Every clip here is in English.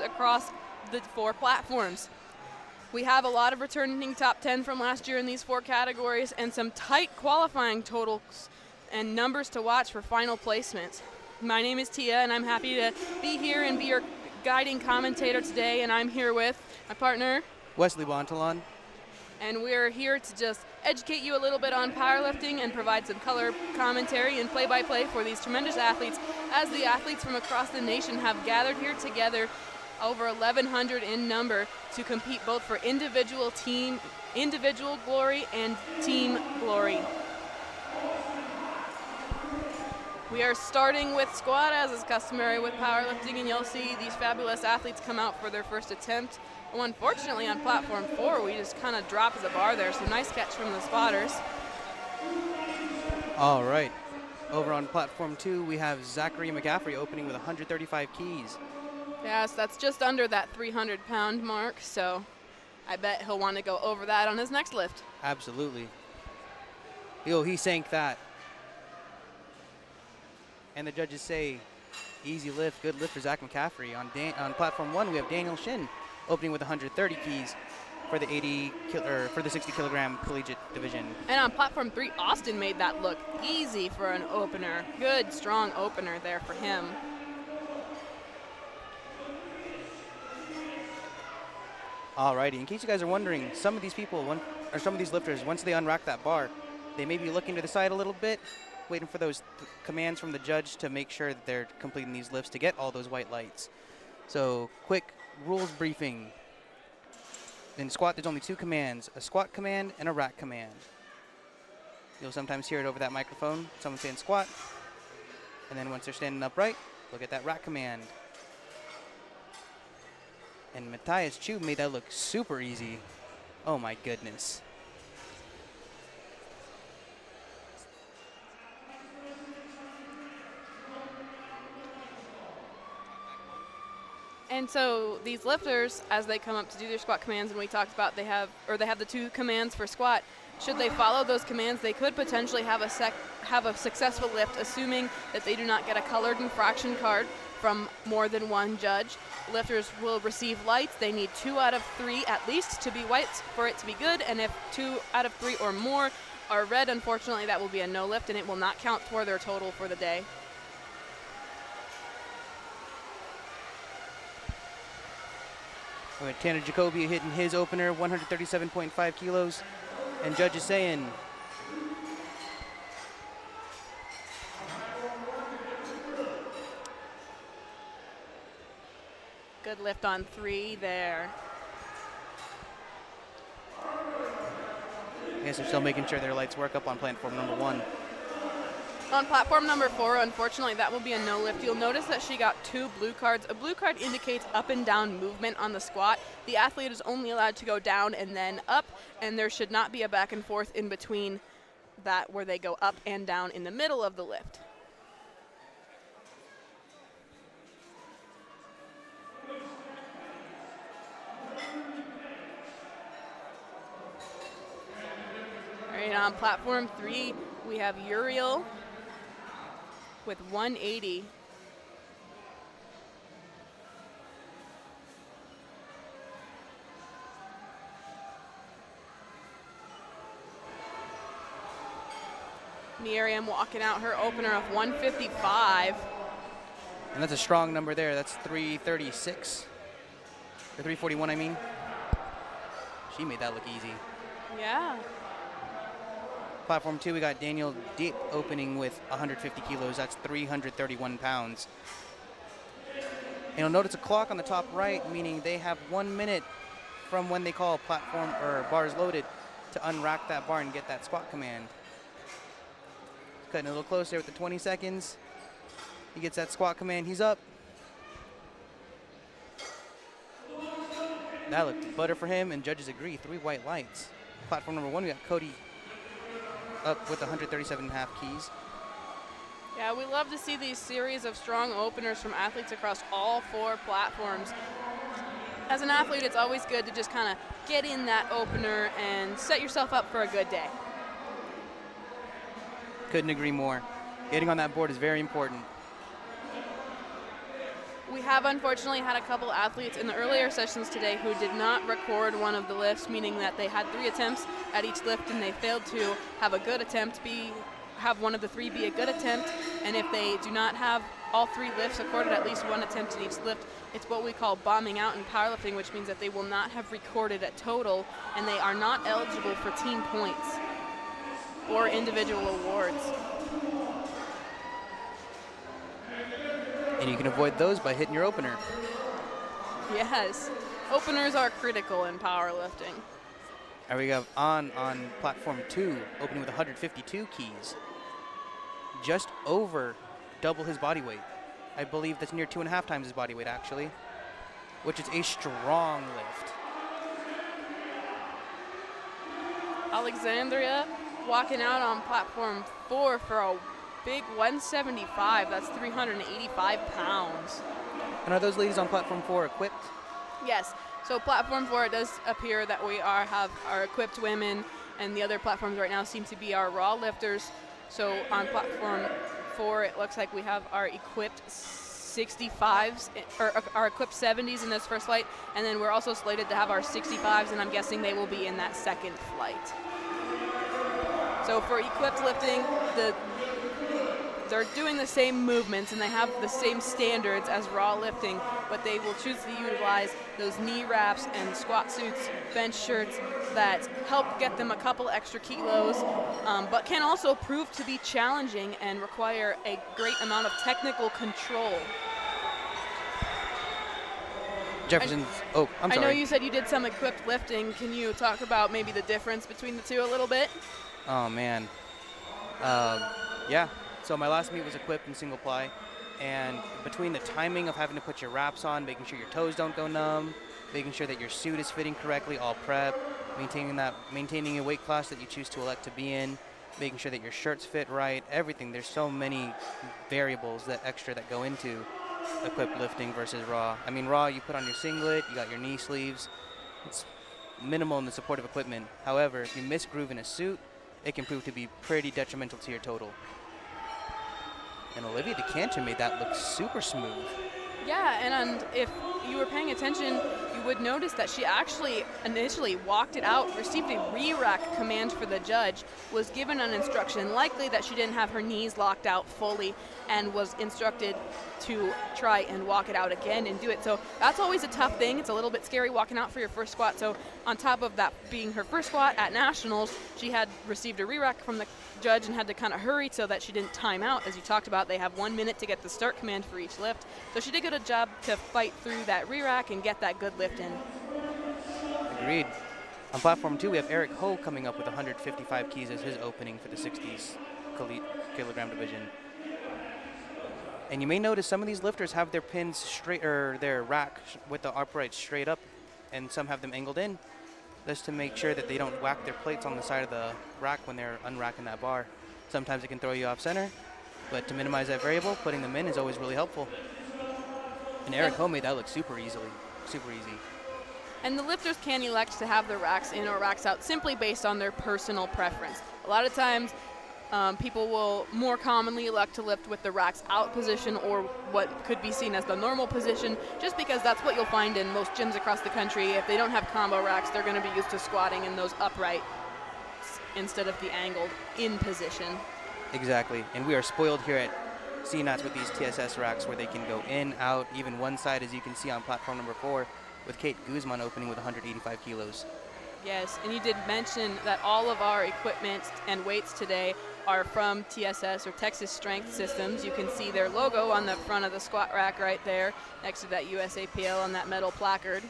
across the 4 platforms. We have a lot of returning top 10 from last year in these 4 categories and some tight qualifying totals and numbers to watch for final placements. My name is Tia, and I'm happy to be here and be your guiding commentator today, and I'm here with my partner, Wesley Bontalon. And we're here to just educate you a little bit on powerlifting and provide some color commentary and play-by-play for these tremendous athletes, as the athletes from across the nation have gathered here together, over 1,100 in number, to compete both for individual glory and team glory. We are starting with squat, as is customary with powerlifting, and you'll see these fabulous athletes come out for their first attempt. Well, unfortunately, on platform 4, we just kind of dropped the bar there, so nice catch from the spotters. All right. Over on platform 2, we have Zachary McCaffrey opening with 135 keys. Yes, that's just under that 300-pound mark, so I bet he'll want to go over that on his next lift. Absolutely. Yo, he sank that. And the judges say, easy lift, good lift for Zach McCaffrey. On platform 1, we have Daniel Shin opening with 130 keys for the 60-kilogram collegiate division. And on platform 3, Austin made that look easy for an opener. Good, strong opener there for him. Alrighty, in case you guys are wondering, some of these lifters, once they unrack that bar, they may be looking to the side a little bit, waiting for those commands from the judge to make sure that they're completing these lifts to get all those white lights. So, quick rules briefing. In squat, there's only 2 commands, a squat command and a rack command. You'll sometimes hear it over that microphone, someone saying squat, and then once they're standing upright, look at that rack command. And Matthias Chu made that look super easy. Oh my goodness. And so these lifters, as they come up to do their squat commands, and we talked about they have the 2 commands for squat. Should they follow those commands, they could potentially have a successful lift, assuming that they do not get a colored infraction card from more than one judge. Lifters will receive lights. They need 2 out of 3 at least to be whites for it to be good, and if 2 out of 3 or more are red, unfortunately that will be a no lift, and it will not count toward their total for the day. Tanner Jacoby hitting his opener, 137.5 kilos. And judge is saying, good lift on 3 there. I guess they're still making sure their lights work up on platform number 1. On platform number 4, unfortunately, that will be a no lift. You'll notice that she got 2 blue cards. A blue card indicates up and down movement on the squat. The athlete is only allowed to go down and then up, and there should not be a back and forth in between that where they go up and down in the middle of the lift. All right, on platform 3, we have Uriel with 180. Miriam walking out her opener of 155. And that's a strong number there. That's 336. Or 341, I mean. She made that look easy. Yeah. Platform 2, we got Daniel Deep opening with 150 kilos. That's 331 pounds. And you'll notice a clock on the top right, meaning they have 1 minute from when they call platform or bars loaded to unrack that bar and get that squat command. Cutting a little closer with the 20 seconds. He gets that squat command. He's up. That looked butter for him, and judges agree. 3 white lights. Platform number 1, we got Cody up with 137.5 keys. Yeah, we love to see these series of strong openers from athletes across all 4 platforms. As an athlete, it's always good to just kind of get in that opener and set yourself up for a good day. Couldn't agree more. Getting on that board is very important. We have unfortunately had a couple athletes in the earlier sessions today who did not record one of the lifts, meaning that they had 3 attempts at each lift and they failed to have a good attempt, have one of the 3 be a good attempt. And if they do not have all 3 lifts recorded, at least 1 attempt at each lift, it's what we call bombing out in powerlifting, which means that they will not have recorded a total and they are not eligible for team points or individual awards. And you can avoid those by hitting your opener. Yes, openers are critical in powerlifting. Here we go on platform 2, opening with 152 keys. Just over double his body weight. I believe that's near 2.5 times his body weight, actually, which is a strong lift. Alexandria walking out on platform 4 for a big 175. That's 385 pounds. And are those ladies on platform 4 equipped? Yes. So platform 4, it does appear that we have our equipped women, and the other platforms right now seem to be our raw lifters. So on platform 4, it looks like we have our equipped 65s, or our equipped 70s in this first flight, and then we're also slated to have our 65s, and I'm guessing they will be in that second flight. So for equipped lifting, they're doing the same movements and they have the same standards as raw lifting, but they will choose to utilize those knee wraps and squat suits, bench shirts that help get them a couple extra kilos, but can also prove to be challenging and require a great amount of technical control. Jefferson's, I'm sorry. I know you said you did some equipped lifting. Can you talk about maybe the difference between the two a little bit? Oh, man. Yeah. So my last meet was equipped in single ply, and between the timing of having to put your wraps on, making sure your toes don't go numb, making sure that your suit is fitting correctly, all prep, maintaining a weight class that you choose to elect to be in, making sure that your shirts fit right, everything. There's so many variables that go into equipped lifting versus raw. I mean, raw, you put on your singlet, you got your knee sleeves. It's minimal in the supportive equipment. However, if you misgroove in a suit, it can prove to be pretty detrimental to your total. And Olivia DeCanter made that look super smooth. Yeah, and if you were paying attention, you would notice that she actually initially walked it out, received a re-rack command for the judge, was given an instruction, likely that she didn't have her knees locked out fully, and was instructed to try and walk it out again and do it. So that's always a tough thing. It's a little bit scary walking out for your first squat. So on top of that being her first squat at nationals, she had received a re-rack from the judge and had to kind of hurry so that she didn't time out. As you talked about, they have 1 minute to get the start command for each lift. So she did a good job to fight through that re-rack and get that good lift in. Agreed. On platform 2, we have Eric Ho coming up with 155 keys as his opening for the 60s kilogram division. And you may notice some of these lifters have their pins straight, or their rack with the uprights straight up, and some have them angled in, just to make sure that they don't whack their plates on the side of the rack when they're unracking that bar. Sometimes it can throw you off center, but to minimize that variable, putting them in is always really helpful. And Eric Ho made that look super easy. And the lifters can elect to have their racks in or racks out simply based on their personal preference. A lot of times, people will more commonly elect to lift with the racks out position, or what could be seen as the normal position, just because that's what you'll find in most gyms across the country. If they don't have combo racks, they're going to be used to squatting in those upright instead of the angled in position. Exactly, and we are spoiled here at CNATS with these TSS racks where they can go in, out, even one side, as you can see on platform number 4, with Kate Guzman opening with 185 kilos. Yes, and you did mention that all of our equipment and weights today are from TSS, or Texas Strength Systems. You can see their logo on the front of the squat rack right there next to that USAPL on that metal placard.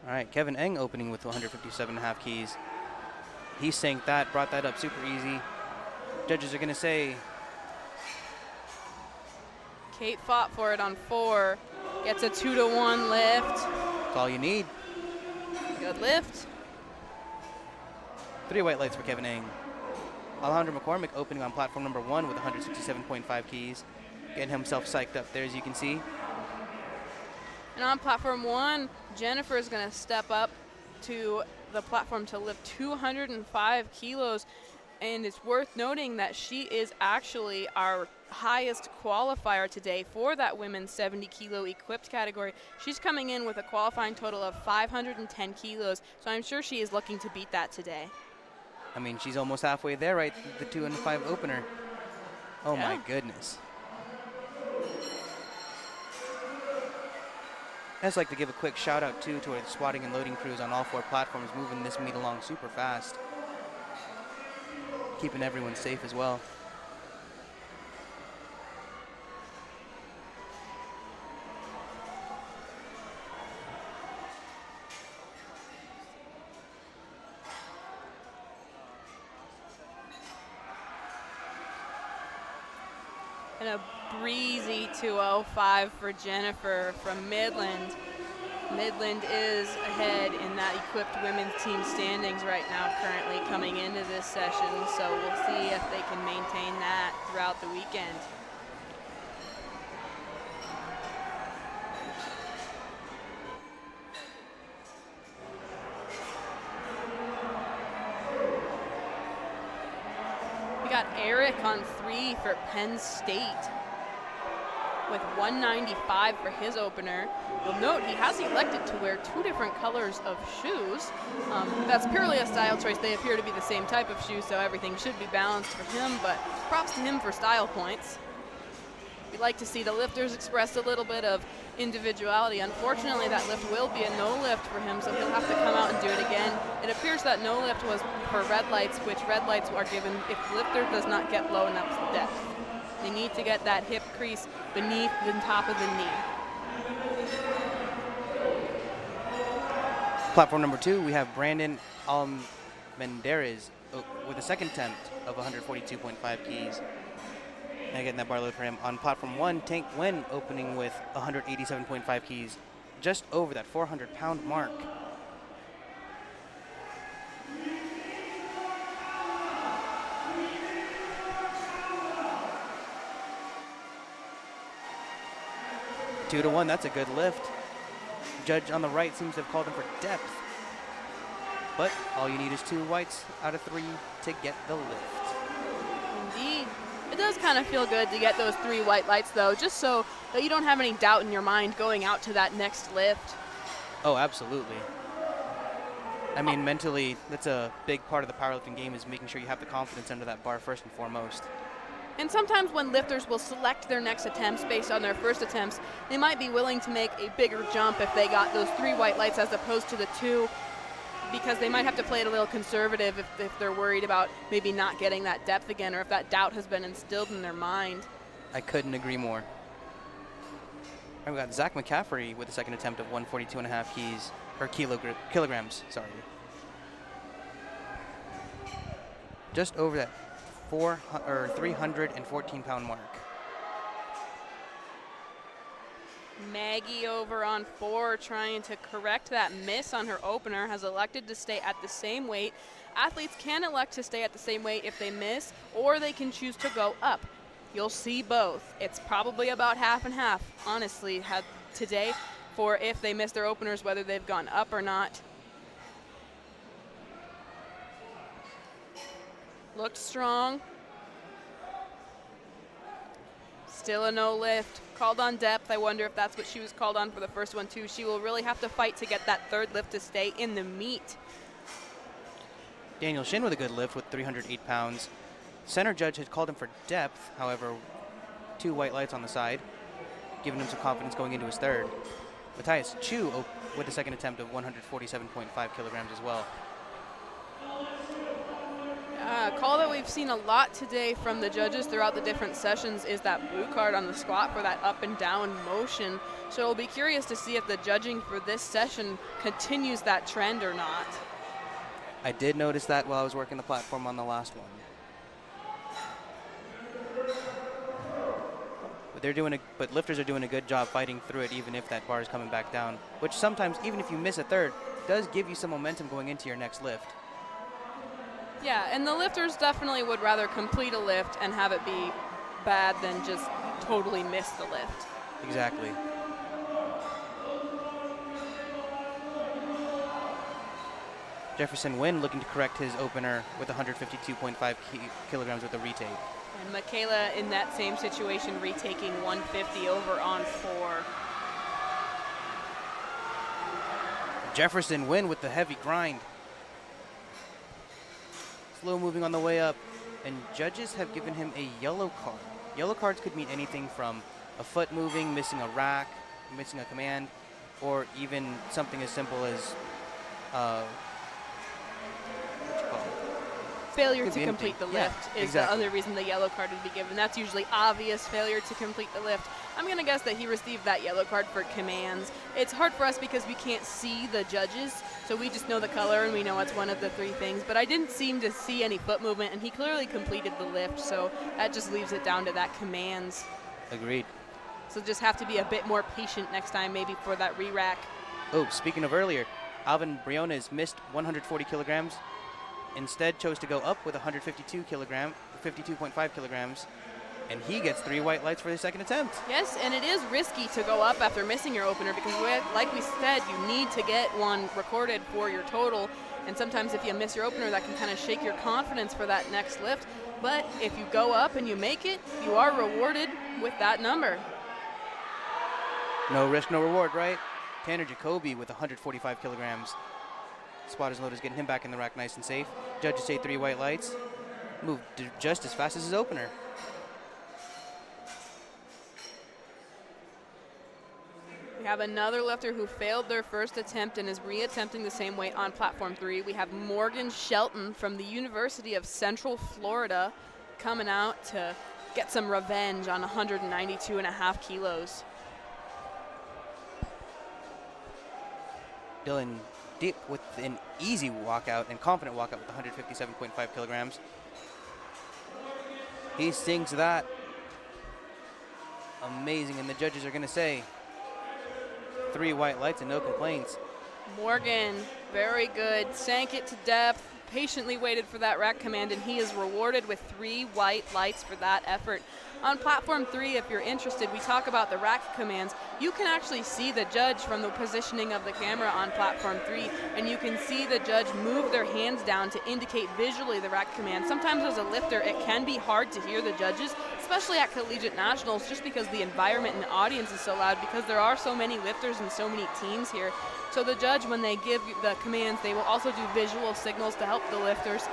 All right, Kevin Eng opening with 157.5 keys. He sank that, brought that up super easy. Judges are going to say, Kate fought for it on 4, gets a 2-to-1 lift. That's all you need. Good lift. 3 white lights for Kevin Eng. Alejandro McCormick opening on platform number 1 with 167.5 keys. Getting himself psyched up there, as you can see. And on platform 1, Jennifer is going to step up to the platform to lift 205 kilos. And it's worth noting that she is actually our highest qualifier today for that women's 70 kilo equipped category. She's coming in with a qualifying total of 510 kilos, so I'm sure she is looking to beat that today. I mean, she's almost halfway there, right? The 2 and 5 opener. Oh Yeah. my goodness. I'd just like to give a quick shout out too to our squatting and loading crews on all 4 platforms, moving this meet along super fast, keeping everyone safe as well. And a breezy 2:05 for Jennifer from Midland. Midland is ahead in that equipped women's team standings right now, currently coming into this session, so we'll see if they can maintain that throughout the weekend. We got Eric on 3 for Penn State with 195 for his opener. You'll note he has elected to wear 2 different colors of shoes. That's purely a style choice. They appear to be the same type of shoe, so everything should be balanced for him, but props to him for style points. We'd like to see the lifters express a little bit of individuality. Unfortunately, that lift will be a no lift for him, so he'll have to come out and do it again. It appears that no lift was for red lights, which red lights are given if the lifter does not get low enough depth. They need to get that hip crease beneath the top of the knee. Platform number 2, we have Brandon Almendarez with a second attempt of 142.5 keys. And getting that bar load for him. On platform 1, Tank Wen opening with 187.5 keys, just over that 400-pound mark. Two to 1, that's a good lift. Judge on the right seems to have called him for depth. But all you need is 2 whites out of 3 to get the lift. Indeed. It does kind of feel good to get those 3 white lights, though, just so that you don't have any doubt in your mind going out to that next lift. Oh, absolutely. I mean, mentally, that's a big part of the powerlifting game, is making sure you have the confidence under that bar first and foremost. And sometimes when lifters will select their next attempts based on their first attempts, they might be willing to make a bigger jump if they got those 3 white lights as opposed to the 2, because they might have to play it a little conservative if they're worried about maybe not getting that depth again, or if that doubt has been instilled in their mind. I couldn't agree more. All right, we got Zach McCaffrey with a second attempt of 142.5 keys, or kilograms, sorry. Just over that 314-pound mark. Maggie over on 4, trying to correct that miss on her opener, has elected to stay at the same weight. Athletes can elect to stay at the same weight if they miss, or they can choose to go up. You'll see both. It's probably about half and half, honestly, today, for if they miss their openers, whether they've gone up or not. Looked strong. Still a no lift. Called on depth. I wonder if that's what she was called on for the first one too. She will really have to fight to get that 3rd lift to stay in the meet. Daniel Shin with a good lift with 308 pounds. Center judge had called him for depth, however, 2 white lights on the side, giving him some confidence going into his 3rd. Matthias Chu with a second attempt of 147.5 kilograms as well. Call that we've seen a lot today from the judges throughout the different sessions is that blue card on the squat for that up and down motion. So we'll be curious to see if the judging for this session continues that trend or not. I did notice that while I was working the platform on the last one. But lifters are doing a good job fighting through it, even if that bar is coming back down, which sometimes, even if you miss a 3rd, does give you some momentum going into your next lift. Yeah, and the lifters definitely would rather complete a lift and have it be bad than just totally miss the lift. Exactly. Jefferson Wynn looking to correct his opener with 152.5 kilograms with a retake. And Michaela in that same situation, retaking 150 over on 4. Jefferson Wynn with the heavy grind. Slow moving on the way up. And judges have given him a yellow card. Yellow cards could mean anything from a foot moving, missing a rack, missing a command, or even something as simple as failure to complete the lift is the other reason the yellow card would be given. That's usually obvious failure to complete the lift. I'm going to guess that he received that yellow card for commands. It's hard for us because we can't see the judges, so we just know the color and we know it's one of the 3 things. But I didn't seem to see any foot movement, and he clearly completed the lift, so that just leaves it down to that commands. Agreed. So just have to be a bit more patient next time maybe for that re-rack. Oh, speaking of earlier, Alvin Briones missed 140 kilograms. Instead chose to go up with 52.5 kilograms, and he gets 3 white lights for his second attempt. Yes, and it is risky to go up after missing your opener because, like we said, you need to get one recorded for your total, and sometimes if you miss your opener, that can kind of shake your confidence for that next lift. But if you go up and you make it, you are rewarded with that number. No risk, no reward, right? Tanner Jacoby with 145 kilograms. Spotters and loaders getting him back in the rack nice and safe. Judges say 3 white lights. Moved just as fast as his opener. We have another lifter who failed their first attempt and is re-attempting the same weight on platform 3. We have Morgan Shelton from the University of Central Florida coming out to get some revenge on 192.5 kilos. Dylan Deep with an easy walkout and confident walkout with 157.5 kilograms. He sings that. Amazing, and the judges are going to say 3 white lights and no complaints. Morgan, very good, sank it to depth, patiently waited for that rack command, and he is rewarded with 3 white lights for that effort. On platform 3, if you're interested, we talk about the rack commands. You can actually see the judge from the positioning of the camera on platform 3, and you can see the judge move their hands down to indicate visually the rack command. Sometimes as a lifter, it can be hard to hear the judges, especially at Collegiate Nationals, just because the environment and the audience is so loud, because there are so many lifters and so many teams here. So the judge, when they give the commands, they will also do visual signals to help the lifters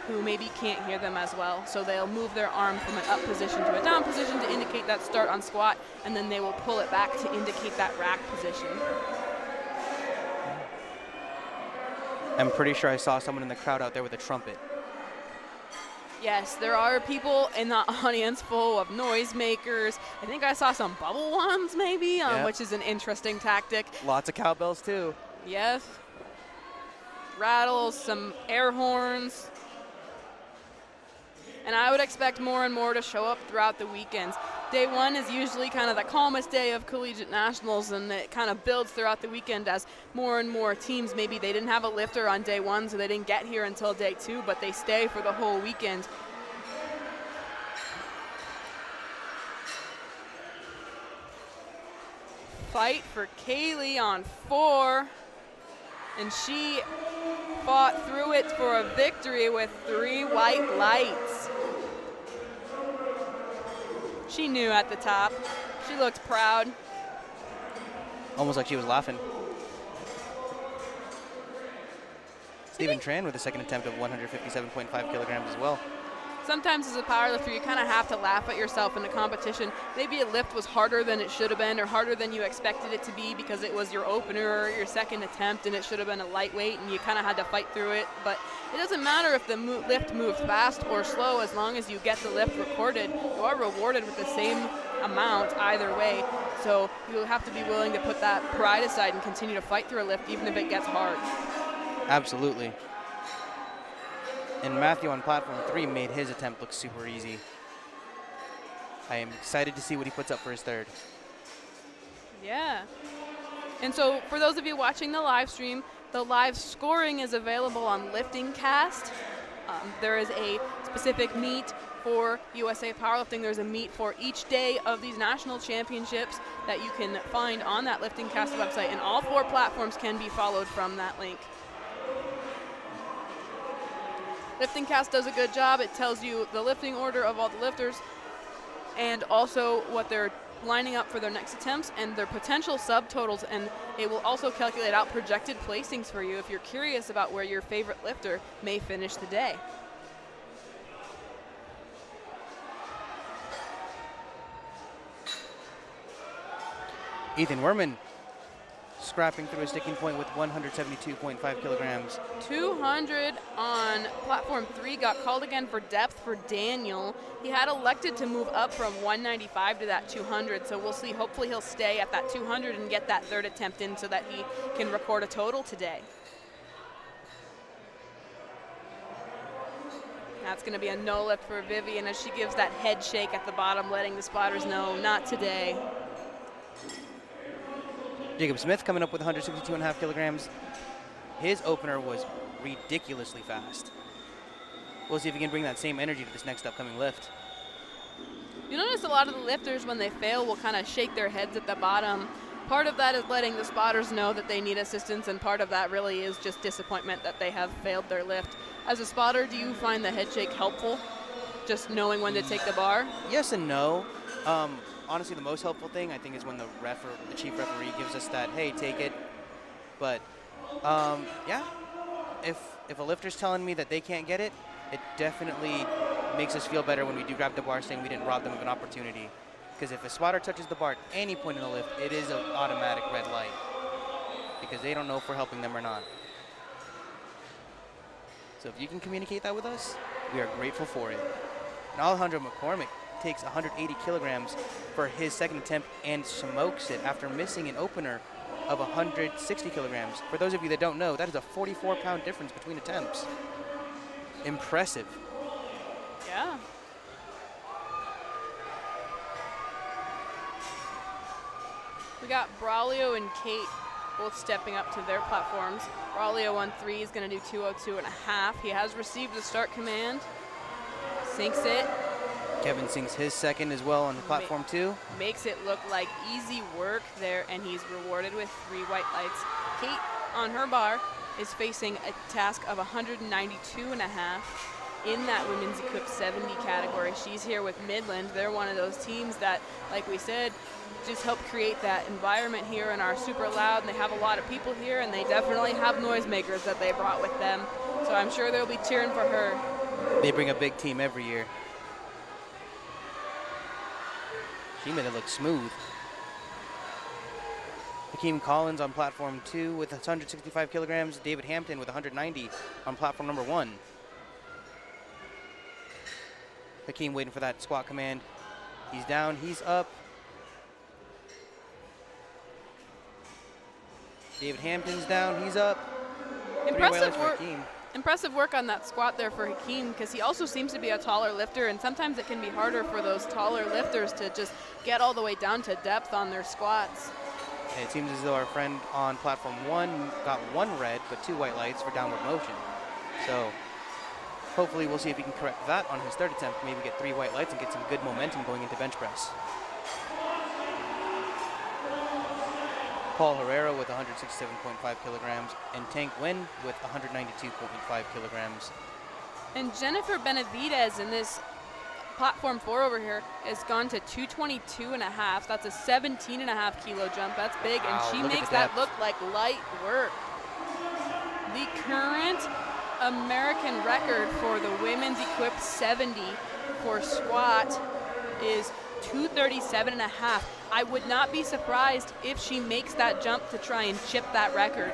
who maybe can't hear them as well. So they'll move their arm from an up position to a down position to indicate that start on squat, and then they will pull it back to indicate that rack position. I'm pretty sure I saw someone in the crowd out there with a trumpet. Yes, there are people in the audience full of noisemakers. I think I saw some bubble ones maybe, Yep. which is an interesting tactic. Lots of cowbells too. Yes. Rattles, some air horns. And I would expect more and more to show up throughout the weekends. Day 1 is usually kind of the calmest day of Collegiate Nationals, and it kind of builds throughout the weekend as more and more teams, maybe they didn't have a lifter on day 1, so they didn't get here until day 2, but they stay for the whole weekend. Fight for Kaylee on 4, and she fought through it for a victory with 3 white lights. She knew at the top. She looked proud. Almost like she was laughing. Stephen Tran with a second attempt of 157.5 kilograms as well. Sometimes as a powerlifter, you kind of have to laugh at yourself in a competition. Maybe a lift was harder than it should have been, or harder than you expected it to be because it was your opener or your second attempt and it should have been a lightweight and you kind of had to fight through it. But it doesn't matter if the lift moved fast or slow, as long as you get the lift recorded. You are rewarded with the same amount either way. So you'll have to be willing to put that pride aside and continue to fight through a lift even if it gets hard. Absolutely. And Matthew on platform 3 made his attempt look super easy. I am excited to see what he puts up for his third. Yeah. And so for those of you watching the live stream, the live scoring is available on LiftingCast. There is a specific meet for USA Powerlifting. There's a meet for each day of these national championships that you can find on that LiftingCast website, and all 4 platforms can be followed from that link. LiftingCast does a good job. It tells you the lifting order of all the lifters and also what they're lining up for their next attempts and their potential subtotals, and it will also calculate out projected placings for you if you're curious about where your favorite lifter may finish the day. Ethan Werman scrapping through a sticking point with 172.5 kilograms. 200 on platform 3 got called again for depth for Daniel. He had elected to move up from 195 to that 200, so we'll see. Hopefully he'll stay at that 200 and get that third attempt in so that he can record a total today. That's going to be a no lift for Vivian as she gives that head shake at the bottom, letting the spotters know, not today. Jacob Smith coming up with 162.5 kilograms. His opener was ridiculously fast. We'll see if he can bring that same energy to this next upcoming lift. You notice a lot of the lifters, when they fail, will kind of shake their heads at the bottom. Part of that is letting the spotters know that they need assistance, and part of that really is just disappointment that they have failed their lift. As a spotter, do you find the head shake helpful, just knowing when to take the bar? Yes and no. Honestly, the most helpful thing, I think, is when the chief referee gives us that, hey, take it. But, yeah, if a lifter's telling me that they can't get it, it definitely makes us feel better when we do grab the bar, saying we didn't rob them of an opportunity. Because if a spotter touches the bar at any point in the lift, it is an automatic red light, because they don't know if we're helping them or not. So if you can communicate that with us, we are grateful for it. And Alejandro McCormick takes 180 kilograms for his second attempt and smokes it after missing an opener of 160 kilograms. For those of you that don't know, that is a 44-pound difference between attempts. Impressive. Yeah. We got Braulio and Kate both stepping up to their platforms. Braulio on 3 is going to do 202.5. He has received the start command. Sinks it. Kevin sinks his second as well on the platform 2. Makes it look like easy work there, and he's rewarded with 3 white lights. Kate, on her bar, is facing a task of 192.5 in that women's equipped 70 category. She's here with Midland. They're one of those teams that, like we said, just help create that environment here and are super loud, and they have a lot of people here, and they definitely have noisemakers that they brought with them. So I'm sure they'll be cheering for her. They bring a big team every year. She made it look smooth. Hakeem Collins on platform 2 with 165 kilograms. David Hampton with 190 on platform number 1. Hakeem waiting for that squat command. He's down, he's up. David Hampton's down, he's up. Impressive work on that squat there for Hakeem, because he also seems to be a taller lifter, and sometimes it can be harder for those taller lifters to just get all the way down to depth on their squats. And it seems as though our friend on platform 1 got 1 red but 2 white lights for downward motion. So hopefully we'll see if he can correct that on his third attempt, maybe get 3 white lights and get some good momentum going into bench press. Paul Herrera with 167.5 kilograms, and Tank Nguyen with 192.5 kilograms. And Jennifer Benavidez in this platform 4 over here has gone to 222.5. That's a 17.5 kilo jump. That's big, wow, and she makes that look like light work. The current American record for the women's equipped 70 for squat is 237.5. I would not be surprised if she makes that jump to try and chip that record.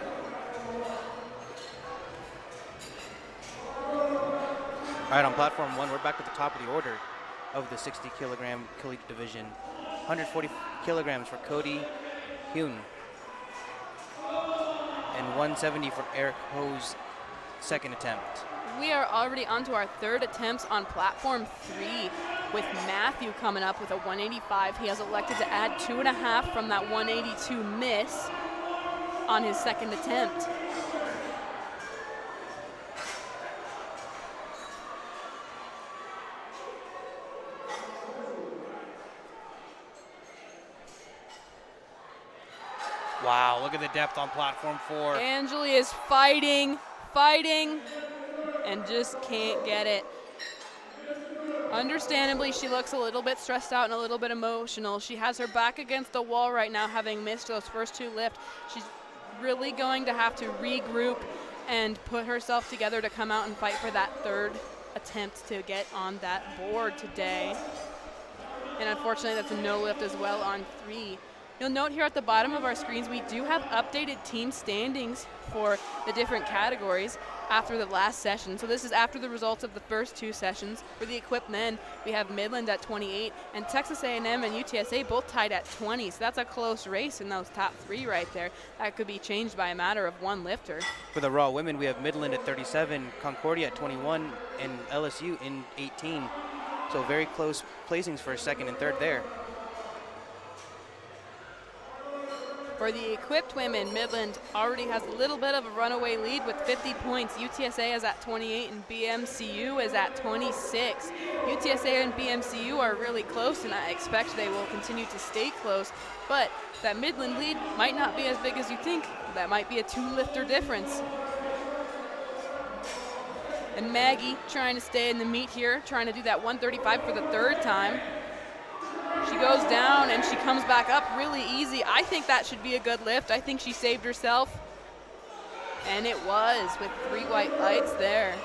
All right, on platform 1, we're back at the top of the order of the 60 kilogram collegiate division. 140 kilograms for Cody Hune. And 170 for Eric Ho's second attempt. We are already on to our third attempts on platform 3 with Matthew coming up with a 185. He has elected to add 2.5 from that 182 miss on his second attempt. Wow, look at the depth on platform 4. Angeli is fighting, and just can't get it. Understandably, she looks a little bit stressed out and a little bit emotional. She has her back against the wall right now, having missed those first 2 lifts. She's really going to have to regroup and put herself together to come out and fight for that 3rd attempt to get on that board today. And unfortunately, that's a no lift as well on 3. You'll note here at the bottom of our screens, we do have updated team standings for the different categories after the last session. So this is after the results of the first 2 sessions. For the equipped men, we have Midland at 28, and Texas A&M and UTSA both tied at 20. So that's a close race in those top 3 right there. That could be changed by a matter of 1 lifter. For the raw women, we have Midland at 37, Concordia at 21, and LSU in 18. So very close placings for 2nd and 3rd there. For the equipped women, Midland already has a little bit of a runaway lead with 50 points. UTSA is at 28 and BMCU is at 26. UTSA and BMCU are really close, and I expect they will continue to stay close. But that Midland lead might not be as big as you think. That might be a 2-lifter difference. And Maggie trying to stay in the meet here, trying to do that 135 for the 3rd time. She goes down and she comes back up really easy. I think that should be a good lift. I think she saved herself. And it was with 3 white lights there.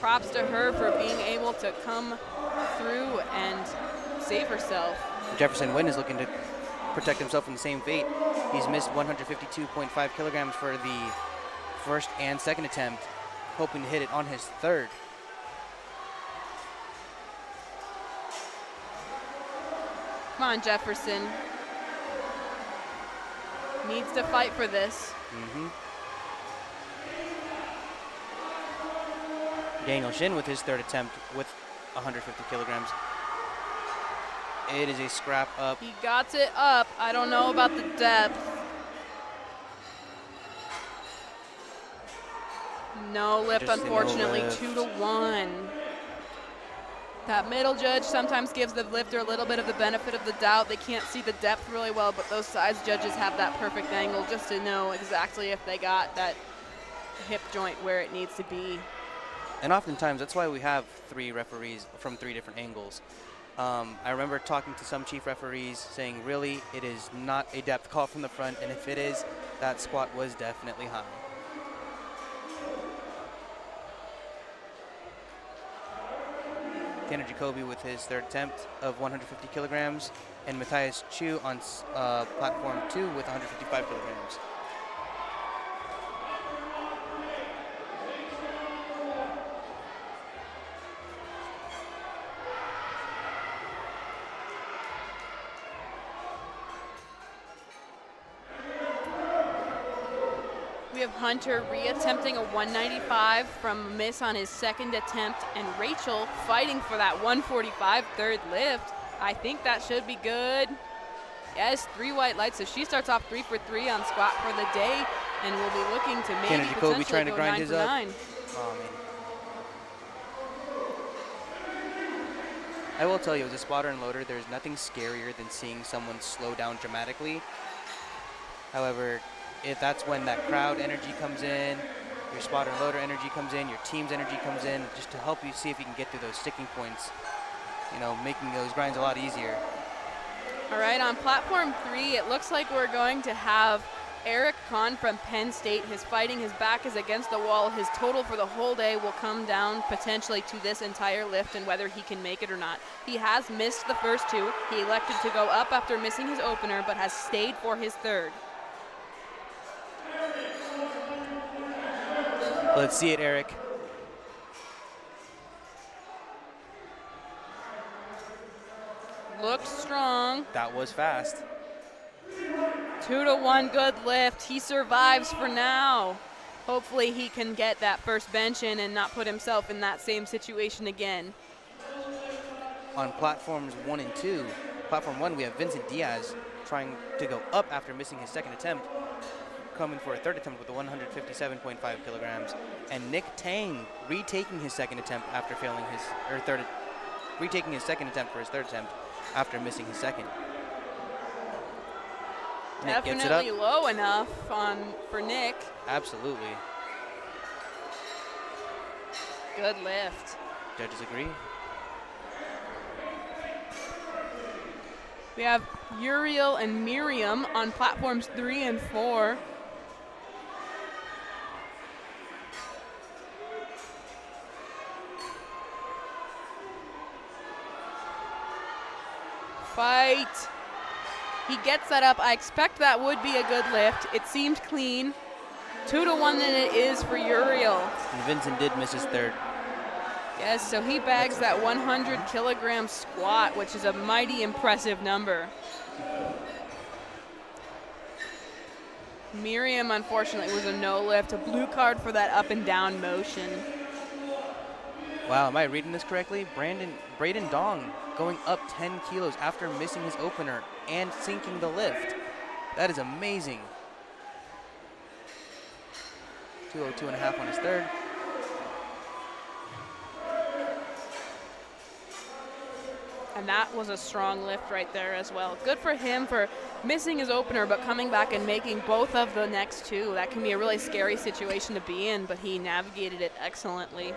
Props to her for being able to come through and save herself. Jefferson Wynn is looking to protect himself from the same fate. He's missed 152.5 kilograms for the 1st and 2nd attempt, hoping to hit it on his 3rd. Come on, Jefferson. Needs to fight for this. Daniel Shin with his 3rd attempt with 150 kilograms. It is a scrap up. He got it up. I don't know about the depth. No lift, Just unfortunately, no lift. 2-1. That middle judge sometimes gives the lifter a little bit of the benefit of the doubt. They can't see the depth really well, but those sides judges have that perfect angle just to know exactly if they got that hip joint where it needs to be. And oftentimes, that's why we have 3 referees from 3 different angles. I remember talking to some chief referees saying, really, it is not a depth call from the front, and if it is, that squat was definitely high. Tanner Jacoby with his 3rd attempt of 150 kilograms, and Matthias Chu on platform 2 with 155 kilograms. We have Hunter reattempting a 195 from a miss on his 2nd attempt, and Rachel fighting for that 145 3rd lift. I think that should be good. Yes, 3 white lights, so she starts off 3 for 3 on squat for the day, and will be looking to maybe Jacoby potentially trying to go grind 9 his for up. 9. Oh, man. I will tell you, as a spotter and loader, there's nothing scarier than seeing someone slow down dramatically. However, that's when that crowd energy comes in, your spotter and loader energy comes in, your team's energy comes in, just to help you see if you can get through those sticking points, you know, making those grinds a lot easier. All right, on platform 3, it looks like we're going to have Eric Kahn from Penn State. His fighting, his back is against the wall. His total for the whole day will come down potentially to this entire lift and whether he can make it or not. He has missed the first 2. He elected to go up after missing his opener, but has stayed for his 3rd. Let's see it, Eric. Looks strong. That was fast. 2-1, good lift. He survives for now. Hopefully he can get that first bench in and not put himself in that same situation again. On platforms 1 and 2, platform 1, we have Vincent Diaz trying to go up after missing his 2nd attempt, coming for a 3rd attempt with the 157.5 kilograms, and Nick Tang retaking his 2nd attempt after failing his, retaking his 2nd attempt for his 3rd attempt after missing his 2nd. Nick gets it up. Definitely low enough for Nick. Absolutely. good lift. Judges agree. We have Uriel and Miriam on platforms 3 and 4. Fight. He gets that up. I expect that would be a good lift. It seemed clean. 2-1 than it is for Uriel. And Vincent did miss his third. Yes, so he bags that 100 kilogram squat, which is a mighty impressive number. Miriam, unfortunately, was a no lift, a blue card for that up and down motion. Wow, am I reading this correctly? Braden Dong going up 10 kilos after missing his opener and sinking the lift. That is amazing. 202.5 on his third. And that was a strong lift right there as well. Good for him for missing his opener, but coming back and making both of the next two. That can be a really scary situation to be in, but he navigated it excellently.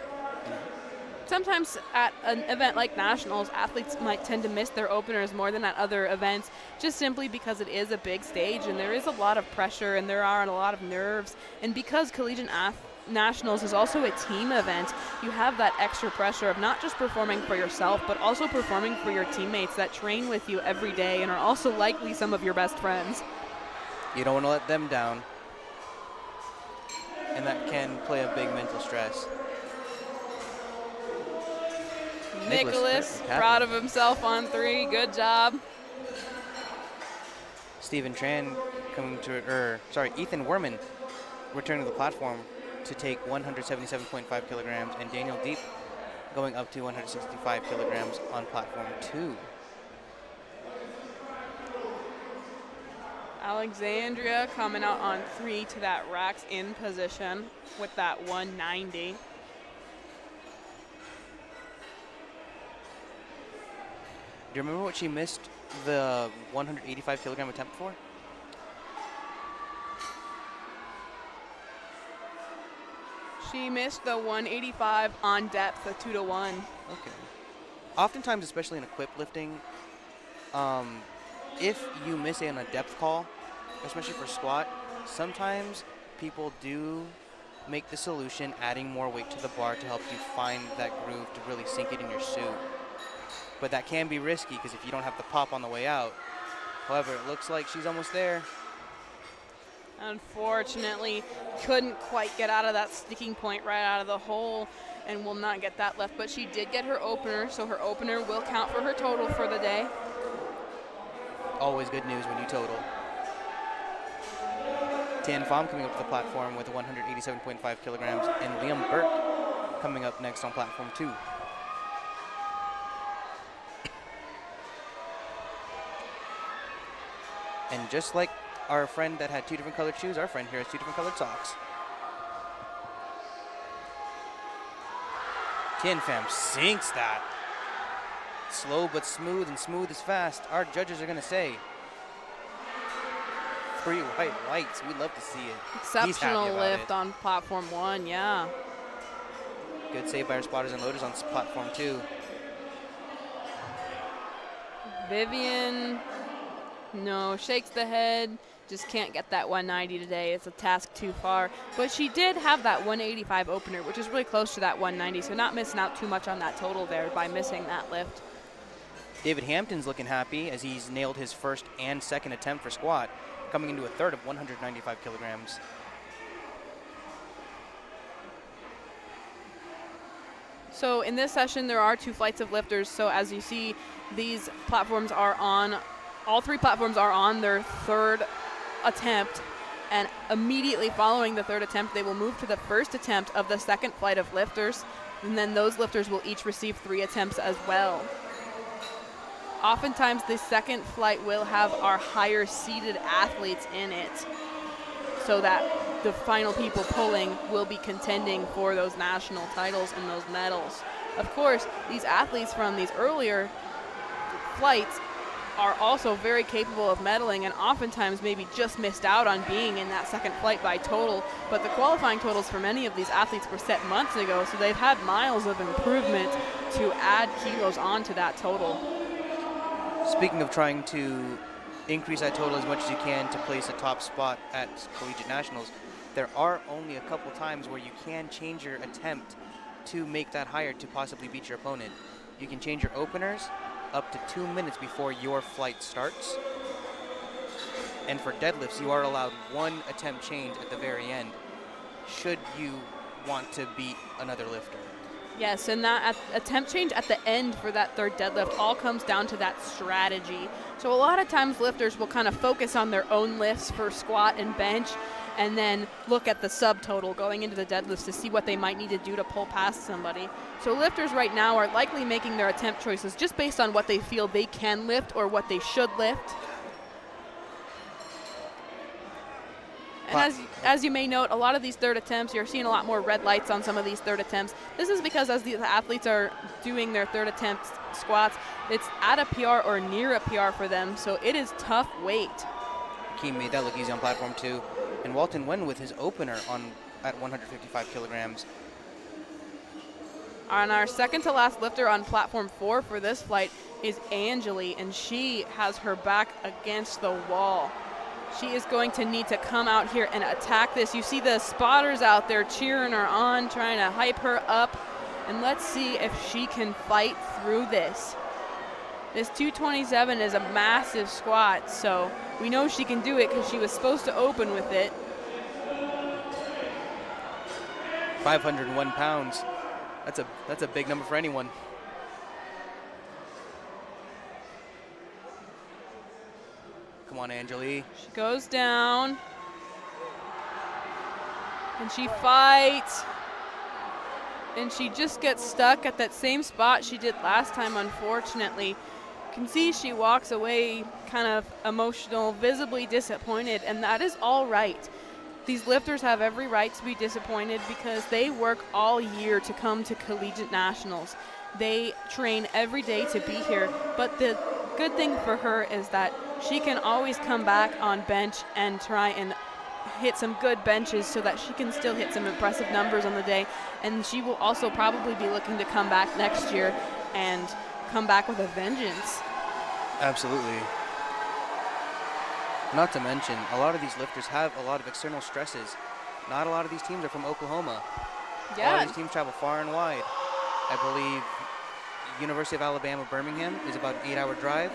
Sometimes at an event like Nationals, athletes might tend to miss their openers more than at other events, just simply because it is a big stage and there is a lot of pressure and there are a lot of nerves. And because Collegiate Nationals is also a team event, you have that extra pressure of not just performing for yourself, but also performing for your teammates that train with you every day and are also likely some of your best friends. You don't want to let them down. And that can play a big mental stress. Nicholas, proud of himself on 3. Good job. Stephen Tran coming to, Ethan Werman returning to the platform to take 177.5 kilograms, and Daniel Deep going up to 165 kilograms on platform 2. Alexandria coming out on 3 to that racks in position with that 190. Do you remember what she missed the 185 kilogram attempt for? She missed the 185 on depth, a 2-1. Okay. Oftentimes, especially in equipped lifting, if you miss on a depth call, especially for squat, sometimes people do make the solution adding more weight to the bar to help you find that groove to really sink it in your suit. But that can be risky because if you don't have the pop on the way out. However, it looks like she's almost there. Unfortunately, couldn't quite get out of that sticking point right out of the hole and will not get that left. But she did get her opener, so her opener will count for her total for the day. Always good news when you total. Tian Pham coming up to the platform with 187.5 kilograms, and Liam Burke coming up next on platform 2. And just like our friend that had 2 different colored shoes, our friend here has 2 different colored socks. Tian Pham sinks that. Slow but smooth, and smooth is fast. Our judges are going to say 3 white lights. We'd love to see it. Exceptional lift on platform 1, yeah. Good save by our spotters and loaders on platform 2. Vivian, no, shakes the head. Just can't get that 190 today. It's a task too far. But she did have that 185 opener, which is really close to that 190, so not missing out too much on that total there by missing that lift. David Hampton's looking happy as he's nailed his first and second attempt for squat, coming into a third of 195 kilograms. So in this session, there are 2 flights of lifters. So as you see, these platforms are on, all 3 platforms are on their third attempt. And immediately following the third attempt, they will move to the first attempt of the second flight of lifters. And then those lifters will each receive 3 attempts as well. Oftentimes, the second flight will have our higher seeded athletes in it, so that the final people pulling will be contending for those national titles and those medals. Of course, these athletes from these earlier flights are also very capable of medaling and oftentimes maybe just missed out on being in that second flight by total. But the qualifying totals for many of these athletes were set months ago, so they've had miles of improvement to add kilos onto that total. Speaking of trying to increase that total as much as you can to place a top spot at Collegiate Nationals, there are only a couple times where you can change your attempt to make that higher to possibly beat your opponent. You can change your openers up to 2 minutes before your flight starts. And for deadlifts, you are allowed 1 attempt change at the very end, should you want to beat another lifter. Yes, and that attempt change at the end for that third deadlift all comes down to that strategy. So a lot of times lifters will kind of focus on their own lifts for squat and bench, and then look at the subtotal going into the deadlifts to see what they might need to do to pull past somebody. So lifters right now are likely making their attempt choices just based on what they feel they can lift or what they should lift. And as you may note, a lot of these third attempts, you're seeing a lot more red lights on some of these third attempts. This is because as the athletes are doing their third attempt squats, it's at a PR or near a PR for them, so it is tough weight. Hakeem made that look easy on platform 2. And Walton went with his opener at 155 kilograms. On our second to last lifter on platform 4 for this flight is Angeli, and she has her back against the wall. She is going to need to come out here and attack this. You see the spotters out there cheering her on, trying to hype her up, and let's see if she can fight through this. This 227 is a massive squat, so we know she can do it because she was supposed to open with it. 501 pounds. That's a big number for anyone. Come on, Angeli. She goes down. And she fights. And she just gets stuck at that same spot she did last time, unfortunately. You can see she walks away kind of emotional, visibly disappointed, and that is all right. These lifters have every right to be disappointed because they work all year to come to Collegiate Nationals. They train every day to be here, but the good thing for her is that she can always come back on bench and try and hit some good benches so that she can still hit some impressive numbers on the day. And she will also probably be looking to come back next year and come back with a vengeance. Absolutely. Not to mention, a lot of these lifters have a lot of external stresses. Not a lot of these teams are from Oklahoma. Yeah. A lot of these teams travel far and wide. I believe University of Alabama, Birmingham is about an 8-hour drive.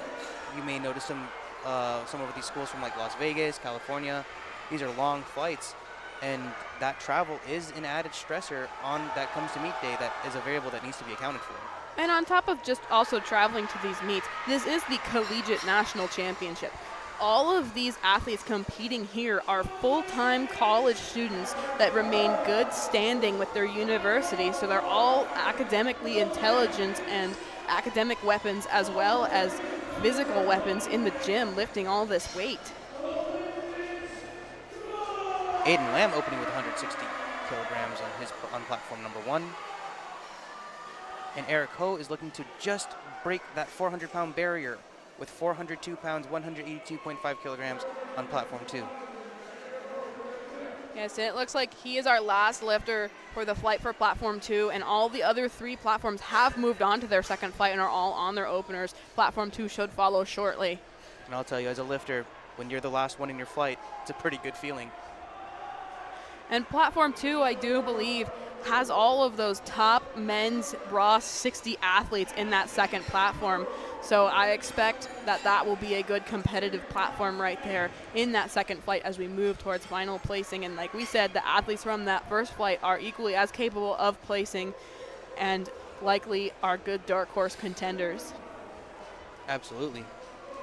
You may notice some of these schools from like Las Vegas, California. These are long flights, and that travel is an added stressor that comes to meet day that is a variable that needs to be accounted for. And on top of just also traveling to these meets, this is the Collegiate National Championship. All of these athletes competing here are full-time college students that remain good standing with their university, so they're all academically intelligent and academic weapons as well as physical weapons in the gym lifting all this weight. Aiden Lamb opening with 160 kilograms on platform number 1. And Eric Ho is looking to just break that 400-pound barrier with 402 pounds, 182.5 kilograms on platform 2. Yes, and it looks like he is our last lifter for the flight for platform 2, and all the other 3 platforms have moved on to their second flight and are all on their openers. Platform 2 should follow shortly. And I'll tell you, as a lifter, when you're the last one in your flight, it's a pretty good feeling. And platform 2, I do believe, has all of those top men's Ross 60 athletes in that second platform. So I expect that will be a good competitive platform right there in that second flight as we move towards final placing. And like we said, the athletes from that first flight are equally as capable of placing and likely are good dark horse contenders. Absolutely.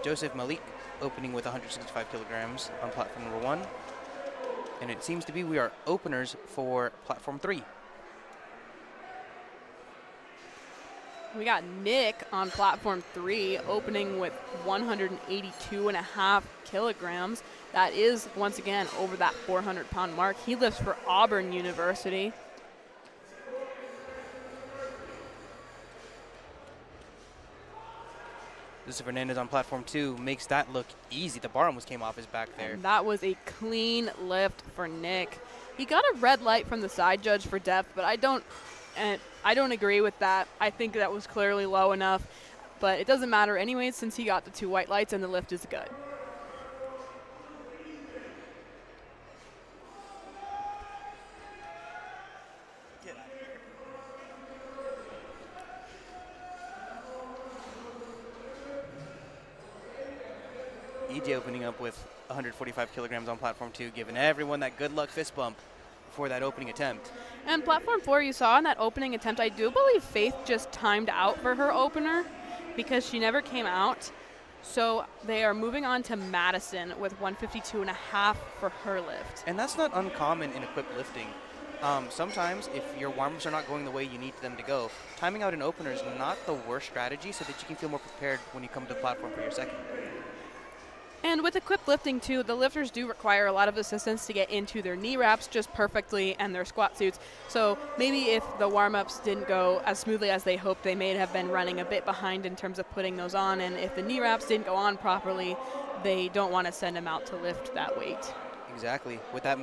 Joseph Malik opening with 165 kilograms on platform number 1. And it seems to be we are openers for platform 3. We got Nick on platform 3 opening with 182.5 kilograms. That is, once again, over that 400-pound mark. He lifts for Auburn University. This is Fernandez on platform 2, makes that look easy. The bar almost came off his back there. And that was a clean lift for Nick. He got a red light from the side judge for depth, but I don't agree with that. I think that was clearly low enough, but it doesn't matter anyways since he got the 2 white lights and the lift is good. EJ opening up with 145 kilograms on platform 2, giving everyone that good luck fist bump for that opening attempt. And platform 4, you saw in that opening attempt, I do believe Faith just timed out for her opener because she never came out. So they are moving on to Madison with 152.5 for her lift. And that's not uncommon in equipped lifting. Sometimes if your warm-ups are not going the way you need them to go, timing out an opener is not the worst strategy so that you can feel more prepared when you come to the platform for your second. And with equipped lifting too, the lifters do require a lot of assistance to get into their knee wraps just perfectly and their squat suits. So maybe if the warm-ups didn't go as smoothly as they hoped, they may have been running a bit behind in terms of putting those on. And if the knee wraps didn't go on properly, they don't want to send them out to lift that weight. Exactly. With that.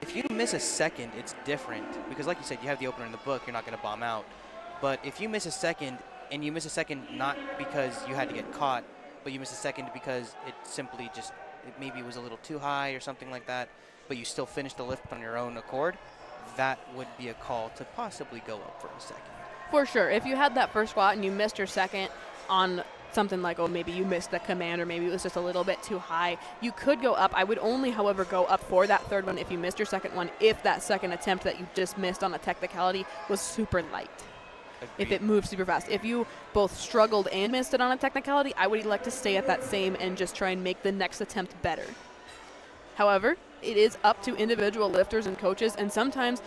If you miss a second, it's different because, like you said, you have the opener in the book. You're not going to bomb out. But if you miss a second, and you miss a second not because you had to get caught, but you miss a second because it simply just maybe was a little too high or something like that, but you still finished the lift on your own accord, that would be a call to possibly go up for a second. For sure. If you had that first squat and you missed your second on something like, oh, maybe you missed the command or maybe it was just a little bit too high, you could go up. I would only, however, go up for that third one if you missed your second one, if that second attempt that you just missed on a technicality was super light. Agreed. If it moved super fast. If you both struggled and missed it on a technicality, I would elect to stay at that same and just try and make the next attempt better. However, it is up to individual lifters and coaches, and sometimes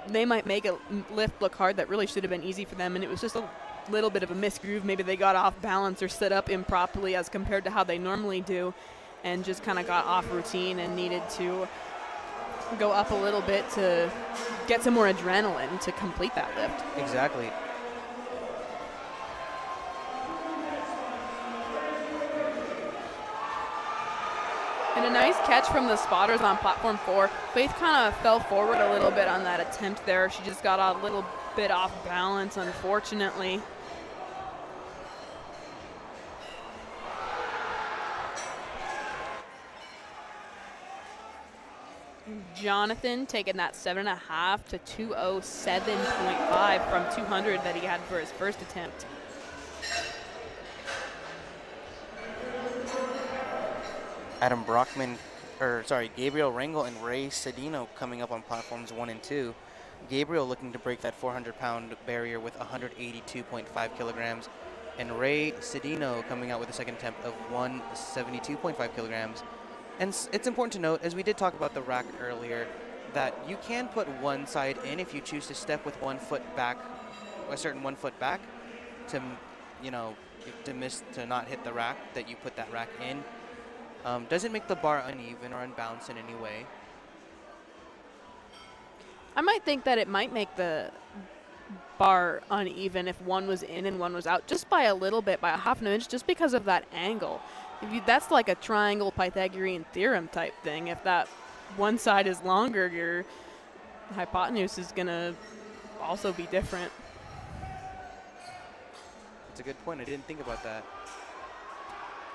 they might make a lift look hard that really should have been easy for them, and it was just a little bit of a misgroove. Maybe they got off balance or set up improperly as compared to how they normally do, and just kind of got off routine and needed to go up a little bit to get some more adrenaline to complete that lift. Exactly. And a nice catch from the spotters on platform 4. Faith kind of fell forward a little bit on that attempt there. She just got a little bit off balance, unfortunately. Jonathan taking that 7.5 to 207.5 from 200 that he had for his first attempt. Gabriel Rangel and Ray Cedino coming up on platforms 1 and 2. Gabriel looking to break that 400-pound barrier with 182.5 kilograms, and Ray Cedino coming out with a second attempt of 172.5 kilograms. And it's important to note, as we did talk about the rack earlier, that you can put one side in if you choose to step with 1 foot back, a certain 1 foot back, to not hit the rack, that you put that rack in. Doesn't make the bar uneven or unbalanced in any way. I might think that it might make the bar uneven if one was in and one was out, just by a little bit, by a half an inch, just because of that angle. That's like a triangle Pythagorean theorem type thing. If that one side is longer, your hypotenuse is going to also be different. That's a good point. I didn't think about that.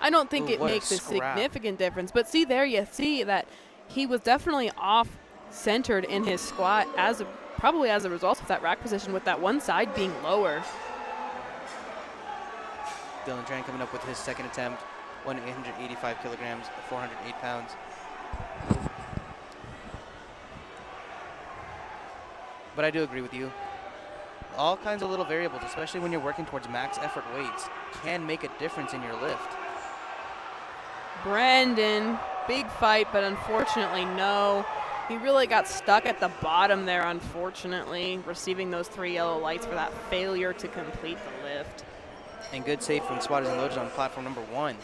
I don't think it makes a significant difference. But see, there you see that he was definitely off-centered in his squat, probably as a result of that rack position, with that one side being lower. Dylan Tran coming up with his second attempt, 185 kilograms, 408 pounds. But I do agree with you. All kinds of little variables, especially when you're working towards max effort weights, can make a difference in your lift. Brandon, big fight, but unfortunately no. He really got stuck at the bottom there, unfortunately, receiving those 3 yellow lights for that failure to complete the lift. And good save from spotters and loaders on platform number 1.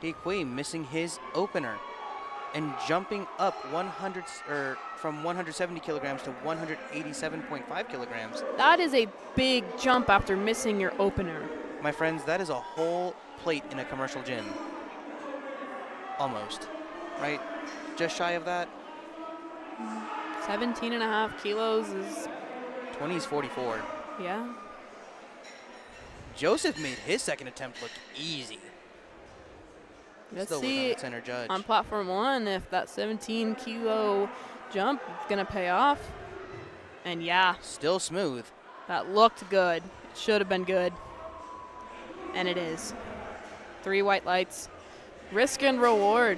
Dee Kui missing his opener and jumping up from 170 kilograms to 187.5 kilograms. That is a big jump after missing your opener. My friends, that is a whole plate in a commercial gym. Almost, right? Just shy of that. 17.5 kilos is 20's 44. Yeah. Joseph made his second attempt look easy. Let's Still see without center judge. on platform 1 if that 17-kilo jump is going to pay off. And yeah, Still smooth. that looked good. It should have been good. And it is. 3 white lights. Risk and reward.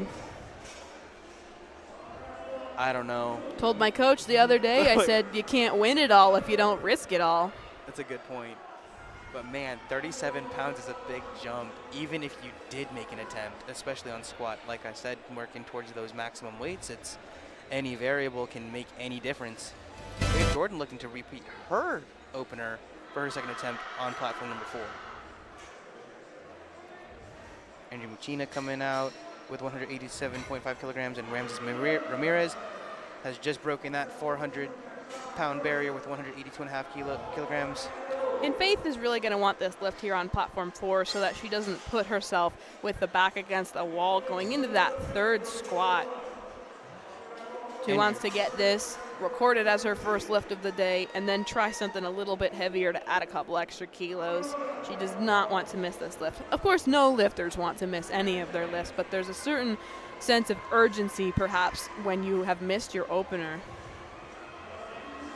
I don't know. Told my coach the other day, I said, you can't win it all if you don't risk it all. That's a good point. But man, 37 pounds is a big jump, even if you did make an attempt, especially on squat. Like I said, working towards those maximum weights, it's any variable can make any difference. Faith Jordan looking to repeat her opener for her second attempt on platform number 4. Andrew Muchina coming out with 187.5 kilograms, and Ramses Ramirez has just broken that 400-pound barrier with 182.5 kilograms. And Faith is really going to want this lift here on platform 4 so that she doesn't put herself with the back against the wall going into that third squat. She wants to get this, record it as her first lift of the day, and then try something a little bit heavier to add a couple extra kilos. She does not want to miss this lift. Of course, no lifters want to miss any of their lifts, but there's a certain sense of urgency, perhaps, when you have missed your opener.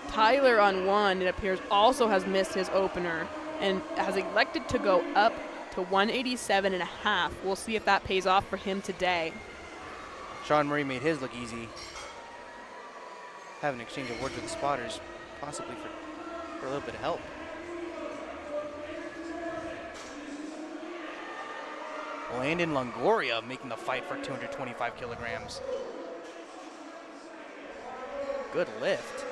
Tyler on 1, it appears, also has missed his opener and has elected to go up to 187.5. We'll see if that pays off for him today. Sean Murray made his look easy. Have an exchange of words with the spotters, possibly for a little bit of help. Landon Longoria making the fight for 225 kilograms. Good lift.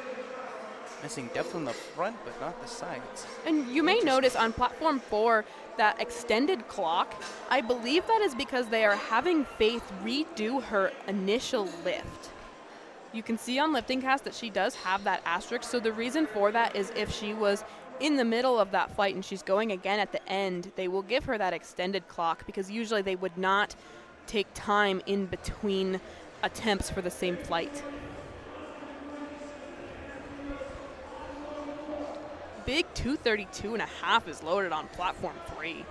Missing depth on the front, but not the sides. And you may notice on platform 4 that extended clock. I believe that is because they are having Faith redo her initial lift. You can see on LiftingCast that she does have that asterisk. So the reason for that is if she was in the middle of that flight and she's going again at the end, they will give her that extended clock because usually they would not take time in between attempts for the same flight. Big 232.5 is loaded on platform 3.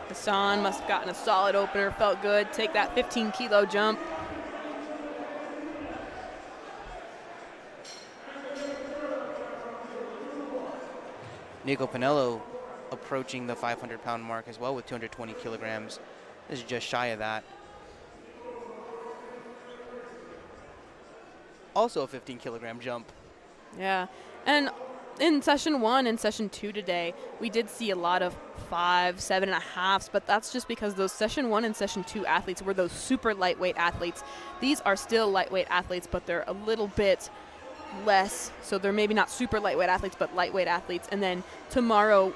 Hassan must have gotten a solid opener, felt good. Take that 15-kilo jump. Nico Pinello approaching the 500-pound mark as well with 220 kilograms. This is just shy of that. Also a 15-kilogram jump. Yeah, and in session 1 and session 2 today, we did see a lot of 5, 7.5s, but that's just because those session 1 and session 2 athletes were those super lightweight athletes. These are still lightweight athletes, but they're a little bit less, so they're maybe not super lightweight athletes, but lightweight athletes. And then tomorrow,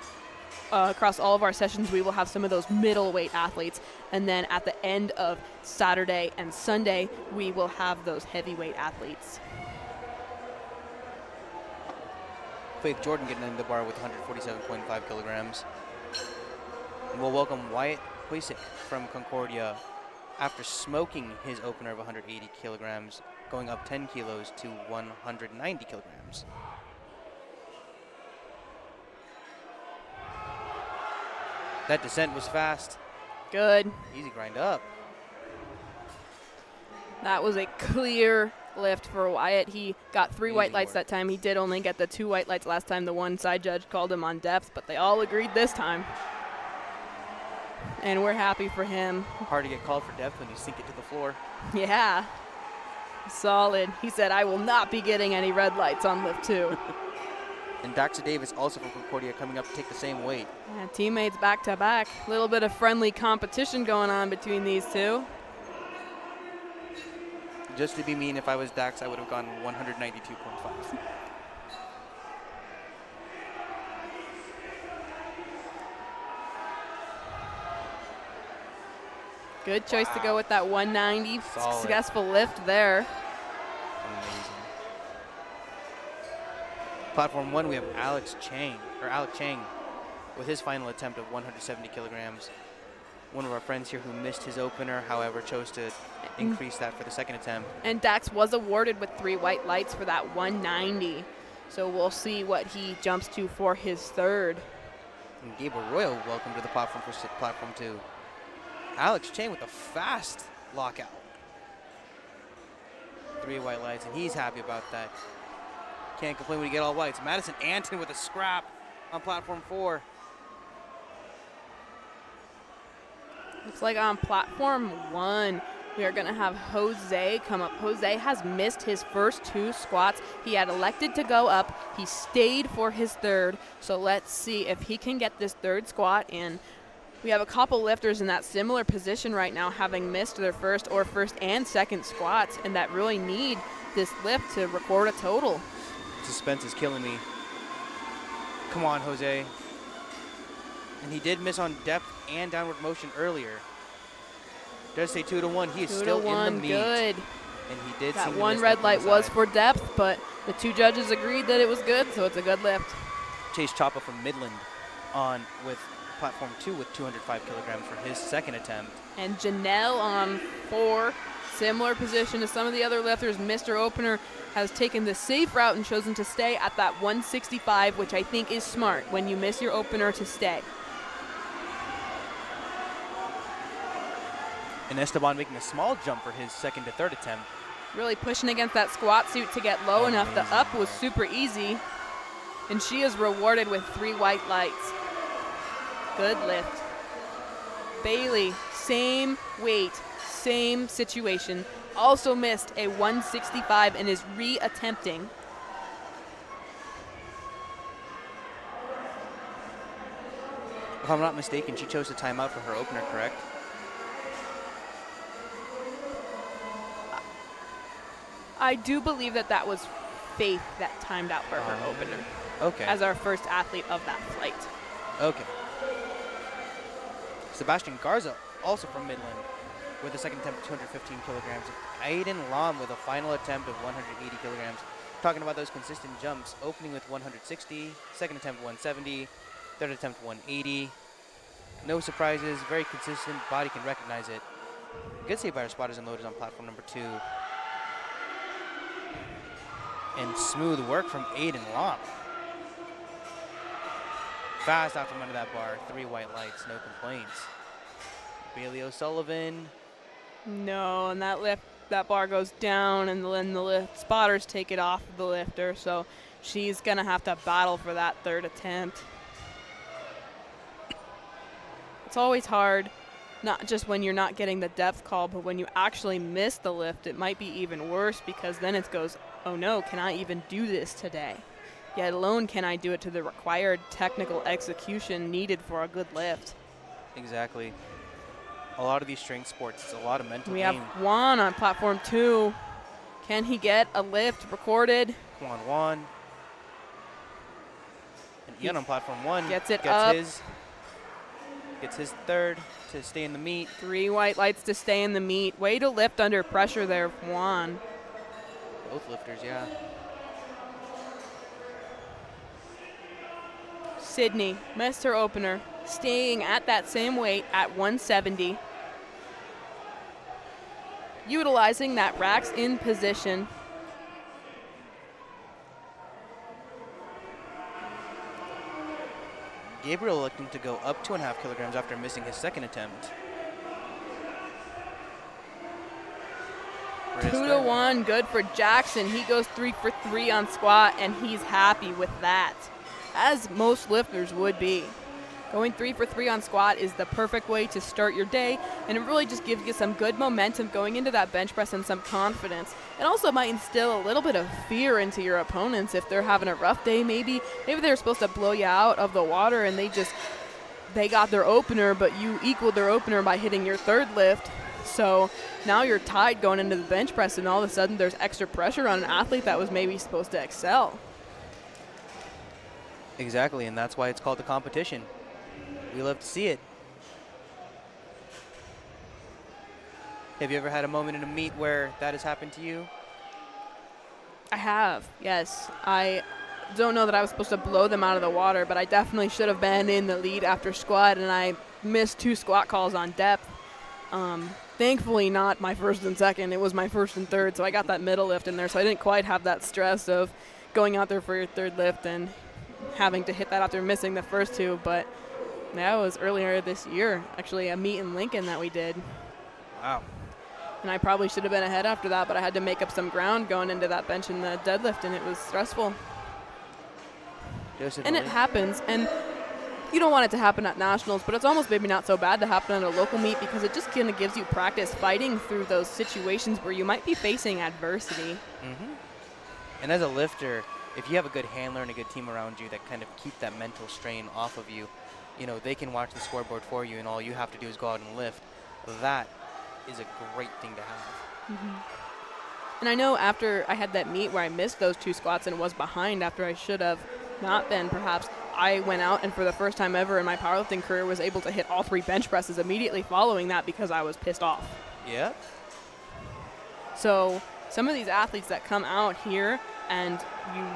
across all of our sessions, we will have some of those middleweight athletes. And then at the end of Saturday and Sunday, we will have those heavyweight athletes. Faith Jordan getting into the bar with 147.5 kilograms. And we'll welcome Wyatt Hoysick from Concordia after smoking his opener of 180 kilograms, going up 10 kilos to 190 kilograms. That descent was fast. Good. Easy grind up. That was a clear lift for Wyatt. He got 3 white lights that time. He did only get the 2 white lights last time. The one side judge called him on depth, but they all agreed this time. And we're happy for him. Hard to get called for depth when you sink it to the floor. Yeah. Solid. He said, I will not be getting any red lights on lift 2. And Daxa Davis, also from Concordia, coming up to take the same weight. Yeah, teammates back to back. A little bit of friendly competition going on between these two. Just to be mean, if I was Dax, I would have gone 192.5. Good choice to go with that 190. Solid. Successful lift there. Amazing. Platform 1, we have Alec Chang with his final attempt of 170 kilograms. one of our friends here who missed his opener, however, chose to increase that for the second attempt. And Dax was awarded with 3 white lights for that 190. So we'll see what he jumps to for his third. And Gabe Arroyo, welcome to the platform for platform 2. Alex Chang with a fast lockout. 3 white lights, and he's happy about that. Can't complain when you get all whites. Madison Anton with a scrap on platform 4. Looks like on platform 1, we are going to have Jose come up. Jose has missed his first 2 squats. He had elected to go up. He stayed for his third. So let's see if he can get this third squat in. We have a couple lifters in that similar position right now, having missed their first and second squats, and that really need this lift to record a total. Suspense is killing me. Come on, Jose. And he did miss on depth and downward motion earlier. Does say 2 to 1. He is still in the meet. Good. And he did That seem to one miss red that light inside. was for depth, but the 2 judges agreed that it was good, so it's a good lift. Chase Chapa from Midland on with platform 2 with 205 kilograms for his second attempt. And Janelle on 4, similar position as some of the other lifters. Mr. Opener has taken the safe route and chosen to stay at that 165, which I think is smart when you miss your opener to stay. And Esteban making a small jump for his second to third attempt. Really pushing against that squat suit to get low enough. The up was super easy. And she is rewarded with 3 white lights. Good lift. Bailey, same weight, same situation. Also missed a 165 and is re-attempting. If I'm not mistaken, she chose to time out for her opener, correct? I do believe that that was Faith that timed out for her opener. Okay. As our first athlete of that flight. Okay. Sebastian Garza, also from Midland, with a second attempt at 215 kilograms. Aiden Lam with a final attempt of 180 kilograms. Talking about those consistent jumps, opening with 160, second attempt 170, third attempt 180. No surprises, very consistent, body can recognize it. Good save by our spotters and loaders on platform number 2. And smooth work from Aiden Lam. Fast out from under that bar, 3 white lights, no complaints. Bailey O'Sullivan. No, and that bar goes down, and then the lift spotters take it off of the lifter, so she's gonna have to battle for that third attempt. It's always hard, not just when you're not getting the depth call, but when you actually miss the lift, it might be even worse, because then it goes, oh no, can I even do this today? Yet alone can I do it to the required technical execution needed for a good lift. Exactly. A lot of these strength sports, it's a lot of mental We game. have Juan on platform 2. Can he get a lift recorded? Juan. And Ian on platform 1 gets it up. Gets his third to stay in the meet. 3 white lights to stay in the meet. Way to lift under pressure there, Juan. Both lifters, yeah. Sydney missed her opener, staying at that same weight at 170. Utilizing that racks in position. Gabriel looking to go up 2.5 kilograms after missing his second attempt. 2 to 1, good for Jackson. He goes 3 for 3 on squat, and he's happy with that, as most lifters would be. Going 3 for 3 on squat is the perfect way to start your day, and it really just gives you some good momentum going into that bench press and some confidence. It also might instill a little bit of fear into your opponents if they're having a rough day. Maybe they're supposed to blow you out of the water and they got their opener, but you equaled their opener by hitting your third lift. So now you're tied going into the bench press, and all of a sudden there's extra pressure on an athlete that was maybe supposed to excel. Exactly, and that's why it's called the competition. We love to see it. Have you ever had a moment in a meet where that has happened to you? I have, yes. I don't know that I was supposed to blow them out of the water, but I definitely should have been in the lead after squat, and I missed 2 squat calls on depth. Thankfully not my first and second. It was my first and third, so I got that middle lift in there, so I didn't quite have that stress of going out there for your third lift and having to hit that after missing the first 2. But that was earlier this year, actually, a meet in Lincoln that we did. Wow. And I probably should have been ahead after that, but I had to make up some ground going into that bench in the deadlift, and it was stressful. And it happens, and you don't want it to happen at nationals, but it's almost maybe not so bad to happen at a local meet because it just kind of gives you practice fighting through those situations where you might be facing adversity. And as a lifter, if you have a good handler and a good team around you that kind of keep that mental strain off of you, you know, they can watch the scoreboard for you, and all you have to do is go out and lift. That is a great thing to have. And I know after I had that meet where I missed those 2 squats and was behind after I should have not been, perhaps, I went out and for the first time ever in my powerlifting career was able to hit all 3 bench presses immediately following that because I was pissed off. Yeah. So some of these athletes that come out here and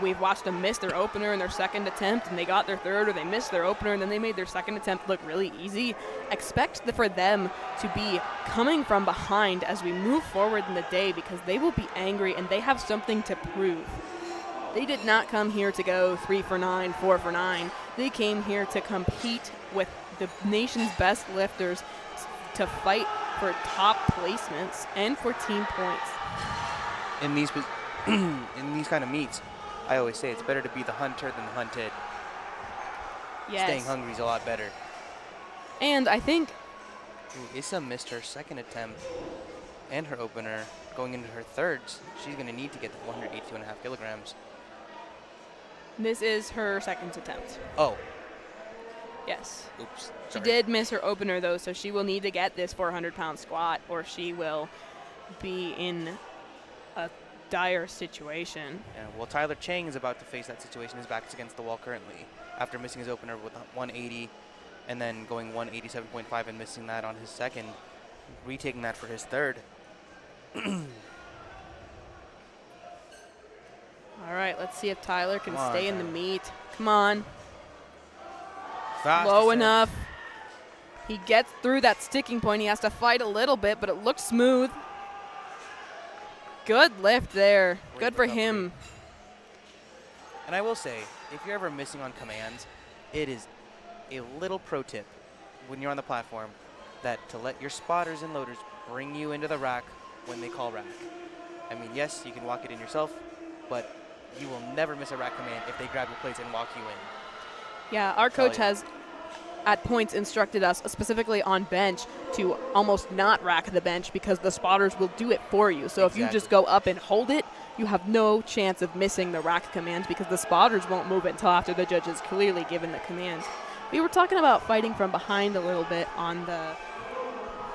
we've watched them miss their opener in their second attempt and they got their third, or they missed their opener and then they made their second attempt look really easy. Expect for them to be coming from behind as we move forward in the day because they will be angry and they have something to prove. They did not come here to go 3 for 9, 4 for 9. They came here to compete with the nation's best lifters to fight for top placements and for team points. In these in these kind of meets, I always say it's better to be the hunter than the hunted. Yes. Staying hungry is a lot better. And I think Issa missed her second attempt and her opener going into her thirds. She's going to need to get to 182.5 kilograms. this is her second attempt. Oh. Yes. Oops. She Sorry. did miss her opener, though, so she will need to get this 400-pound squat or she will be in a dire situation. Yeah, well, Tyler Chang is about to face that situation. His back is against the wall currently after missing his opener with 180 and then going 187.5 and missing that on his second, retaking that for his third. All right, let's see if Tyler can Come on, stay in the Tyler. meet. Come on. Fast Low descent. enough. He gets through that sticking point. He has to fight a little bit, but it looks smooth. Good lift there. Great Good for recovery. him. And I will say, if you're ever missing on commands, it is a little pro tip when you're on the platform that to let your spotters and loaders bring you into the rack when they call rack. I mean, yes, you can walk it in yourself, but you will never miss a rack command if they grab your plates and walk you in. Yeah, our Tell coach you. has at points instructed us, specifically on bench, to almost not rack the bench because the spotters will do it for you. So if you just Exactly. go up and hold it, you have no chance of missing the rack commands because the spotters won't move it until after the judge has clearly given the commands. We were talking about fighting from behind a little bit on the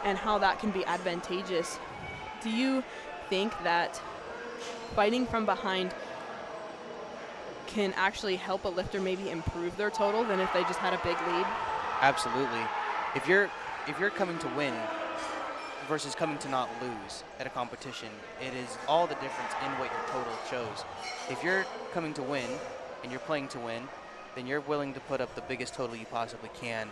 and how that can be advantageous. Do you think that fighting from behind can actually help a lifter maybe improve their total than if they just had a big lead? Absolutely. If you're coming to win versus coming to not lose at a competition, it is all the difference in what your total shows. If you're coming to win and you're playing to win, then you're willing to put up the biggest total you possibly can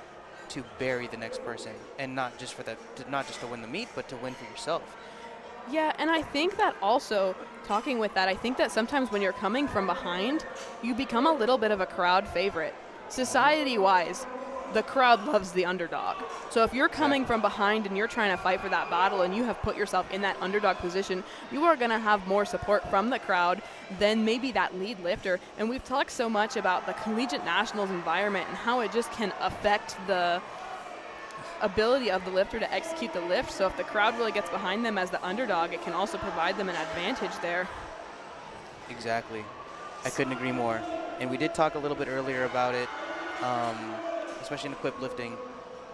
to bury the next person, and not just to win the meet, but to win for yourself. Yeah, and I think that also, talking with that, I think that sometimes when you're coming from behind, you become a little bit of a crowd favorite. Society-wise, the crowd loves the underdog. So if you're coming from behind and you're trying to fight for that battle and you have put yourself in that underdog position, you are going to have more support from the crowd than maybe that lead lifter. And we've talked so much about the collegiate nationals environment and how it just can affect the ability of the lifter to execute the lift. So if the crowd really gets behind them as the underdog, it can also provide them an advantage there. Exactly. I couldn't agree more. And we did talk a little bit earlier about it, especially in equipped lifting,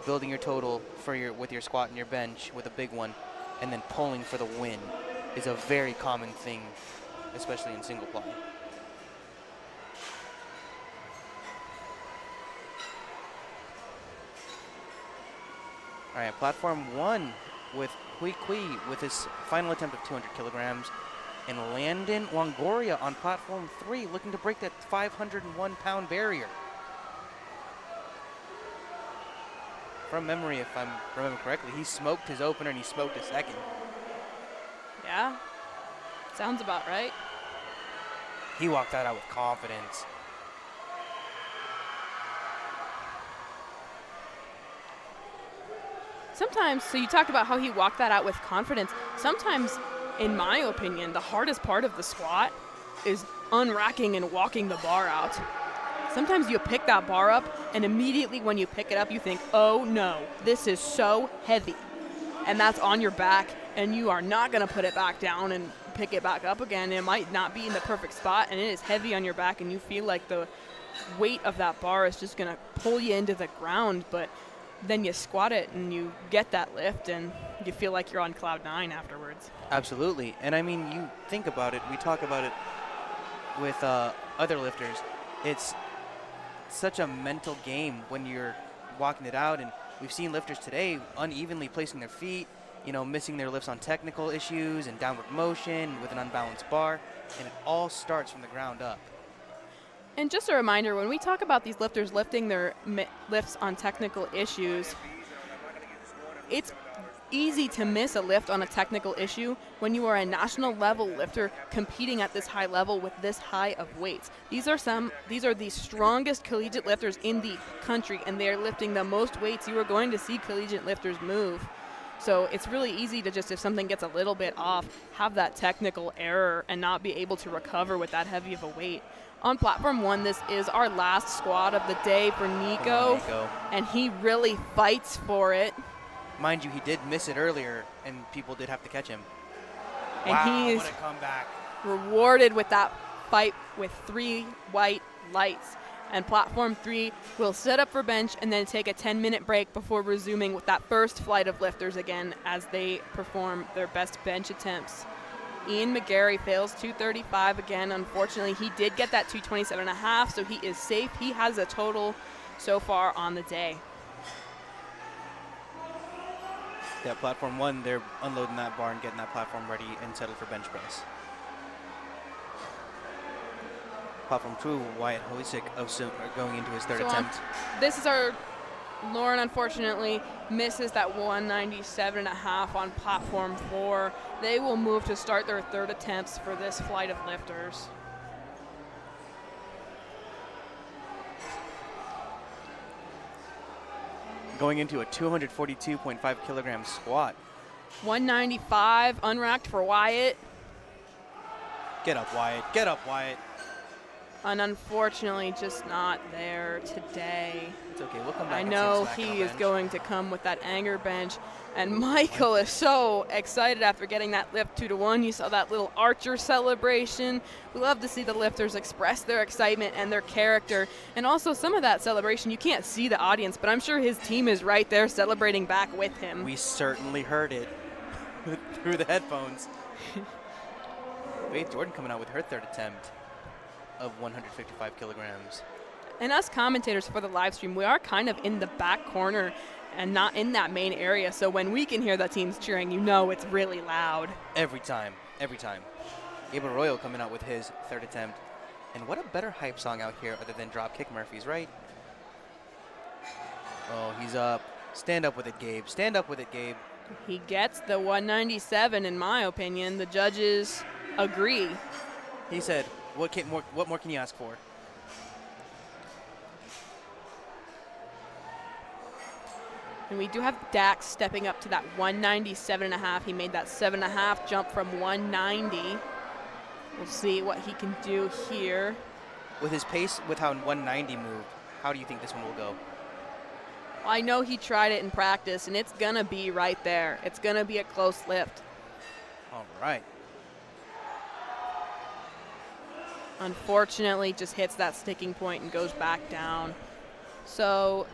building your total with your squat and your bench with a big one, and then pulling for the win is a very common thing, especially in single ply. All right, platform 1 with Hui Kui with his final attempt of 200 kilograms. And Landon Longoria on platform 3 looking to break that 501-pound barrier. from memory, if I'm remembering correctly, he smoked his opener and he smoked his second. Yeah, sounds about right. He walked that out with confidence. Sometimes, so you talked about how he walked that out with confidence. Sometimes, in my opinion, the hardest part of the squat is unracking and walking the bar out. Sometimes you pick that bar up, and immediately when you pick it up, you think, oh no, this is so heavy. And that's on your back, and you are not going to put it back down and pick it back up again. It might not be in the perfect spot, and it is heavy on your back, and you feel like the weight of that bar is just going to pull you into the ground. But then you squat it, and you get that lift, and you feel like you're on cloud 9 afterwards. Absolutely. And I mean, you think about it, we talk about it with other lifters. It's such a mental game when you're walking it out, and we've seen lifters today unevenly placing their feet, you know, missing their lifts on technical issues and downward motion with an unbalanced bar, and it all starts from the ground up. And just a reminder, when we talk about these lifters lifting their lifts on technical issues, it's easy to miss a lift on a technical issue when you are a national level lifter competing at this high level with this high of weights. These are the strongest collegiate lifters in the country, and they are lifting the most weights you are going to see collegiate lifters move. So it's really easy to just, if something gets a little bit off, have that technical error and not be able to recover with that heavy of a weight. On platform 1, this is our last squat of the day for Nico, and he really fights for it. Mind you, he did miss it earlier, and people did have to catch him. And wow, he is what a comeback. Rewarded with that fight with 3 white lights. And platform 3 will set up for bench and then take a 10-minute break before resuming with that first flight of lifters again as they perform their best bench attempts. Ian McGarry fails 235 again. Unfortunately, he did get that 227.5, so he is safe. He has a total so far on the day. Yeah, platform 1, they're unloading that bar and getting that platform ready and settled for bench press. Platform 2, Wyatt Holisik going into his third attempt. This is our Lauren, unfortunately, misses that 197.5 on platform 4. They will move to start their third attempts for this flight of lifters. Going into a 242.5 kilogram squat. 195 unracked for Wyatt. Get up, Wyatt. Get up, Wyatt. And unfortunately, just not there today. It's okay. We'll come back. I know he is going to come with that anger bench. And Michael is so excited after getting that lift 2-1. You saw that little archer celebration. We love to see the lifters express their excitement and their character. And also some of that celebration, you can't see the audience, but I'm sure his team is right there celebrating back with him. We certainly heard it through the headphones. Faith Jordan coming out with her third attempt of 155 kilograms. And us commentators for the live stream, we are kind of in the back corner and not in that main area. So when we can hear the teams cheering, you know it's really loud. Every time, every time. Gabriel Arroyo coming out with his third attempt. And what a better hype song out here other than Dropkick Murphys, right? Oh, he's up. Stand up with it, Gabe. Stand up with it, Gabe. He gets the 197, in my opinion. The judges agree. He said, what more can you ask for? And we do have Dax stepping up to that 197.5. He made that 7.5 jump from 190. We'll see what he can do here. With his pace, with how 190 moved, how do you think this one will go? Well, I know he tried it in practice, and it's going to be right there. It's going to be a close lift. All right. Unfortunately, just hits that sticking point and goes back down. So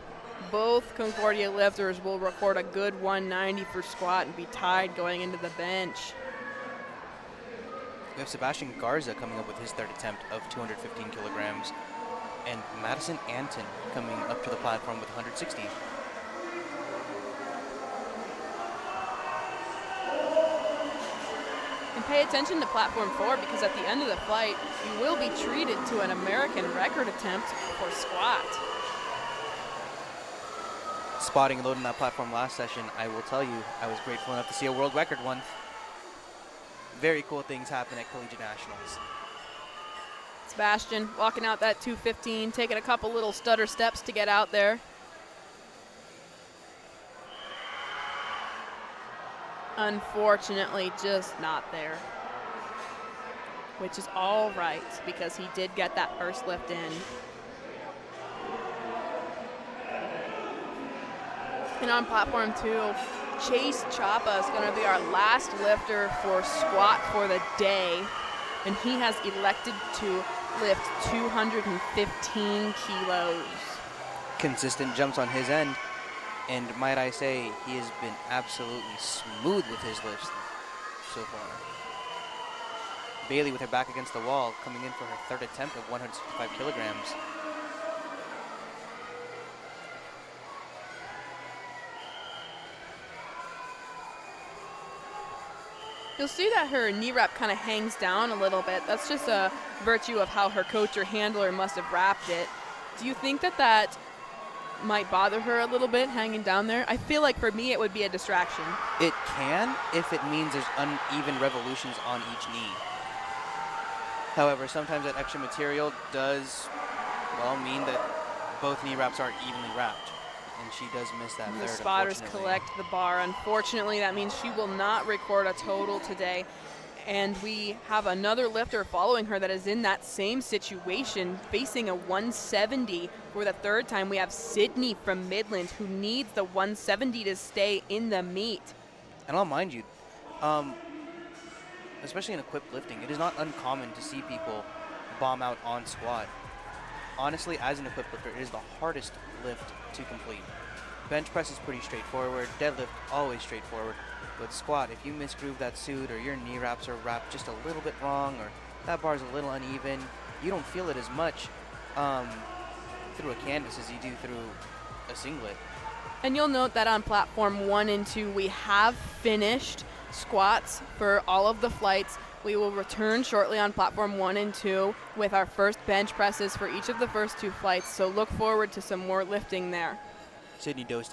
both Concordia lifters will record a good 190 for squat and be tied going into the bench. We have Sebastian Garza coming up with his third attempt of 215 kilograms, and Madison Anton coming up to the platform with 160. And pay attention to platform 4, because at the end of the flight, you will be treated to an American record attempt for squat. spotting and loading that platform last session, I will tell you, I was grateful enough to see a world record one. Very cool things happen at Collegiate Nationals. Sebastian walking out that 215, taking a couple little stutter steps to get out there. Unfortunately, just not there. Which is all right, because he did get that first lift in. And on platform 2, Chase Chapa is going to be our last lifter for squat for the day. And he has elected to lift 215 kilos. Consistent jumps on his end. And might I say, he has been absolutely smooth with his lifts so far. Bailey with her back against the wall, coming in for her third attempt of 165 kilograms. You'll see that her knee wrap kind of hangs down a little bit. That's just a virtue of how her coach or handler must have wrapped it. Do you think that that might bother her a little bit, hanging down there? I feel like for me it would be a distraction. It can, if it means there's uneven revolutions on each knee. However, sometimes that extra material does, well, mean that both knee wraps aren't evenly wrapped. And she does miss that The third, spotters collect the bar. Unfortunately, that means she will not record a total today. And we have another lifter following her that is in that same situation, facing a 170 for the third time. We have Sydney from Midland, who needs the 170 to stay in the meet. And I'll mind you, especially in equipped lifting, it is not uncommon to see people bomb out on squat. Honestly, as an equipped lifter, it is the hardest lift to complete. Bench press is pretty straightforward. Deadlift, always straightforward. But squat, if you misgroove that suit or your knee wraps are wrapped just a little bit wrong or that bar is a little uneven, you don't feel it as much through a canvas as you do through a singlet. And you'll note that on platform 1 and 2, we have finished squats for all of the flights. We will return shortly on platform 1 and 2 with our first bench presses for each of the first 2 flights. So look forward to some more lifting there. Sydney dosed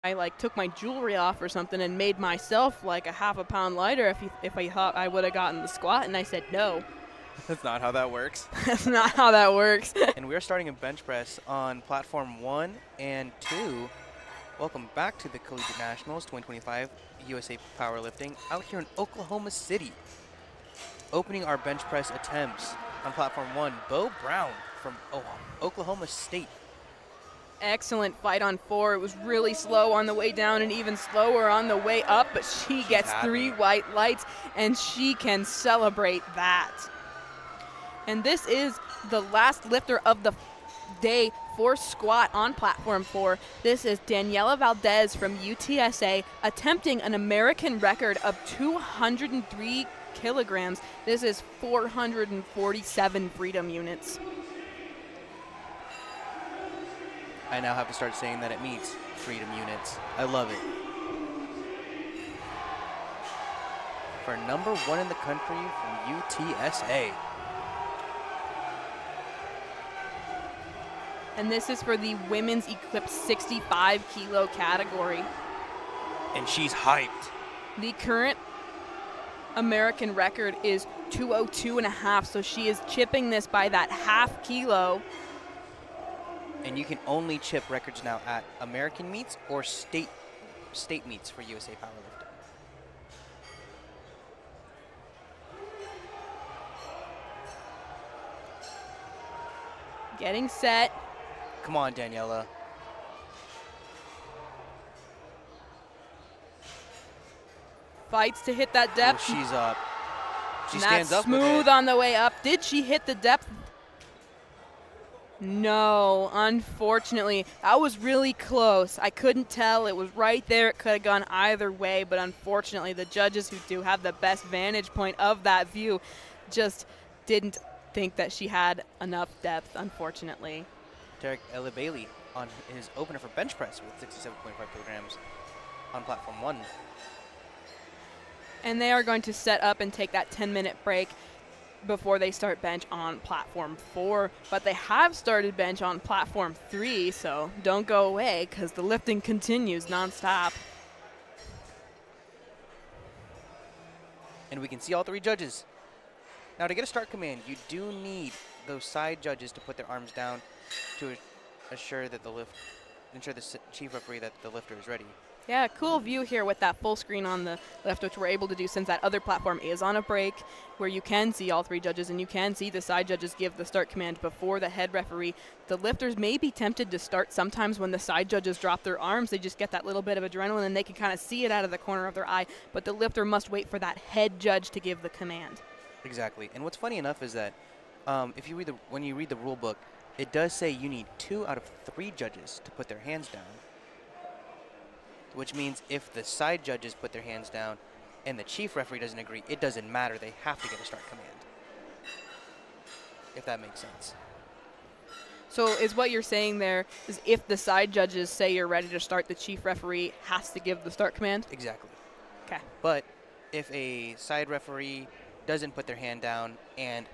I like took my jewelry off or something and made myself like a half a pound lighter if I thought I would have gotten the squat, and I said no. That's not how that works. That's not how that works. And we're starting a bench press on platform 1 and 2. Welcome back to the Collegiate Nationals 2025 USA Powerlifting out here in Oklahoma City. Opening our bench press attempts on platform 1, Bo Brown from Oklahoma State. Excellent fight on 4. It was really slow on the way down and even slower on the way up, but she gets 3 white lights, and she can celebrate that. And this is the last lifter of the day for squat on platform 4. This is Daniela Valdez from UTSA attempting an American record of 203 kilograms. This is 447 freedom units. I now have to start saying that it means freedom units. I love it. For number 1 in the country from UTSA. And this is for the women's Eclipse 65 kilo category. And she's hyped. The current American record is 202.5, so she is chipping this by that half kilo. And you can only chip records now at American meets or state meets for USA Powerlifting. Getting set. Come on, Daniela. Fights to hit that depth. Oh, she's up. She And stands that's up with smooth it. on the way up. Did she hit the depth? No, unfortunately. That was really close. I couldn't tell. It was right there. It could have gone either way, but unfortunately the judges who do have the best vantage point of that view just didn't think that she had enough depth, unfortunately. Derek Bailey on his opener for bench press with 67.5 kilograms on platform 1. And they are going to set up and take that 10-minute break before they start bench on platform 4. But they have started bench on platform 3, so don't go away because the lifting continues nonstop. And we can see all 3 judges. Now to get a start command, you do need those side judges to put their arms down to assure that the chief referee that the lifter is ready. Yeah, cool view here with that full screen on the left, which we're able to do since that other platform is on a break, where you can see all 3 judges and you can see the side judges give the start command before the head referee. The lifters may be tempted to start sometimes when the side judges drop their arms. They just get that little bit of adrenaline and they can kind of see it out of the corner of their eye, but the lifter must wait for that head judge to give the command. Exactly. And what's funny enough is that when you read the rule book, it does say you need 2 out of 3 judges to put their hands down. Which means if the side judges put their hands down and the chief referee doesn't agree, it doesn't matter. They have to get a start command. If that makes sense. So is what you're saying there is if the side judges say you're ready to start, the chief referee has to give the start command? Exactly. Okay. But if a side referee doesn't put their hand down and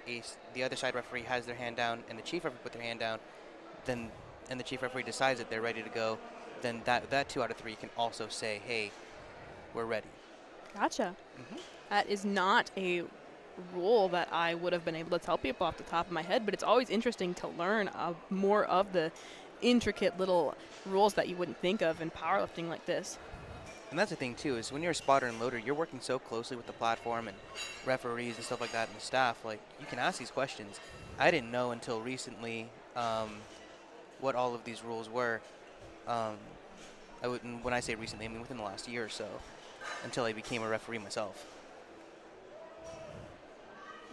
the other side referee has their hand down and the chief referee put their hand down, and the chief referee decides that they're ready to go, then that 2 out of 3 can also say, hey, we're ready. Gotcha. That is not a rule that I would have been able to tell people off the top of my head, but it's always interesting to learn more of the intricate little rules that you wouldn't think of in powerlifting like this. And that's the thing, too, is when you're a spotter and loader, you're working so closely with the platform and referees and stuff like that and the staff. Like, you can ask these questions. I didn't know until recently what all of these rules were. When I say recently, I mean within the last year or so, until I became a referee myself.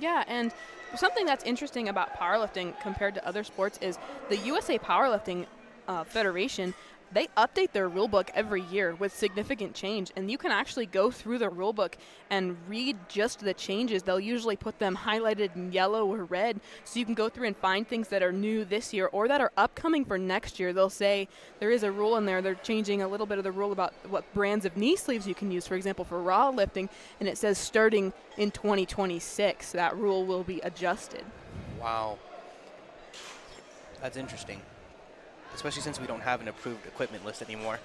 Yeah, and something that's interesting about powerlifting compared to other sports is the USA Powerlifting Federation, they update their rule book every year with significant change, and you can actually go through the rule book and read just the changes. They'll usually put them highlighted in yellow or red, so you can go through and find things that are new this year or that are upcoming for next year. They'll say there is a rule in there. They're changing a little bit of the rule about what brands of knee sleeves you can use, for example, for raw lifting, and it says starting in 2026, that rule will be adjusted. Wow. That's interesting. Especially since we don't have an approved equipment list anymore.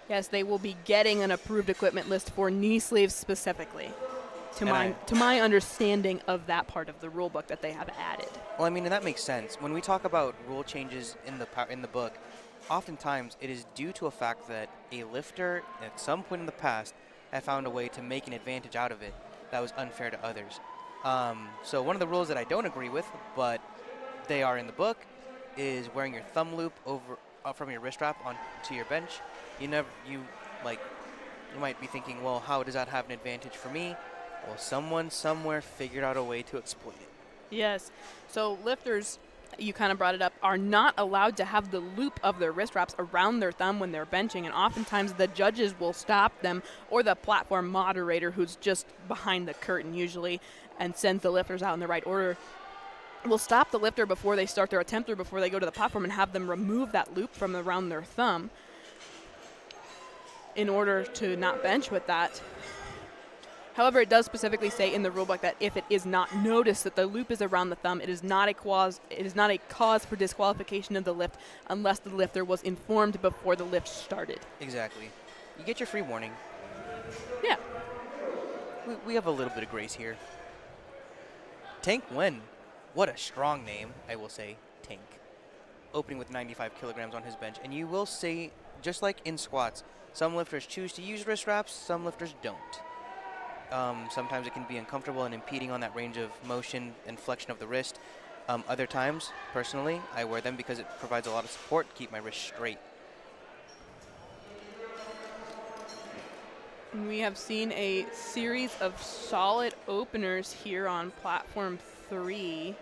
Yes, they will be getting an approved equipment list for knee sleeves specifically, to my understanding of that part of the rule book that they have added. Well, I mean, and that makes sense. When we talk about rule changes in the book, oftentimes it is due to a fact that a lifter at some point in the past had found a way to make an advantage out of it that was unfair to others. So one of the rules that I don't agree with, but they are in the book, is wearing your thumb loop from your wrist wrap onto your bench. You might be thinking, well, how does that have an advantage for me? Well, someone somewhere figured out a way to exploit it. Yes. So lifters, you kind of brought it up, are not allowed to have the loop of their wrist wraps around their thumb when they're benching, and oftentimes the judges will stop them, or the platform moderator, who's just behind the curtain usually and sends the lifters out in the right order, will stop the lifter before they start their attempt or before they go to the platform and have them remove that loop from around their thumb in order to not bench with that. However, it does specifically say in the rulebook that if it is not noticed that the loop is around the thumb, it is not a cause for disqualification of the lift unless the lifter was informed before the lift started. Exactly. You get your free warning. Yeah. We have a little bit of grace here. Tank Wen. What a strong name, I will say. Tank. Opening with 95 kilograms on his bench. And you will see, just like in squats, some lifters choose to use wrist wraps, some lifters don't. Sometimes it can be uncomfortable and impeding on that range of motion and flexion of the wrist. Other times, personally, I wear them because it provides a lot of support to keep my wrist straight. We have seen a series of solid openers here on platform 3.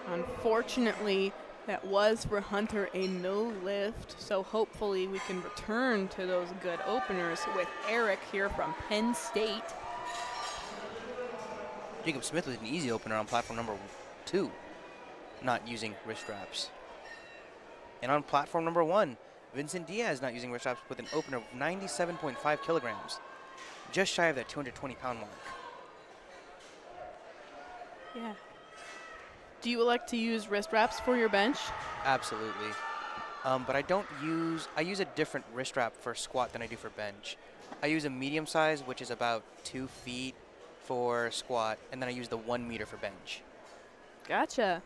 Unfortunately, that was for Hunter a no lift, so hopefully we can return to those good openers with Eric here from Penn State. Jacob Smith with an easy opener on platform number 2, not using wrist wraps. And on platform number 1, Vincent Diaz not using wrist wraps with an opener of 97.5 kilograms, just shy of that 220-pound mark. Yeah. Do you elect to use wrist wraps for your bench? Absolutely. But I use a different wrist wrap for squat than I do for bench. I use a medium size, which is about 2 feet for squat, and then I use the 1 meter for bench. Gotcha.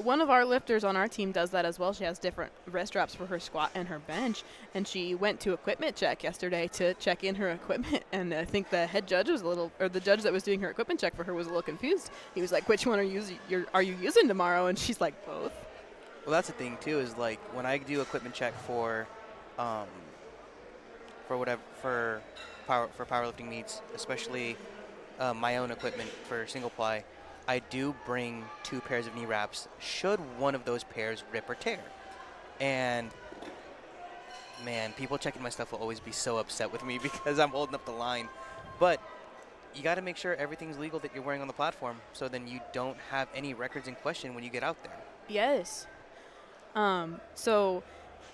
One of our lifters on our team does that as well. She has different wrist wraps for her squat and her bench, and she went to equipment check yesterday to check in her equipment, and I think the head judge was the judge that was doing her equipment check for her was a little confused. He was like, which one are you using tomorrow? And she's like, both. Well, that's the thing too, is like when I do equipment check for powerlifting meets, especially my own equipment for single ply, I do bring 2 pairs of knee wraps should one of those pairs rip or tear. And man, people checking my stuff will always be so upset with me because I'm holding up the line. But you got to make sure everything's legal that you're wearing on the platform, so then you don't have any records in question when you get out there. Yes. So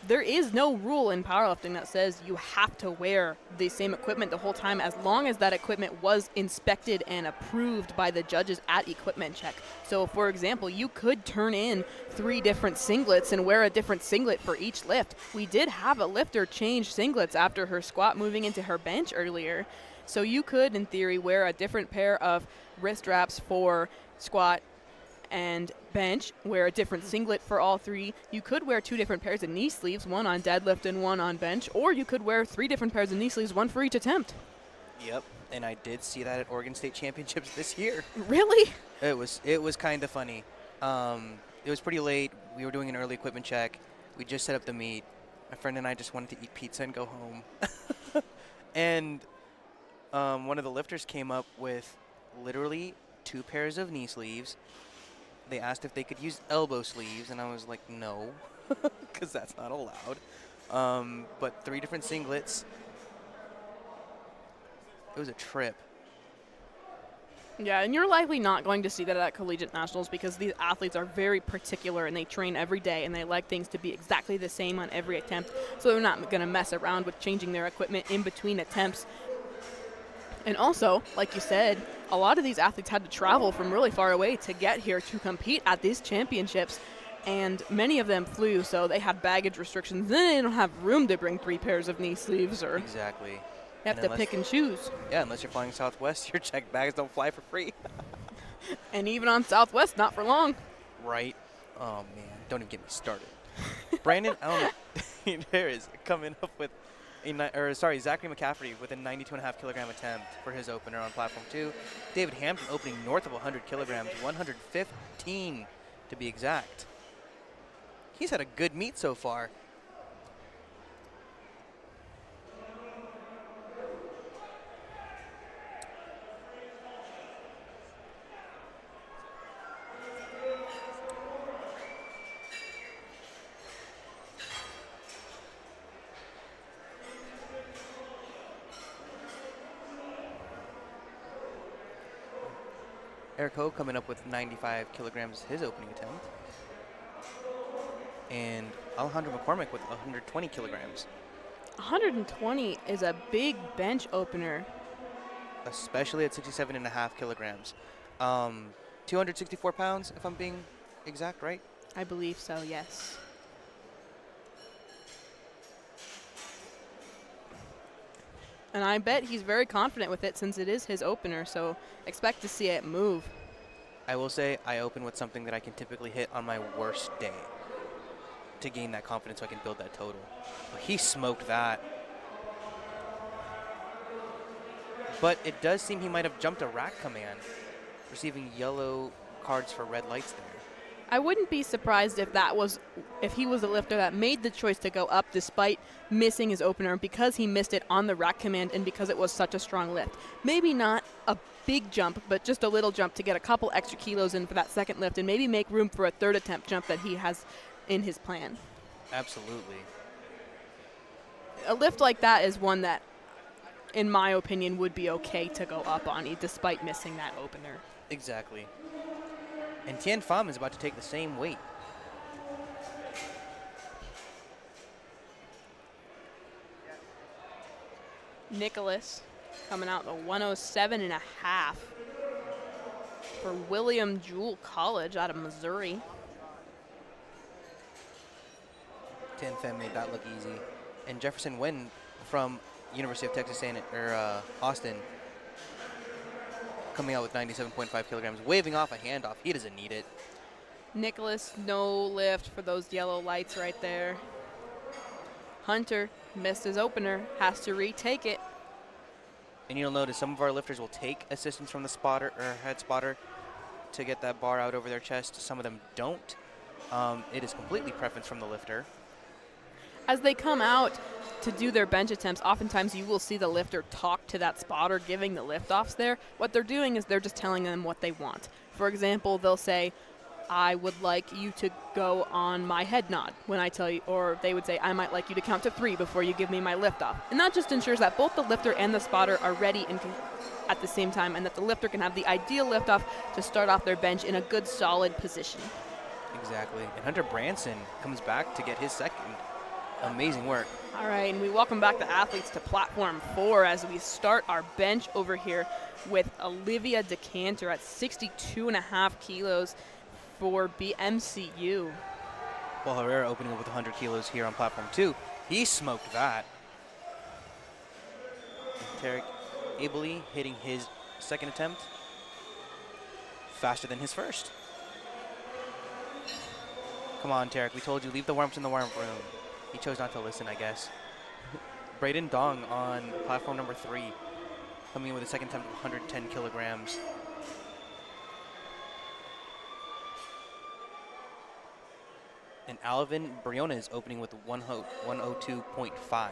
there is no rule in powerlifting that says you have to wear the same equipment the whole time as long as that equipment was inspected and approved by the judges at equipment check. So, for example, you could turn in 3 different singlets and wear a different singlet for each lift. We did have a lifter change singlets after her squat moving into her bench earlier. So you could, in theory, wear a different pair of wrist wraps for squat and bench, wear a different singlet for all 3. You could wear 2 different pairs of knee sleeves, one on deadlift and one on bench, or you could wear 3 different pairs of knee sleeves, one for each attempt. Yep, and I did see that at Oregon State Championships this year. Really? It was kind of funny. It was pretty late. We were doing an early equipment check. We just set up the meet. My friend and I just wanted to eat pizza and go home. And one of the lifters came up with literally 2 pairs of knee sleeves. They asked if they could use elbow sleeves, and I was like, no, because that's not allowed. But 3 different singlets. It was a trip. Yeah, and you're likely not going to see that at collegiate nationals because these athletes are very particular and they train every day and they like things to be exactly the same on every attempt. So they're not going to mess around with changing their equipment in between attempts. And also, like you said, a lot of these athletes had to travel from really far away to get here to compete at these championships. and many of them flew, so they had baggage restrictions. Then they don't have room to bring 3 pairs of knee sleeves, or Exactly. they have to pick and choose. Yeah, unless you're flying Southwest, your checked bags don't fly for free. And even on Southwest, not for long. Right. Oh, man. Don't even get me started. Brandon, I don't know. There is coming up with Zachary McCaffrey with a 92.5 kilogram attempt for his opener on platform 2. David Hampton opening north of 100 kilograms, 115 to be exact. He's had a good meet so far. Eric Ho coming up with 95 kilograms his opening attempt. And Alejandro McCormick with 120 kilograms. 120 is a big bench opener. Especially at 67.5 kilograms. 264 pounds, if I'm being exact, right? I believe so, yes. And I bet he's very confident with it since it is his opener, so expect to see it move. I will say I open with something that I can typically hit on my worst day to gain that confidence so I can build that total. But he smoked that. But it does seem he might have jumped a rack command, receiving yellow cards for red lights there. I wouldn't be surprised if he was a lifter that made the choice to go up despite missing his opener because he missed it on the rack command and because it was such a strong lift. Maybe not a big jump, but just a little jump to get a couple extra kilos in for that second lift and maybe make room for a third attempt jump that he has in his plan. Absolutely. A lift like that is one that, in my opinion, would be okay to go up on despite missing that opener. Exactly. And Tien Pham is about to take the same weight. Nicholas coming out the 107.5 for William Jewell College out of Missouri. Tien Pham made that look easy. And Jefferson Nguyen from University of Texas Austin coming out with 97.5 kilograms, waving off a handoff. He doesn't need it. Nicholas, no lift for those yellow lights right there. Hunter missed his opener, has to retake it. And you'll notice some of our lifters will take assistance from the spotter or head spotter to get that bar out over their chest. Some of them don't. It is completely preference from the lifter. As they come out to do their bench attempts, oftentimes you will see the lifter talk to that spotter giving the lift-offs there. What they're doing is they're just telling them what they want. For example, they'll say, I would like you to go on my head nod when I tell you, or they would say, I might like you to count to 3 before you give me my lift-off. And that just ensures that both the lifter and the spotter are ready and at the same time, and that the lifter can have the ideal lift-off to start off their bench in a good, solid position. Exactly. And Hunter Branson comes back to get his second. Amazing work. All right, and we welcome back the athletes to platform 4 as we start our bench over here with Olivia Decanter at 62.5 kilos for BMCU. Paul Herrera opening up with 100 kilos here on platform 2. He smoked that. And Tarek ably hitting his second attempt faster than his first. Come on, Tarek. We told you, leave the warm-ups in the warm-up room. He chose not to listen, I guess. Braden Dong on platform number 3, coming in with a second attempt of 110 kilograms. And Alvin Briones opening with 102.5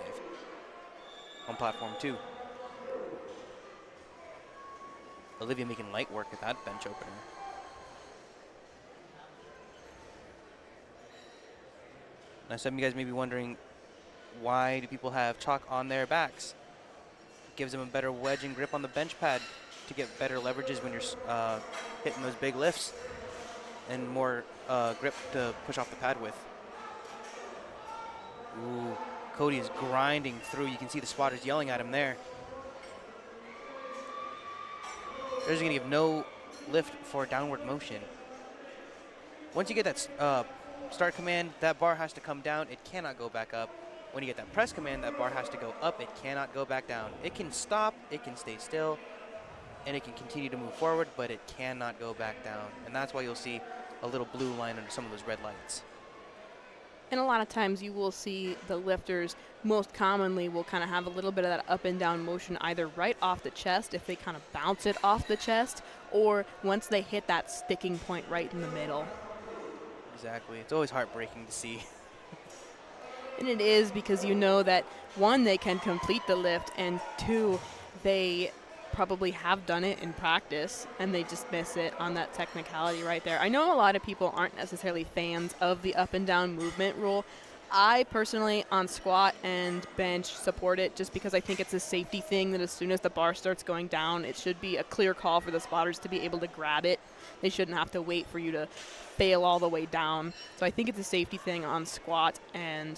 on platform 2. Olivia making light work at that bench opener. Now some of you guys may be wondering, why do people have chalk on their backs? It gives them a better wedge and grip on the bench pad to get better leverages when you're hitting those big lifts, and more grip to push off the pad with. Ooh, Cody is grinding through. You can see the spotters yelling at him there. They're just gonna give no lift for downward motion. Once you get that start command, that bar has to come down. It cannot go back up. When you get that press command, that bar has to go up. It cannot go back down. It can stop, it can stay still, and it can continue to move forward, but it cannot go back down. And that's why you'll see a little blue line under some of those red lights. And a lot of times you will see the lifters most commonly will kind of have a little bit of that up and down motion either right off the chest if they kind of bounce it off the chest, or once they hit that sticking point right in the middle. Exactly. It's always heartbreaking to see. And it is, because you know that, one, they can complete the lift, and two, they probably have done it in practice and they just miss it on that technicality right there. I know a lot of people aren't necessarily fans of the up and down movement rule. I personally, on squat and bench, support it just because I think it's a safety thing that as soon as the bar starts going down, it should be a clear call for the spotters to be able to grab it. They shouldn't have to wait for you to fail all the way down. So I think it's a safety thing on squat and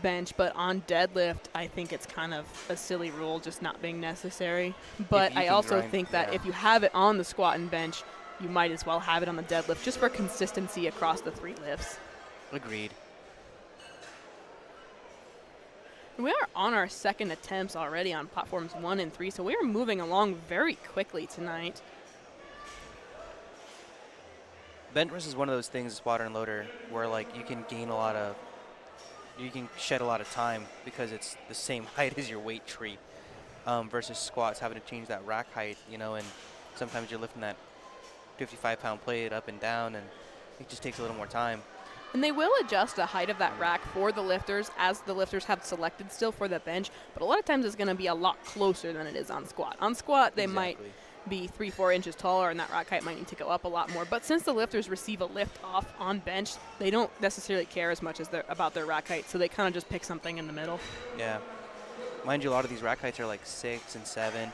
bench, but on deadlift, I think it's kind of a silly rule, just not being necessary. But I also think that if you have it on the squat and bench, you might as well have it on the deadlift just for consistency across the 3 lifts. Agreed. We are on our second attempts already on platforms 1 and 3, so we are moving along very quickly tonight. Bench press is one of those things, spotter and loader, where like you can shed a lot of time because it's the same height as your weight tree, versus squats having to change that rack height, you know, and sometimes you're lifting that 55-pound plate up and down, and it just takes a little more time. And they will adjust the height of that rack for the lifters as the lifters have selected still for the bench, but a lot of times it's going to be a lot closer than it is on squat. On squat, they might be 3-4 inches taller, and that rack height might need to go up a lot more. But since the lifters receive a lift off on bench, they don't necessarily care as much as about their rack height, so they kind of just pick something in the middle. Yeah. Mind you, a lot of these rack heights are like 6 and 7.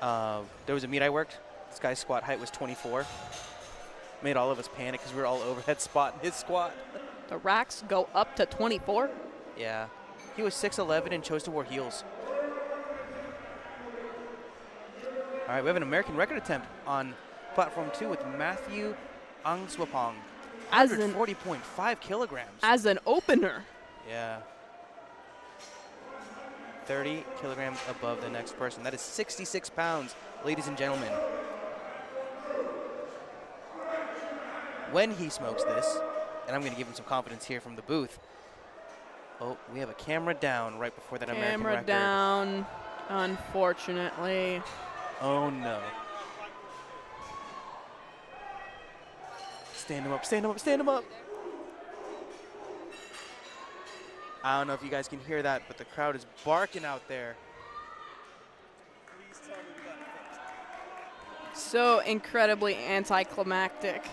There was a meet I worked. This guy's squat height was 24. Made all of us panic because we were all over that spot in his squat. The racks go up to 24? Yeah. He was 6'11" and chose to wear heels. All right, we have an American record attempt on platform 2 with Matthew Angswapong. 140.5 kilograms. As an opener. Yeah. 30 kilograms above the next person. That is 66 pounds, ladies and gentlemen. When he smokes this, and I'm going to give him some confidence here from the booth. Oh, we have a camera down right before that American record. Camera down, unfortunately. Oh, no. Stand him up, stand him up, stand him up. I don't know if you guys can hear that, but the crowd is barking out there. So incredibly anticlimactic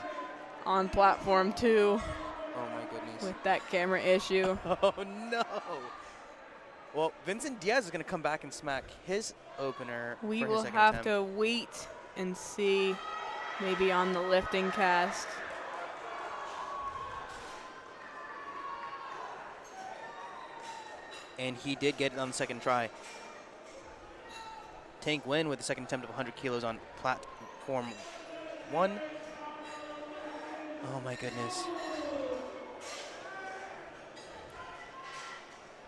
on platform 2. Oh, my goodness. With that camera issue. Oh, no. Well, Vincent Diaz is going to come back and smack his opener. We for will his second have attempt. to wait and see, maybe on the LiftingCast. And he did get it on the second try. Tank Nguyen with the second attempt of 100 kilos on platform 1. Oh, my goodness.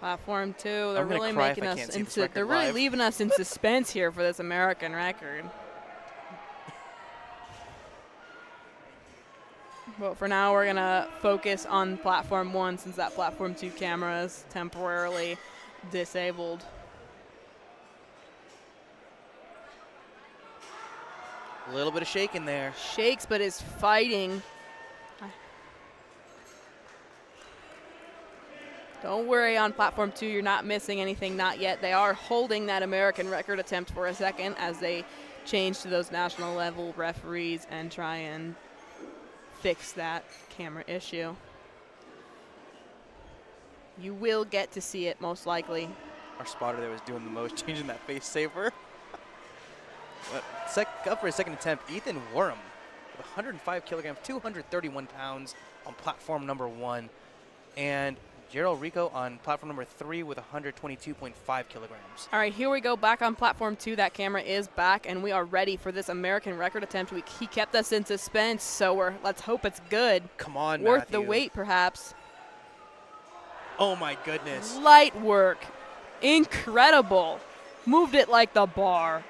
Platform 2, they're really cry making if I us can't see this into, record they're really live. leaving us in suspense here for this American record. But for now, we're gonna focus on platform 1 since that platform 2 camera is temporarily disabled. A little bit of shaking there. Shakes, but is fighting. Don't worry, on platform 2, you're not missing anything, not yet. They are holding that American record attempt for a second as they change to those national level referees and try and fix that camera issue. You will get to see it, most likely. Our spotter there was doing the most, changing that face saver. Up for his second attempt, Ethan Warham with 105 kilograms, 231 pounds on platform number 1. And Gerald Rico on platform number 3 with 122.5 kilograms. All right, here we go back on platform 2. That camera is back, and we are ready for this American record attempt. He kept us in suspense, so let's hope it's good. Come on, Worth Matthew. the wait, perhaps. Oh, my goodness. Light work. Incredible. Moved it like the bar.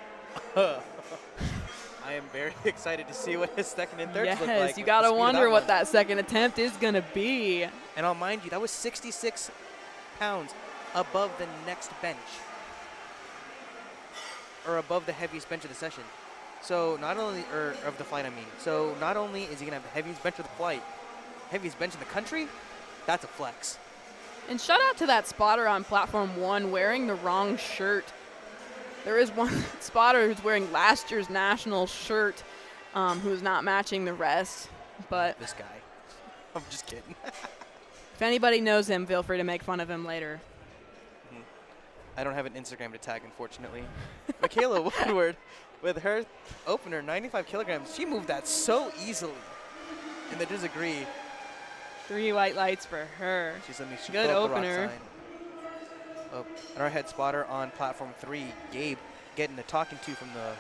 I am very excited to see what his second and third look like. Yes, you got to wonder what that second attempt is going to be. And I'll mind you, that was 66 pounds above the next bench. Or above the heaviest bench of the session. So not only, or of the flight, I mean. So not only is he going to have the heaviest bench of the flight, heaviest bench in the country, that's a flex. And shout out to that spotter on platform 1 wearing the wrong shirt. There is one spotter who's wearing last year's national shirt who's not matching the rest. But this guy. I'm just kidding. If anybody knows him, feel free to make fun of him later. I don't have an Instagram to tag, unfortunately. Michaela Woodward, with her opener, 95 kilograms, she moved that so easily. And they disagree. 3 white lights for her. She's let me Good opener. Oh, and our head spotter on platform 3, Gabe, getting the talking to from the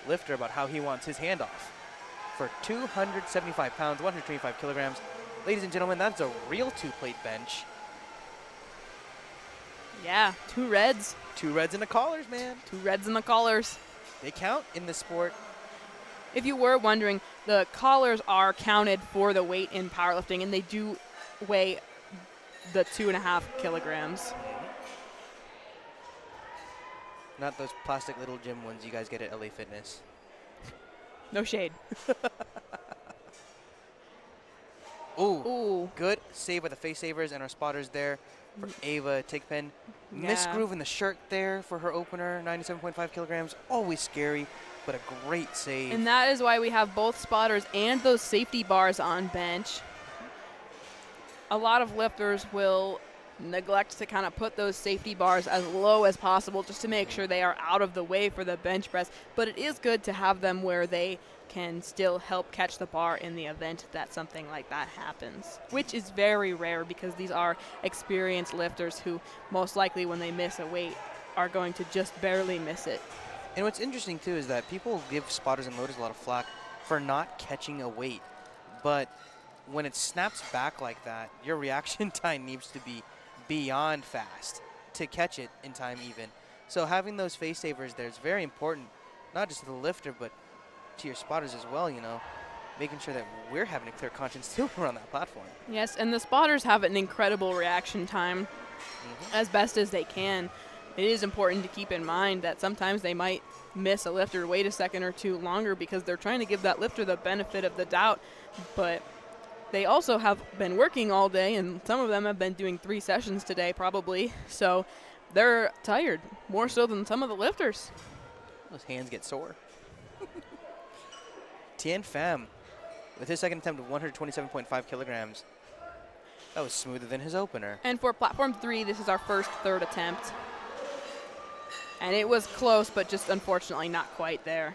lifter about how he wants his handoff. For 275 pounds, 125 kilograms. Ladies and gentlemen, that's a real 2-plate bench. Yeah, 2 reds. 2 reds and the collars, man. 2 reds and the collars. They count in this sport. If you were wondering, the collars are counted for the weight in powerlifting, and they do weigh the 2.5 kilograms. Not those plastic little gym ones you guys get at LA Fitness. No shade. Ooh, good save by the face savers and our spotters there for Ava Tigpen. Yeah. Misgroove in the shirt there for her opener, 97.5 kilograms. Always scary, but a great save. And that is why we have both spotters and those safety bars on bench. A lot of lifters will neglect to kind of put those safety bars as low as possible just to make sure they are out of the way for the bench press. But it is good to have them where they can still help catch the bar in the event that something like that happens, which is very rare because these are experienced lifters who most likely when they miss a weight are going to just barely miss it. And what's interesting too is that people give spotters and loaders a lot of flack for not catching a weight. But when it snaps back like that, your reaction time needs to be beyond fast to catch it in time even. So having those face savers there is very important, not just to the lifter, but to your spotters as well, you know, making sure that we're having a clear conscience too when we're on that platform. Yes, and the spotters have an incredible reaction time as best as they can. It is important to keep in mind that sometimes they might miss a lifter, wait a second or two longer because they're trying to give that lifter the benefit of the doubt, but they also have been working all day, and some of them have been doing 3 sessions today probably, so they're tired, more so than some of the lifters. Those hands get sore. Tien Pham, with his second attempt of 127.5 kilograms, that was smoother than his opener. And for platform 3, this is our first third attempt. And it was close, but just unfortunately not quite there.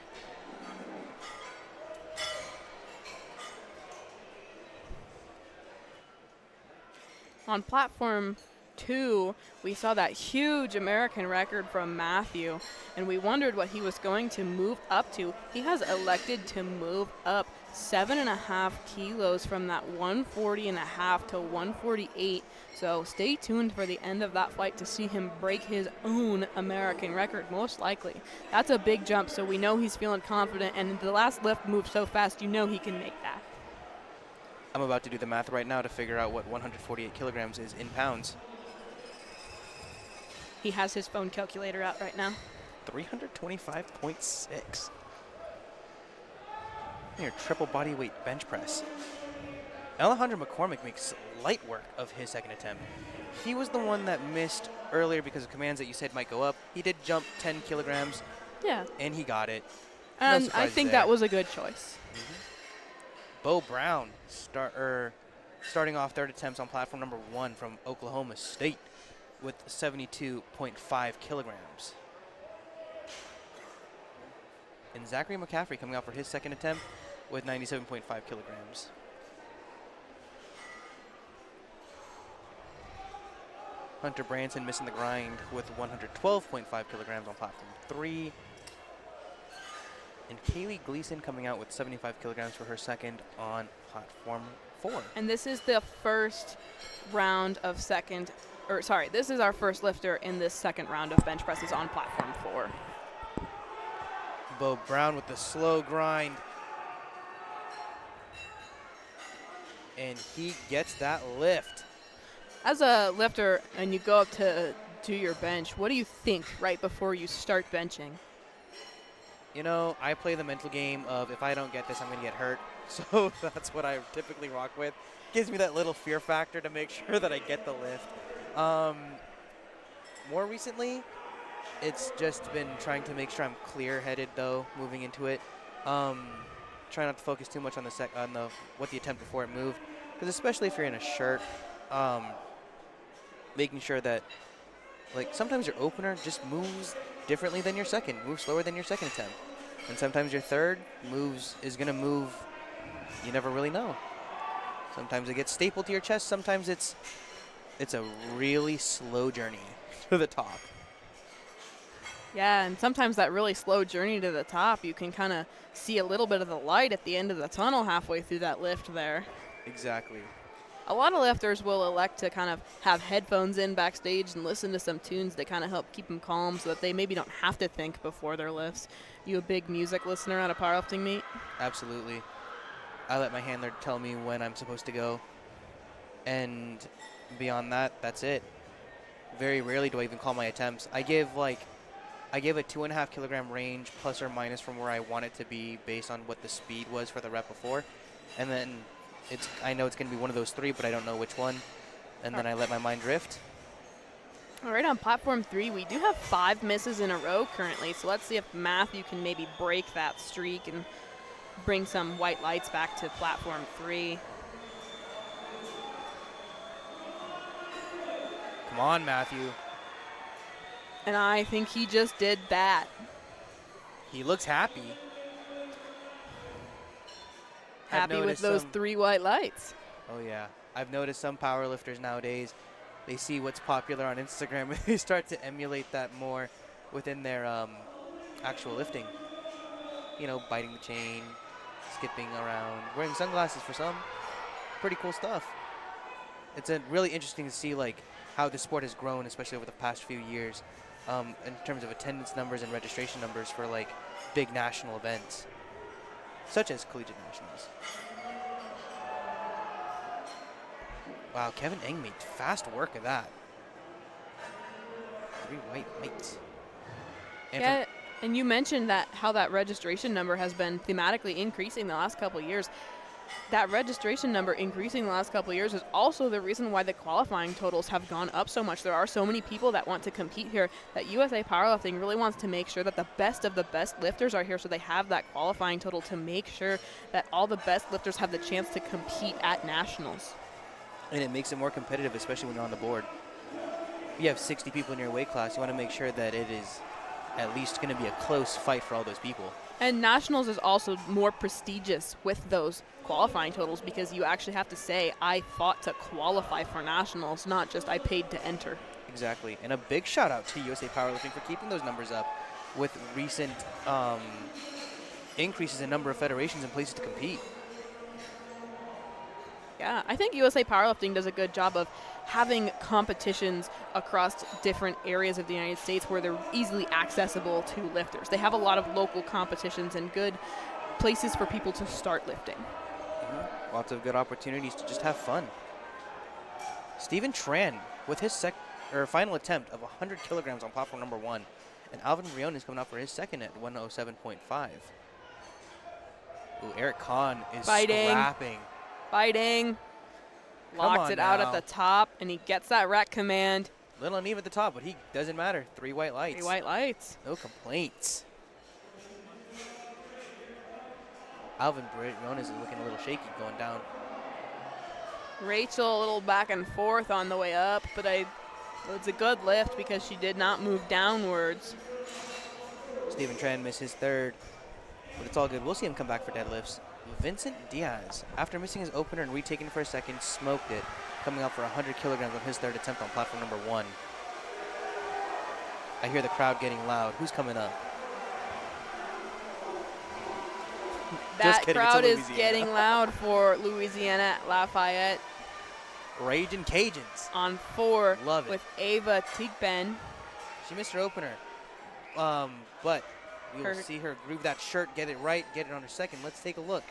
On platform 2, we saw that huge American record from Matthew, and we wondered what he was going to move up to. He has elected to move up 7.5 kilos from that 140.5 to 148. So stay tuned for the end of that flight to see him break his own American record, most likely. That's a big jump, so we know he's feeling confident, and the last lift moved so fast, you know he can make that. I'm about to do the math right now to figure out what 148 kilograms is in pounds. He has his phone calculator out right now. 325.6. Your triple body weight bench press. Alejandro McCormick makes light work of his second attempt. He was the one that missed earlier because of commands that you said might go up. He did jump 10 kilograms. Yeah. And he got it. And I think that was a good choice. Bo Brown starting off third attempts on platform number 1 from Oklahoma State with 72.5 kilograms. And Zachary McCaffrey coming out for his second attempt with 97.5 kilograms. Hunter Branson missing the grind with 112.5 kilograms on platform 3. And Kaylee Gleason coming out with 75 kilograms for her second on platform 4. And this is the first round of this is our first lifter in this second round of bench presses on platform 4. Bo Brown with the slow grind. And he gets that lift. As a lifter and you go up to do your bench, what do you think right before you start benching? You know, I play the mental game of if I don't get this, I'm going to get hurt. So that's what I typically rock with. Gives me that little fear factor to make sure that I get the lift. More recently, it's just been trying to make sure I'm clear-headed, though, moving into it. Try not to focus too much on what the attempt before it moved. Because especially if you're in a shirt, making sure that, like, sometimes your opener just moves differently than your second, moves slower than your second attempt. And sometimes your third is going to move, you never really know. Sometimes it gets stapled to your chest. Sometimes it's a really slow journey to the top. Yeah, and sometimes that really slow journey to the top, you can kind of see a little bit of the light at the end of the tunnel halfway through that lift there. Exactly. A lot of lifters will elect to kind of have headphones in backstage and listen to some tunes that kind of help keep them calm so that they maybe don't have to think before their lifts. You a big music listener at a powerlifting meet? Absolutely. I let my handler tell me when I'm supposed to go. And beyond that, that's it. Very rarely do I even call my attempts. I give a 2.5 kilogram range plus or minus from where I want it to be based on what the speed was for the rep before. And then I know it's going to be one of those 3, but I don't know which one. And then I let my mind drift. All right, on platform 3, we do have 5 misses in a row currently. So let's see if Matthew can maybe break that streak and bring some white lights back to platform 3. Come on, Matthew. And I think he just did that. He looks happy. Happy with those 3 white lights. Oh, yeah. I've noticed some powerlifters nowadays, they see what's popular on Instagram and they start to emulate that more within their actual lifting. You know, biting the chain, skipping around, wearing sunglasses for some. Pretty cool stuff. It's really interesting to see, like, how the sport has grown, especially over the past few years, in terms of attendance numbers and registration numbers for, like, big national events, such as Collegiate Nationals. Wow, Kevin Eng made fast work of that. 3 white lights. And and you mentioned how that registration number has been thematically increasing the last couple of years. That registration number increasing the last couple of years is also the reason why the qualifying totals have gone up so much. There are so many people that want to compete here that USA Powerlifting really wants to make sure that the best of the best lifters are here, so they have that qualifying total to make sure that all the best lifters have the chance to compete at nationals. And it makes it more competitive, especially when you're on the board. If you have 60 people in your weight class, you want to make sure that it is at least going to be a close fight for all those people. And nationals is also more prestigious with those qualifying totals because you actually have to say, I fought to qualify for nationals, not just I paid to enter. Exactly. And a big shout out to USA Powerlifting for keeping those numbers up with recent increases in number of federations and places to compete. Yeah, I think USA Powerlifting does a good job of having competitions across different areas of the United States where they're easily accessible to lifters. They have a lot of local competitions and good places for people to start lifting. Mm-hmm. Lots of good opportunities to just have fun. Stephen Tran with his final attempt of 100 kilograms on platform number 1. And Alvin Brion is coming out for his second at 107.5. Ooh, Eric Kahn is scrapping. Fighting. Locks it out at the top, and he gets that rack command. Little uneven at the top, but he doesn't matter. 3 white lights. 3 white lights. No complaints. Alvin Brion is looking a little shaky going down. Rachel a little back and forth on the way up, but it's a good lift because she did not move downwards. Stephen Tran missed his third, but it's all good. We'll see him come back for deadlifts. Vincent Diaz, after missing his opener and retaking for a second, smoked it, coming out for 100 kilograms on his third attempt on platform number 1. I hear the crowd getting loud. Who's coming up? That kidding, crowd it's is Louisiana. getting loud for Louisiana Lafayette Raging Cajuns. on 4 Love it. with Ava Teagbend. She missed her opener. But we will see her groove that shirt, get it right, get it on her second. Let's take a look.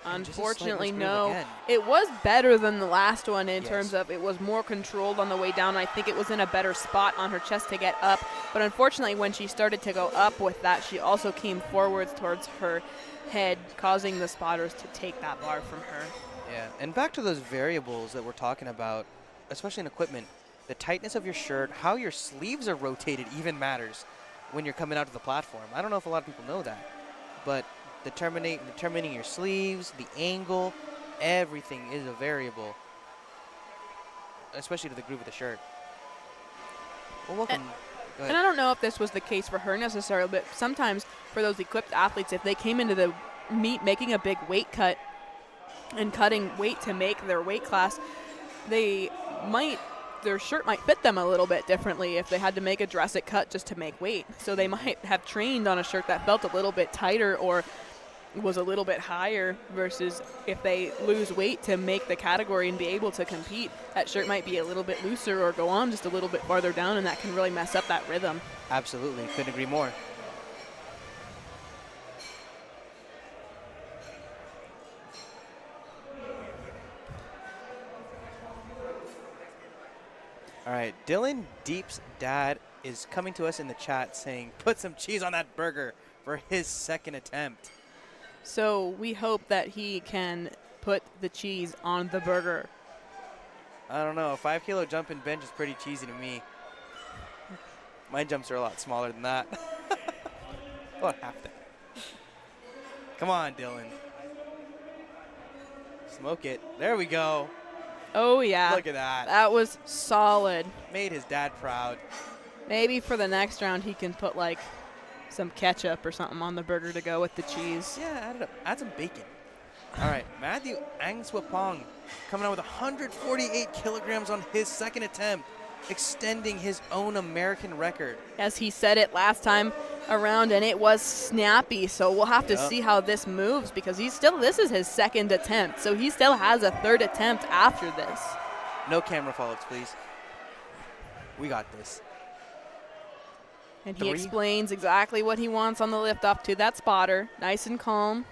And just a slight Unfortunately, misgroove no. again. It was better than the last one in Yes. terms of it was more controlled on the way down. I think it was in a better spot on her chest to get up. But unfortunately, when she started to go up with that, she also came forwards towards her head, causing the spotters to take that bar from her. Yeah, and back to those variables that we're talking about, especially in equipment, the tightness of your shirt, how your sleeves are rotated even matters when you're coming out to the platform. I don't know if a lot of people know that, but determining your sleeves, the angle, everything is a variable, especially to the groove of the shirt. Well, welcome. Go ahead. And I don't know if this was the case for her necessarily, but sometimes for those equipped athletes, if they came into the meet making a big weight cut and cutting weight to make their weight class, their shirt might fit them a little bit differently if they had to make a drastic cut just to make weight. So they might have trained on a shirt that felt a little bit tighter or was a little bit higher versus if they lose weight to make the category and be able to compete, that shirt might be a little bit looser or go on just a little bit farther down, and that can really mess up that rhythm. Absolutely, couldn't agree more. All right, Dylan Deep's dad is coming to us in the chat saying, put some cheese on that burger for his second attempt. So we hope that he can put the cheese on the burger. I don't know, a 5 kilo jump and bench is pretty cheesy to me. My jumps are a lot smaller than that. About half that. Come on, Dylan. Smoke it. There we go. Oh, yeah. Look at that. That was solid. Made his dad proud. Maybe for the next round he can put, like, some ketchup or something on the burger to go with the cheese. Yeah, add it up. Add some bacon. All right, Matthew Angswapong coming out with 148 kilograms on his second attempt, extending his own American record. As he said it last time around, and it was snappy, so we'll have to see how this moves because this is his second attempt, so he still has a third attempt after this. No camera follows, please. We got this. And he explains exactly what he wants on the lift off to that spotter. Nice and calm.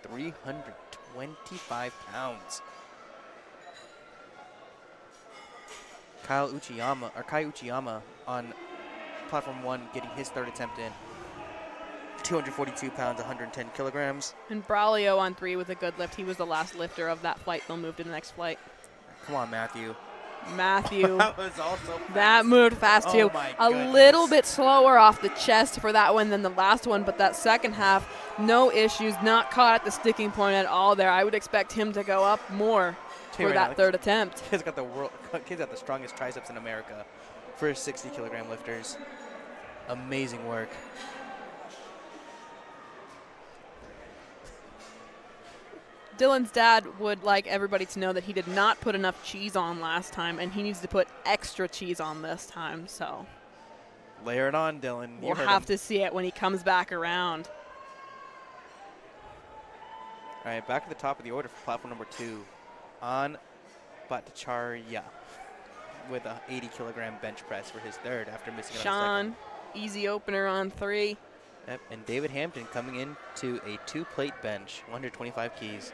325 pounds. Kai Uchiyama on platform 1 getting his third attempt in. 242 pounds, 110 kilograms. And Braulio on 3 with a good lift. He was the last lifter of that flight. They'll move to the next flight. Come on, Matthew. That was also fast. That moved fast too. A little bit slower off the chest for that one than the last one, but that second half, no issues, not caught at the sticking point at all there. I would expect him to go up more for that third attempt. Kid's got the strongest triceps in America for his 60 kilogram lifters. Amazing work. Dylan's dad would like everybody to know that he did not put enough cheese on last time, and he needs to put extra cheese on this time. So layer it on, Dylan. We'll have to see it when he comes back around. All right, back at the top of the order for platform number 2, on Bhattacharya with a 80 kilogram bench press for his third after missing it on second. Easy opener on 3. Yep, and David Hampton coming in to a 2-plate bench, 125 keys.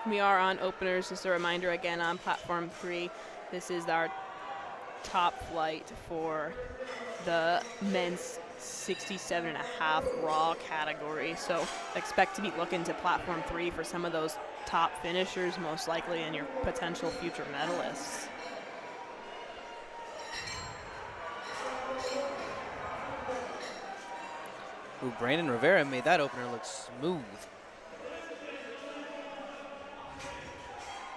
We are on openers. Just a reminder again on platform 3. This is our top flight for the men's 67.5 raw category. So expect to be looking to platform 3 for some of those top finishers, most likely, and your potential future medalists. Ooh, Brandon Rivera made that opener look smooth.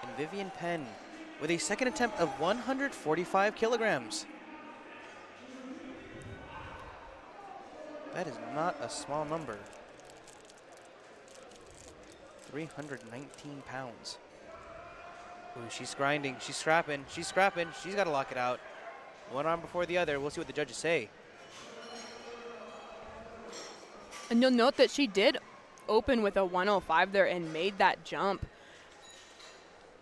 And Vivian Penn with a second attempt of 145 kilograms. That is not a small number. 319 pounds. Ooh, she's grinding, she's scrapping, she's got to lock it out. One arm before the other. We'll see what the judges say. And you'll note that she did open with a 105 there and made that jump.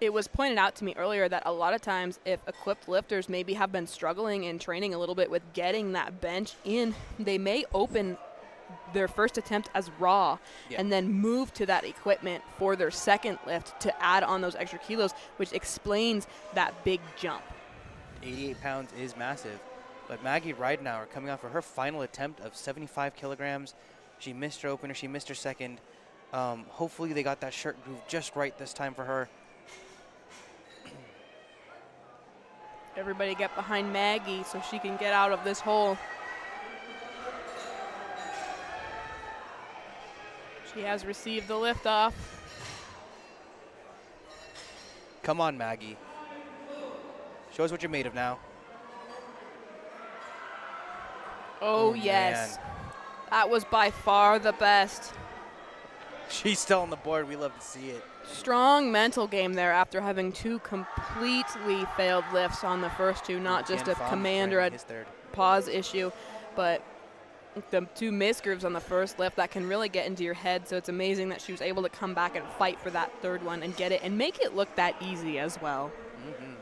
It was pointed out to me earlier that a lot of times if equipped lifters maybe have been struggling and training a little bit with getting that bench in, they may open their first attempt as raw and then move to that equipment for their second lift to add on those extra kilos, which explains that big jump. 88 pounds is massive. But Maggie Ridenauer coming out for her final attempt of 75 kilograms. She missed her opener, she missed her second. Hopefully they got that shirt groove just right this time for her. Everybody get behind Maggie so she can get out of this hole. She has received the lift off. Come on, Maggie. Show us what you're made of now. Oh yes. Man. That was by far the best. She's still on the board. We love to see it. Strong mental game there after having two completely failed lifts on the first two, not just a command or a pause issue, but the two missed grooves on the first lift that can really get into your head. So it's amazing that she was able to come back and fight for that third one and get it and make it look that easy as well. Mm-hmm.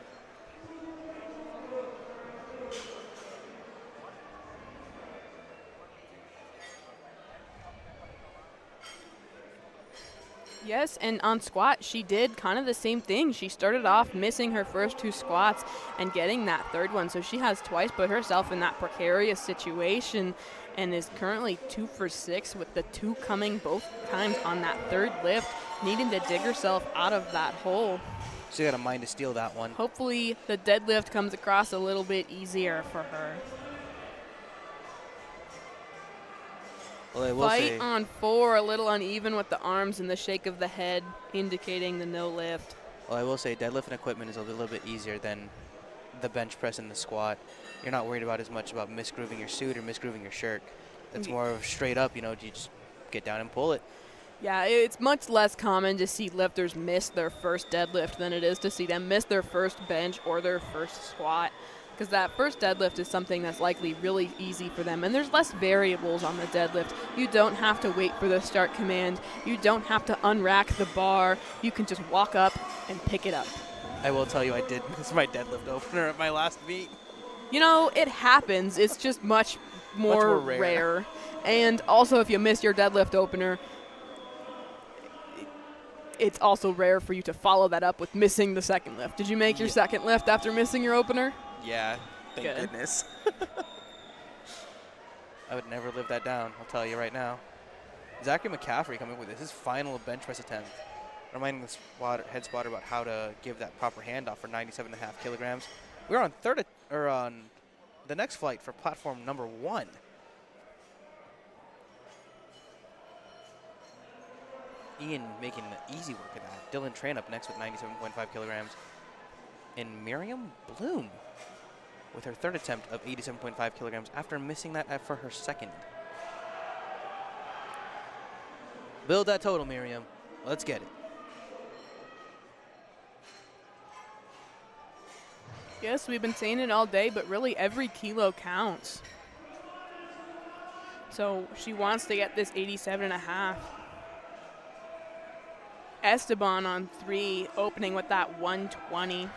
Yes, and on squat, she did kind of the same thing. She started off missing her first two squats and getting that third one. So she has twice put herself in that precarious situation and is currently 2 for 6 with the two coming both times on that third lift, needing to dig herself out of that hole. She got a mind to steal that one. Hopefully the deadlift comes across a little bit easier for her. Well, Fight on 4, a little uneven with the arms and the shake of the head, indicating the no lift. Well, I will say deadlift and equipment is a little bit easier than the bench press and the squat. You're not worried about as much about misgrooving your suit or misgrooving your shirt. It's more of straight up, you know, you just get down and pull it. Yeah, it's much less common to see lifters miss their first deadlift than it is to see them miss their first bench or their first squat. Because that first deadlift is something that's likely really easy for them. And there's less variables on the deadlift. You don't have to wait for the start command. You don't have to unrack the bar. You can just walk up and pick it up. I will tell you, I did miss my deadlift opener at my last meet. You know, it happens. It's just much more rare. And also, if you miss your deadlift opener, it's also rare for you to follow that up with missing the second lift. Did you make your second lift after missing your opener? Yeah, thank goodness. I would never live that down, I'll tell you right now. Zachary McCaffrey coming with his final bench press attempt, reminding the head spotter about how to give that proper handoff for 97.5 kilograms. We're on on the next flight for platform number 1. Ian making the easy work of that. Dylan Tran up next with 97.5 kilograms. And Miriam Bloom with her third attempt of 87.5 kilograms after missing that for her second. Build that total, Miriam. Let's get it. Yes, we've been saying it all day, but really every kilo counts. So she wants to get this 87.5. Esteban on 3, opening with that 120.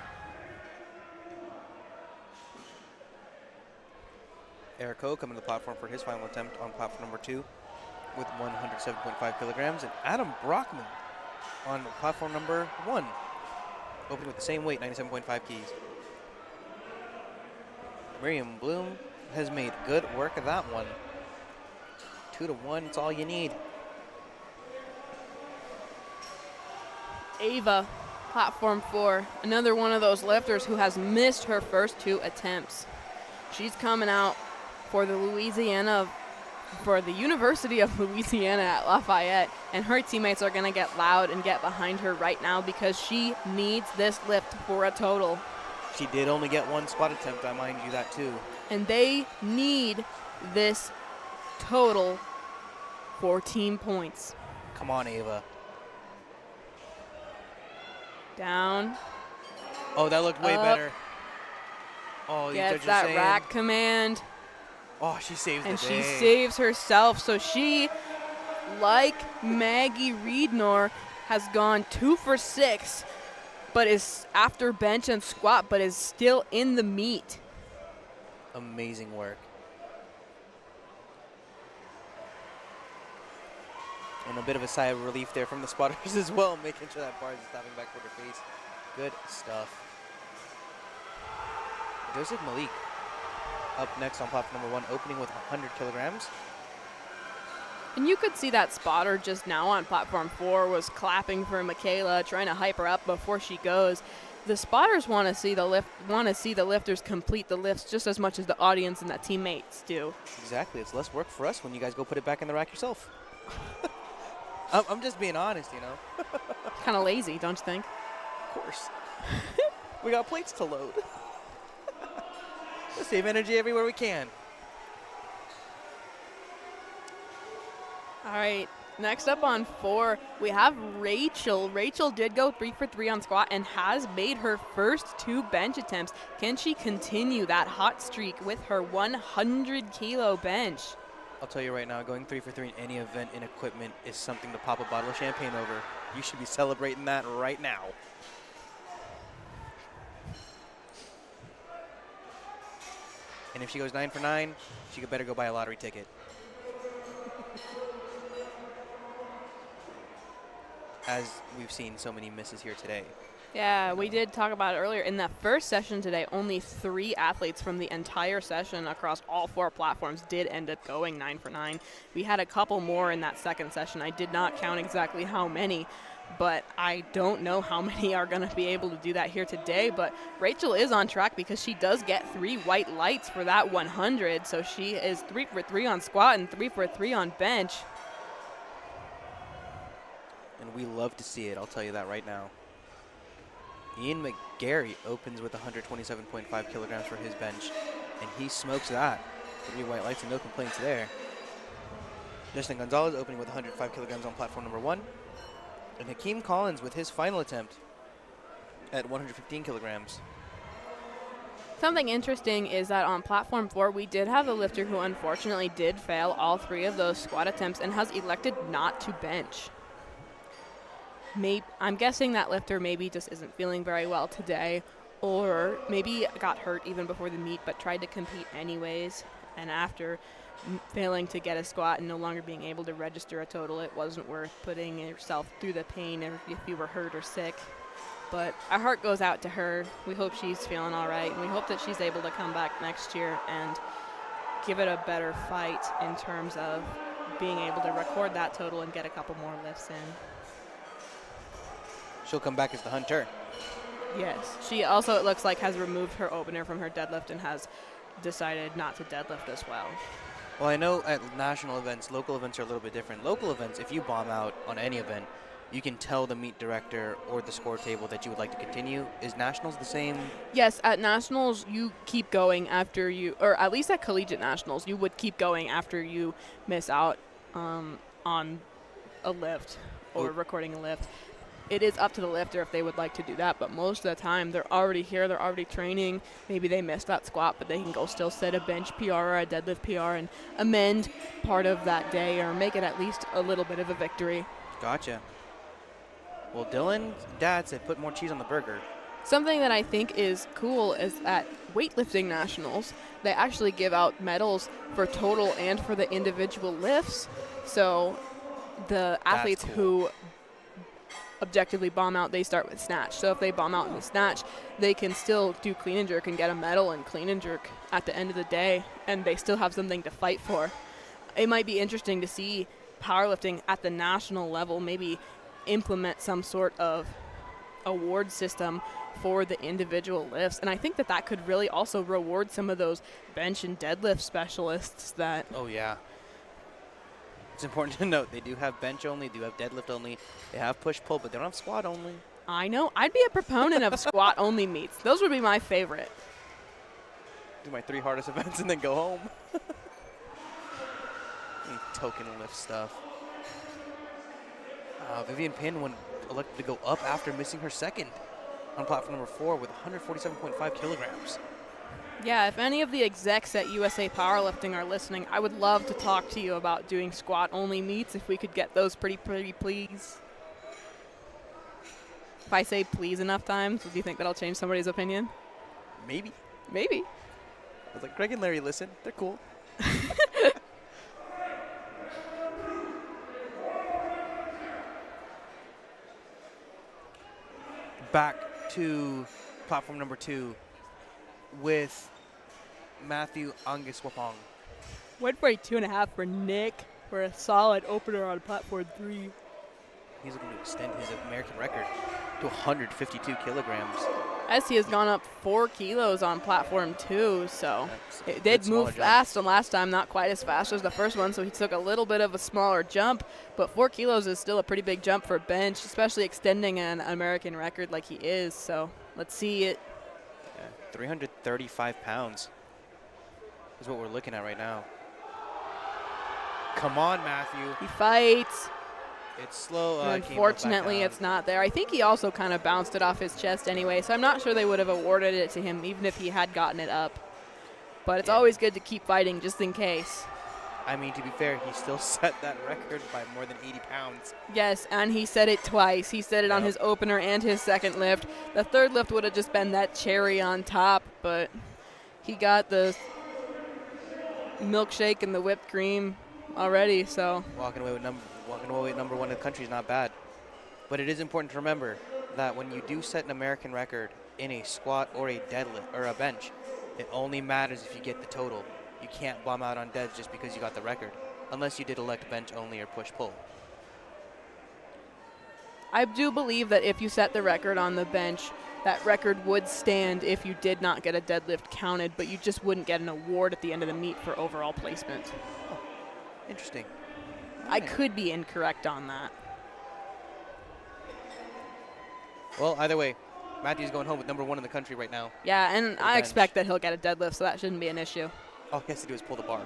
Eric Ho coming to the platform for his final attempt on platform number 2 with 107.5 kilograms. And Adam Brockman on platform number 1, opening with the same weight, 97.5 keys. Miriam Bloom has made good work of that one. 2 to 1, it's all you need. Ava, platform 4, another one of those lifters who has missed her first 2 attempts. She's coming out for the Louisiana for the University of Louisiana at Lafayette, and her teammates are going to get loud and get behind her right now because she needs this lift for a total. She did only get one squat attempt, I mind you that too. And they need this total for team points. Come on, Ava. Down. Oh, that looked way up. better. Oh, Gets that rack command. Oh, she saves the and day. she saves herself. So she, like Maggie Reednor, has gone 2 for 6, but is after bench and squat, but is still in the meet. Amazing work. And a bit of a sigh of relief there from the spotters as well, making sure that bar is stopping back toward her face. Good stuff. Joseph Malik up next on platform number 1, opening with 100 kilograms. And you could see that spotter just now on platform 4 was clapping for Michaela, trying to hype her up before she goes. The spotters want to see the lifters complete the lifts just as much as the audience and the teammates do. Exactly. It's less work for us when you guys go put it back in the rack yourself. I'm just being honest, you know. Kind of lazy, don't you think? Of course. We got plates to load. Let's save energy everywhere we can. All right, next up on 4, we have Rachel. Rachel did go 3 for 3 on squat and has made her first 2 bench attempts. Can she continue that hot streak with her 100-kilo bench? I'll tell you right now, going 3 for 3 in any event in equipment is something to pop a bottle of champagne over. You should be celebrating that right now. And if she goes 9 for 9, she could better go buy a lottery ticket. As we've seen so many misses here today. Yeah, we did talk about it earlier. In that first session today, only 3 athletes from the entire session across all 4 platforms did end up going 9 for 9. We had a couple more in that second session. I did not count exactly how many, but I don't know how many are going to be able to do that here today. But Rachel is on track because she does get 3 white lights for that 100. So she is 3 for 3 on squat and 3 for 3 on bench. And we love to see it, I'll tell you that right now. Ian McGarry opens with 127.5 kilograms for his bench, and he smokes that. 3 white lights and no complaints there. Justin Gonzalez opening with 105 kilograms on platform number 1. And Hakeem Collins with his final attempt at 115 kilograms. Something interesting is that on platform 4, we did have a lifter who unfortunately did fail all 3 of those squat attempts and has elected not to bench. I'm guessing that lifter maybe just isn't feeling very well today, or maybe got hurt even before the meet but tried to compete anyways, and after failing to get a squat and no longer being able to register a total, it wasn't worth putting yourself through the pain if you were hurt or sick. But our heart goes out to her. We hope she's feeling all right, and we hope that she's able to come back next year and give it a better fight in terms of being able to record that total and get a couple more lifts in. She'll come back as the hunter. Yes. She also, it looks like, has removed her opener from her deadlift and has decided not to deadlift as well. Well, I know at national events, local events are a little bit different. Local events, if you bomb out on any event, you can tell the meet director or the score table that you would like to continue. Is nationals the same? Yes, at nationals, you keep going after you, or at least at collegiate nationals, you would keep going after you miss out on a lift or recording a lift. It is up to the lifter if they would like to do that, but most of the time they're already here, they're already training. Maybe they missed that squat, but they can go still set a bench PR or a deadlift PR and amend part of that day or make it at least a little bit of a victory. Gotcha. Well, Dylan's dad said put more cheese on the burger. Something that I think is cool is at weightlifting nationals, they actually give out medals for total and for the individual lifts. So the athletes who objectively bomb out, they start with snatch. So if they bomb out in the snatch, they can still do clean and jerk and get a medal in clean and jerk at the end of the day, and they still have something to fight for. It might be interesting to see powerlifting at the national level maybe implement some sort of award system for the individual lifts, and I think that that could really also reward some of those bench and deadlift specialists that It's important to note they do have bench only, do have deadlift only, they have push-pull, but they don't have squat only. I know. I'd be a proponent of squat-only meets. Those would be my favorite. Do my 3 hardest events and then go home. Token lift stuff. Vivian Pin elected to go up after missing her second on platform number 4 with 147.5 kilograms. Yeah, if any of the execs at USA Powerlifting are listening, I would love to talk to you about doing squat-only meets if we could get those pretty please. If I say please enough times, do you think that'll change somebody's opinion? Maybe. Maybe. I was like, Greg and Larry listen. They're cool. Back to platform number 2 with Matthew Angiswapong. Went for a 2.5 for Nick for a solid opener on platform 3. He's looking to extend his American record to 152 kilograms. As he has gone up 4 kilos on platform 2, so That's it did move jump. fast on last time, not quite as fast as the first one, so he took a little bit of a smaller jump, but 4 kilos is still a pretty big jump for bench, especially extending an American record like he is, so let's see it. Yeah, 335 pounds is what we're looking at right now. Come on, Matthew. He fights. It's slow. Unfortunately, it's not there. I think he also kind of bounced it off his chest anyway, so I'm not sure they would have awarded it to him even if he had gotten it up. But it's always good to keep fighting just in case. I mean, to be fair, he still set that record by more than 80 pounds. Yes, and he said it twice. He said it on his opener and his second lift. The third lift would have just been that cherry on top, but he got the milkshake and the whipped cream already, so. Walking away with number 1 in the country is not bad. But it is important to remember that when you do set an American record in a squat or a deadlift or a bench, it only matters if you get the total. You can't bomb out on deads just because you got the record, unless you did elect bench only or push-pull. I do believe that if you set the record on the bench, that record would stand if you did not get a deadlift counted, but you just wouldn't get an award at the end of the meet for overall placement. Oh, interesting. I could be incorrect on that. Well, either way, Matthew's going home with number 1 in the country right now. Yeah, and I expect that he'll get a deadlift, so that shouldn't be an issue. All he has to do is pull the bar.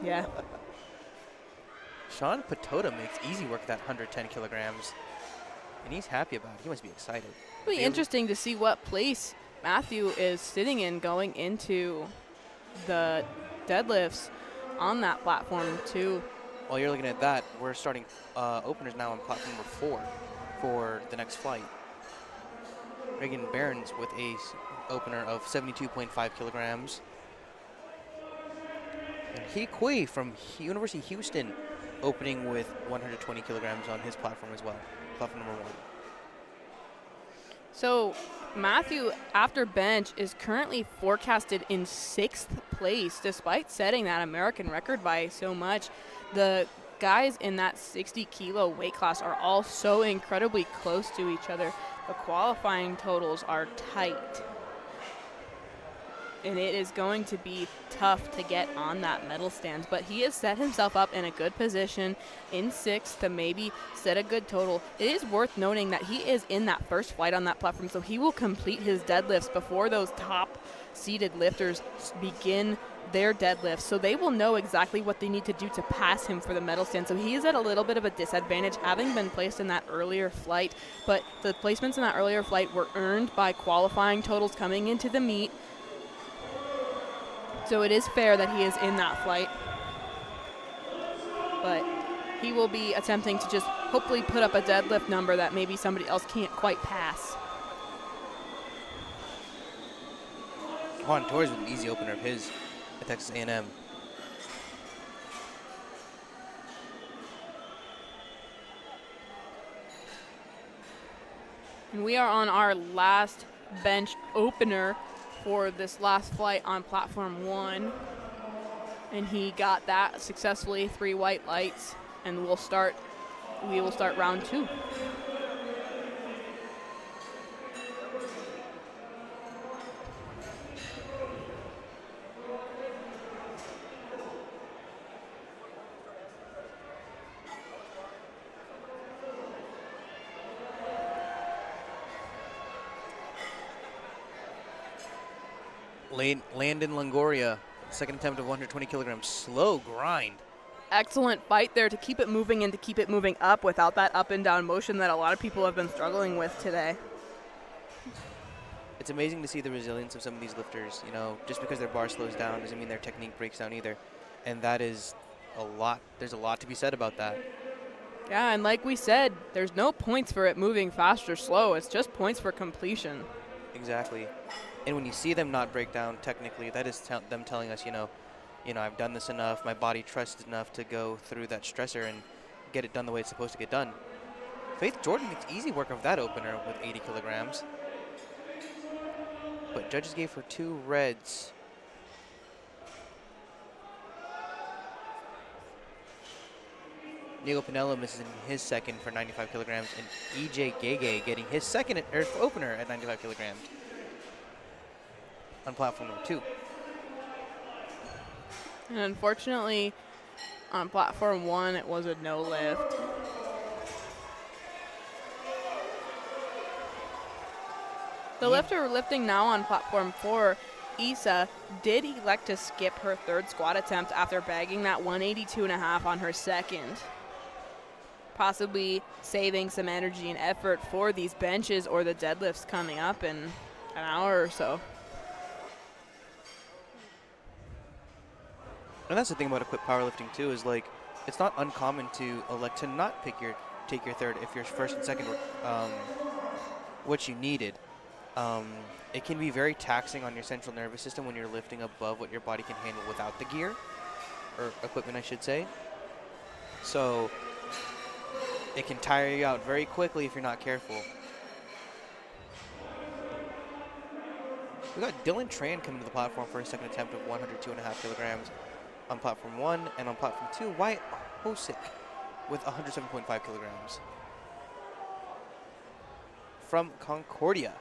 Yeah. Sean Patota makes easy work of that 110 kilograms, and he's happy about it. He must be excited. It'll be interesting to see what place Matthew is sitting in going into the deadlifts on that platform, too. While you're looking at that, we're starting openers now on platform number 4 for the next flight. Reagan Barons with a opener of 72.5 kilograms. And Hee Kui from University of Houston opening with 120 kilograms on his platform as well, platform number 1. So Matthew, after bench, is currently forecasted in 6th place, despite setting that American record by so much. The guys in that 60-kilo weight class are all so incredibly close to each other. The qualifying totals are tight. And it is going to be tough to get on that medal stand. But he has set himself up in a good position in 6th to maybe set a good total. It is worth noting that he is in that first flight on that platform, so he will complete his deadlifts before those top-seeded lifters begin their deadlifts. So they will know exactly what they need to do to pass him for the medal stand. So he is at a little bit of a disadvantage, having been placed in that earlier flight. But the placements in that earlier flight were earned by qualifying totals coming into the meet. So it is fair that he is in that flight. But he will be attempting to just hopefully put up a deadlift number that maybe somebody else can't quite pass. Juan Torres with an easy opener of his at Texas A&M. And we are on our last bench opener for this last flight on platform 1. And he got that successfully, 3 white lights, and we will start round 2. Landon Longoria, second attempt of 120 kilograms. Slow grind. Excellent fight there to keep it moving and to keep it moving up without that up and down motion that a lot of people have been struggling with today. It's amazing to see the resilience of some of these lifters. You know, just because their bar slows down doesn't mean their technique breaks down either. And that is a lot. There's a lot to be said about that. Yeah, and like we said, there's no points for it moving fast or slow. It's just points for completion. Exactly. And when you see them not break down technically, that is them telling us, you know, I've done this enough, my body trusts enough to go through that stressor and get it done the way it's supposed to get done. Faith Jordan makes easy work of that opener with 80 kilograms. But judges gave her 2 reds. Diego Pinello misses in his second for 95 kilograms, and EJ Gege getting his second opener at 95 kilograms on platform number 2. And unfortunately, on platform 1, it was a no lift. The lifter lifting now on platform 4, Issa, did elect to skip her third squat attempt after bagging that 182.5 on her second, possibly saving some energy and effort for these benches or the deadlifts coming up in an hour or so. And that's the thing about equipped powerlifting too, is like it's not uncommon to elect to not take your third if your first and second were what you needed. It can be very taxing on your central nervous system when you're lifting above what your body can handle without the gear, or equipment I should say. So it can tire you out very quickly if you're not careful. We got Dylan Tran coming to the platform for his second attempt of 102.5 kilograms on platform 1, and on platform 2, Wyatt Hosick with 107.5 kilograms. From Concordia.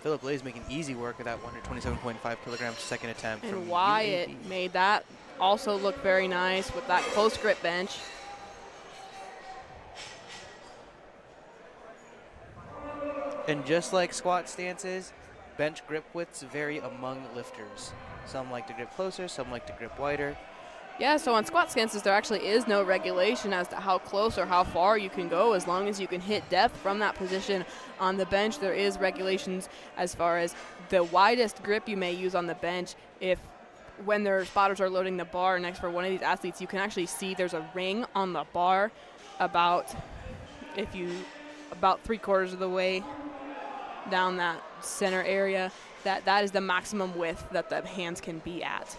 Philip Blaze making easy work of that 127.5 kilograms second attempt. And from Wyatt UAB. made that also look very nice with that close grip bench. And just like squat stances, bench grip widths vary among lifters. Some like to grip closer, some like to grip wider. Yeah, so on squat stances, there actually is no regulation as to how close or how far you can go as long as you can hit depth from that position. On the bench, there is regulations as far as the widest grip you may use on the bench. If when their spotters are loading the bar next for one of these athletes, you can actually see there's a ring on the bar about 3/4 of the way down that center area. That is the maximum width that the hands can be at.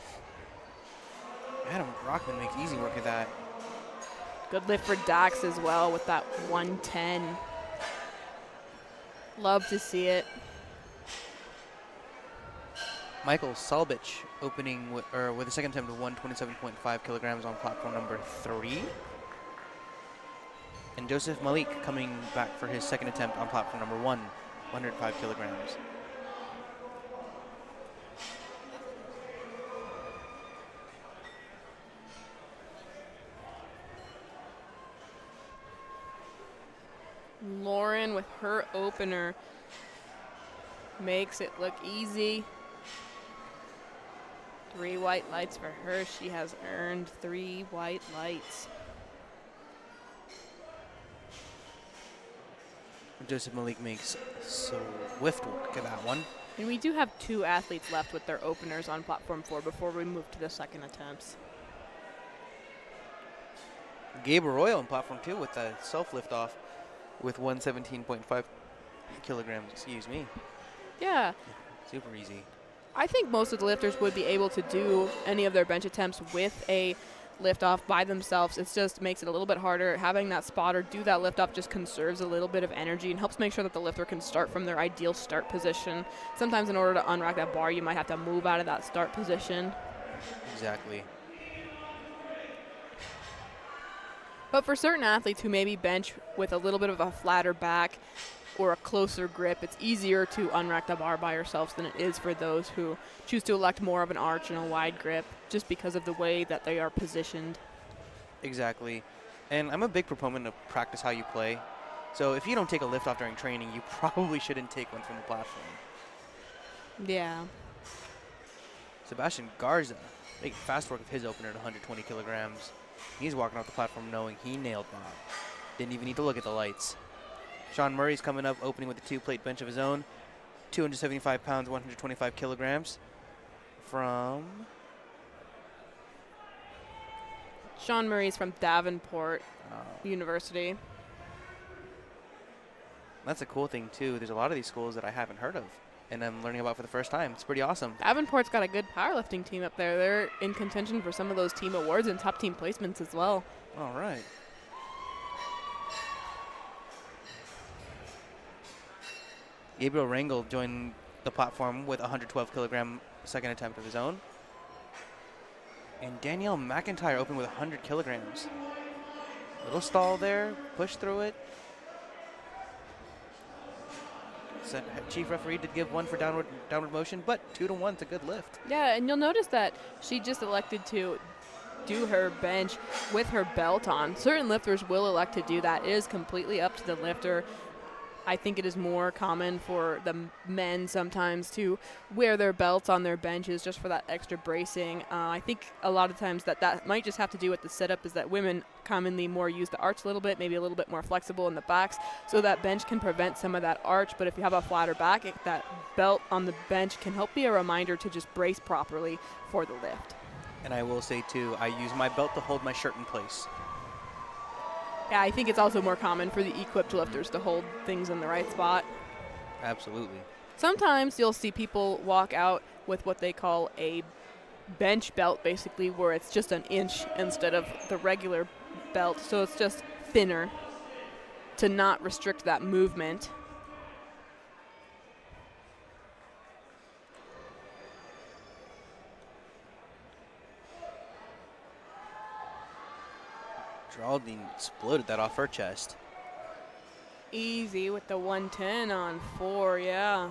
Adam Brockman makes easy work of that. Good lift for Dax as well with that 110. Love to see it. Michael Salbich opening with a second attempt of 127.5 kilograms on platform number 3. And Joseph Malik coming back for his second attempt on platform number 1, 105 kilograms. Lauren with her opener makes it look easy. 3 white lights for her. She has earned 3 white lights. Joseph Malik makes swift work of that one. And we do have 2 athletes left with their openers on platform 4 before we move to the second attempts. Gabe Arroyo on platform 2 with a self-lift off with 117.5 kilograms, excuse me. Yeah. Super easy. I think most of the lifters would be able to do any of their bench attempts with a lift off by themselves. It just makes it a little bit harder. Having that spotter do that lift off just conserves a little bit of energy and helps make sure that the lifter can start from their ideal start position. Sometimes in order to unrack that bar, you might have to move out of that start position. Exactly. But for certain athletes who maybe bench with a little bit of a flatter back or a closer grip. It's easier to unrack the bar by yourselves than it is for those who choose to elect more of an arch and a wide grip just because of the way that they are positioned. Exactly. And I'm a big proponent of practice how you play. So if you don't take a lift off during training, you probably shouldn't take one from the platform. Yeah. Sebastian Garza making fast work of his opener at 120 kilograms. He's walking off the platform knowing he nailed that. Didn't even need to look at the lights. Sean Murray's coming up, opening with a 2-plate bench of his own. 275 pounds, 125 kilograms. From... Sean Murray's from Davenport University. That's a cool thing, too. There's a lot of these schools that I haven't heard of, and I'm learning about for the first time. It's pretty awesome. Davenport's got a good powerlifting team up there. They're in contention for some of those team awards and top team placements as well. All right. Gabriel Rangel joined the platform with a 112-kilogram second attempt of his own. And Danielle McIntyre opened with 100 kilograms. Little stall there, push through it. Chief referee did give one for downward motion, but 2-to-1's a good lift. Yeah, and you'll notice that she just elected to do her bench with her belt on. Certain lifters will elect to do that. It is completely up to the lifter. I think it is more common for the men sometimes to wear their belts on their benches just for that extra bracing. I think a lot of times that might just have to do with the setup, is that women commonly more use the arch a little bit, maybe a little bit more flexible in the backs, so that bench can prevent some of that arch. But if you have a flatter back, that belt on the bench can help be a reminder to just brace properly for the lift. And I will say, too, I use my belt to hold my shirt in place. Yeah, I think it's also more common for the equipped lifters to hold things in the right spot. Absolutely. Sometimes you'll see people walk out with what they call a bench belt, basically, where it's just an inch instead of the regular belt. So it's just thinner to not restrict that movement. Geraldine exploded that off her chest. Easy with the 110 on 4, yeah.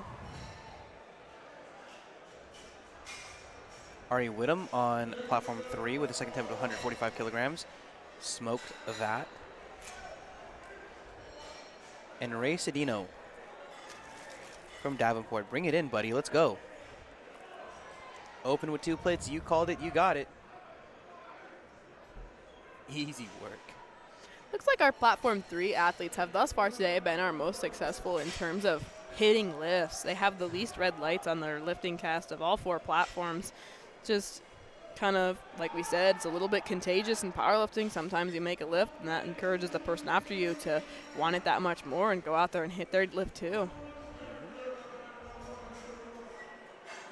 Ari Whittam on platform 3 with a second attempt of 145 kilograms. Smoked that. And Ray Cedino from Davenport. Bring it in, buddy. Let's go. Open with 2 plates. You called it. You got it. Easy work. Looks like our platform 3 athletes have thus far today been our most successful in terms of hitting lifts. They have the least red lights on their LiftingCast of all 4 platforms. Just kind of, like we said, it's a little bit contagious in powerlifting. Sometimes you make a lift, and that encourages the person after you to want it that much more and go out there and hit their lift too.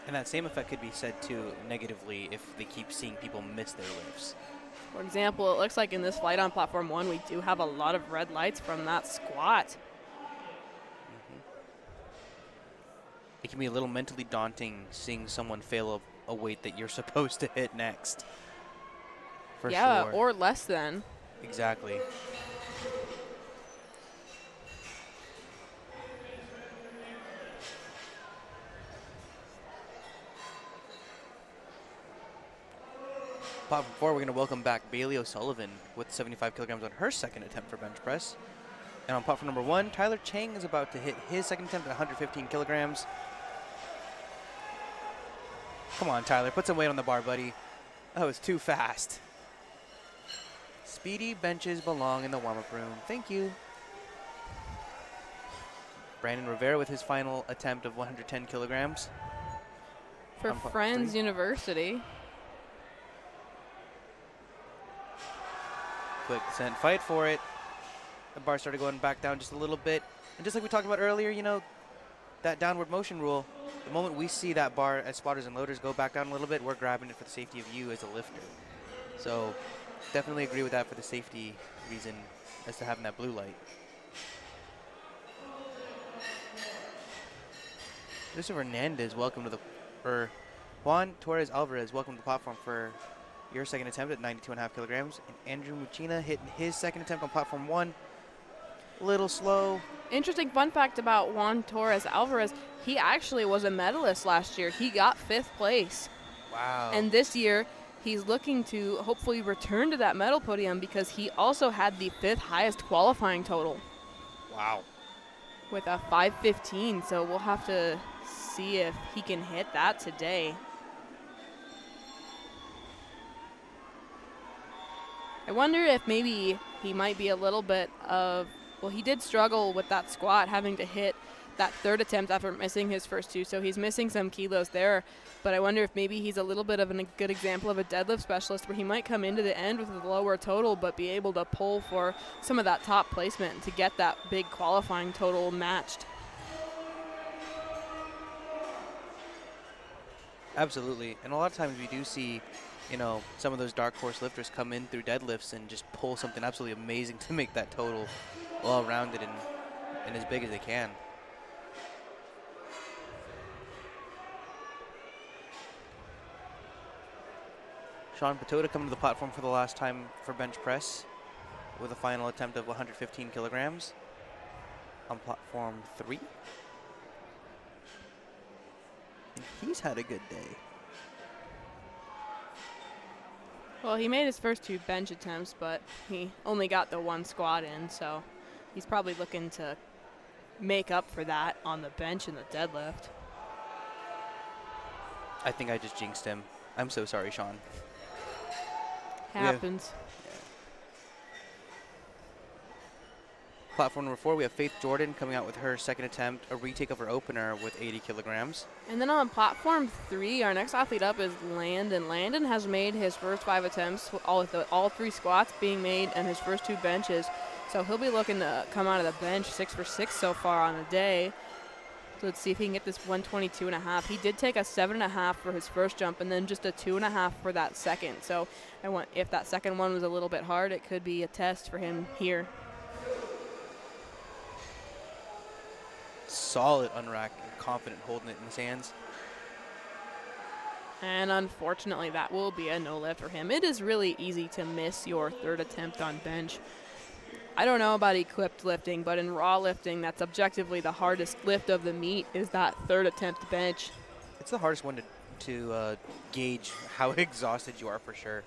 And that same effect could be said too negatively if they keep seeing people miss their lifts. For example, it looks like in this flight on platform 1, we do have a lot of red lights from that squat. It can be a little mentally daunting seeing someone fail a weight that you're supposed to hit next. For yeah, sure. or less than. Exactly. Platform 4, we're going to welcome back Bailey O'Sullivan with 75 kilograms on her second attempt for bench press. And on platform number 1, Tyler Chang is about to hit his second attempt at 115 kilograms. Come on, Tyler, put some weight on the bar, buddy. That was too fast. Speedy benches belong in the warm-up room. Thank you. Brandon Rivera with his final attempt of 110 kilograms. For Friends University. Quick descent, fight for it. The bar started going back down just a little bit. And just like we talked about earlier, you know, that downward motion rule, the moment we see that bar as spotters and loaders go back down a little bit, we're grabbing it for the safety of you as a lifter. So definitely agree with that for the safety reason as to having that blue light. Joseph Hernandez, welcome to the, Juan Torres Alvarez, welcome to the platform for your second attempt at 92.5 kilograms. And Andrew Mucina hitting his second attempt on platform 1. little slow. Interesting fun fact about Juan Torres Alvarez, he actually was a medalist last year. He got 5th place. Wow. And this year, he's looking to hopefully return to that medal podium because he also had the 5th highest qualifying total. Wow. With a 5:15, so we'll have to see if he can hit that today. I wonder if maybe he might be a little bit of, well, he did struggle with that squat, having to hit that 3rd attempt after missing his first 2, so he's missing some kilos there. But I wonder if maybe he's a little bit of a good example of a deadlift specialist where he might come into the end with a lower total but be able to pull for some of that top placement to get that big qualifying total matched. Absolutely. And a lot of times we do see, you know, some of those dark horse lifters come in through deadlifts and just pull something absolutely amazing to make that total well-rounded and as big as they can. Sean Patota coming to the platform for the last time for bench press with a final attempt of 115 kilograms on platform 3. And he's had a good day. Well, he made his first 2 bench attempts, but he only got the 1 squat in, so he's probably looking to make up for that on the bench and the deadlift. I think I just jinxed him. I'm so sorry, Sean. Happens. Platform number 4, we have Faith Jordan coming out with her 2nd attempt, a retake of her opener with 80 kilograms. And then on platform 3, our next athlete up is Landon. Landon has made his first 5 attempts, all 3 squats being made and his first 2 benches. So he'll be looking to come out of the bench 6 for 6 so far on the day. So let's see if he can get this 122.5. He did take a 7.5 for his first jump and then just a 2.5 for that second. So if that second one was a little bit hard, it could be a test for him here. Solid unrack and confident holding it in his hands. And unfortunately, that will be a no lift for him. It is really easy to miss your 3rd attempt on bench. I don't know about equipped lifting, but in raw lifting, that's objectively the hardest lift of the meet is that 3rd attempt bench. It's the hardest one to gauge how exhausted you are for sure,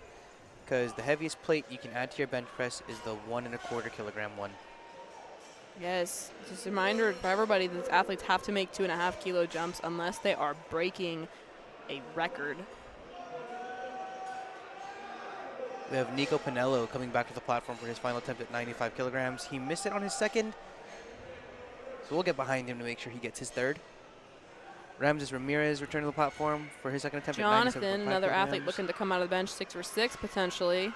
because the heaviest plate you can add to your bench press is the 1.25 kilogram one. Yes, just a reminder for everybody that athletes have to make 2.5 kilo jumps unless they are breaking a record. We have Nico Pinello coming back to the platform for his final attempt at 95 kilograms. He missed it on his 2nd, so we'll get behind him to make sure he gets his 3rd. Ramses Ramirez returned to the platform for his 2nd attempt at 97.5 Jonathan, another kilograms. athlete looking to come out of the bench 6 for 6 potentially.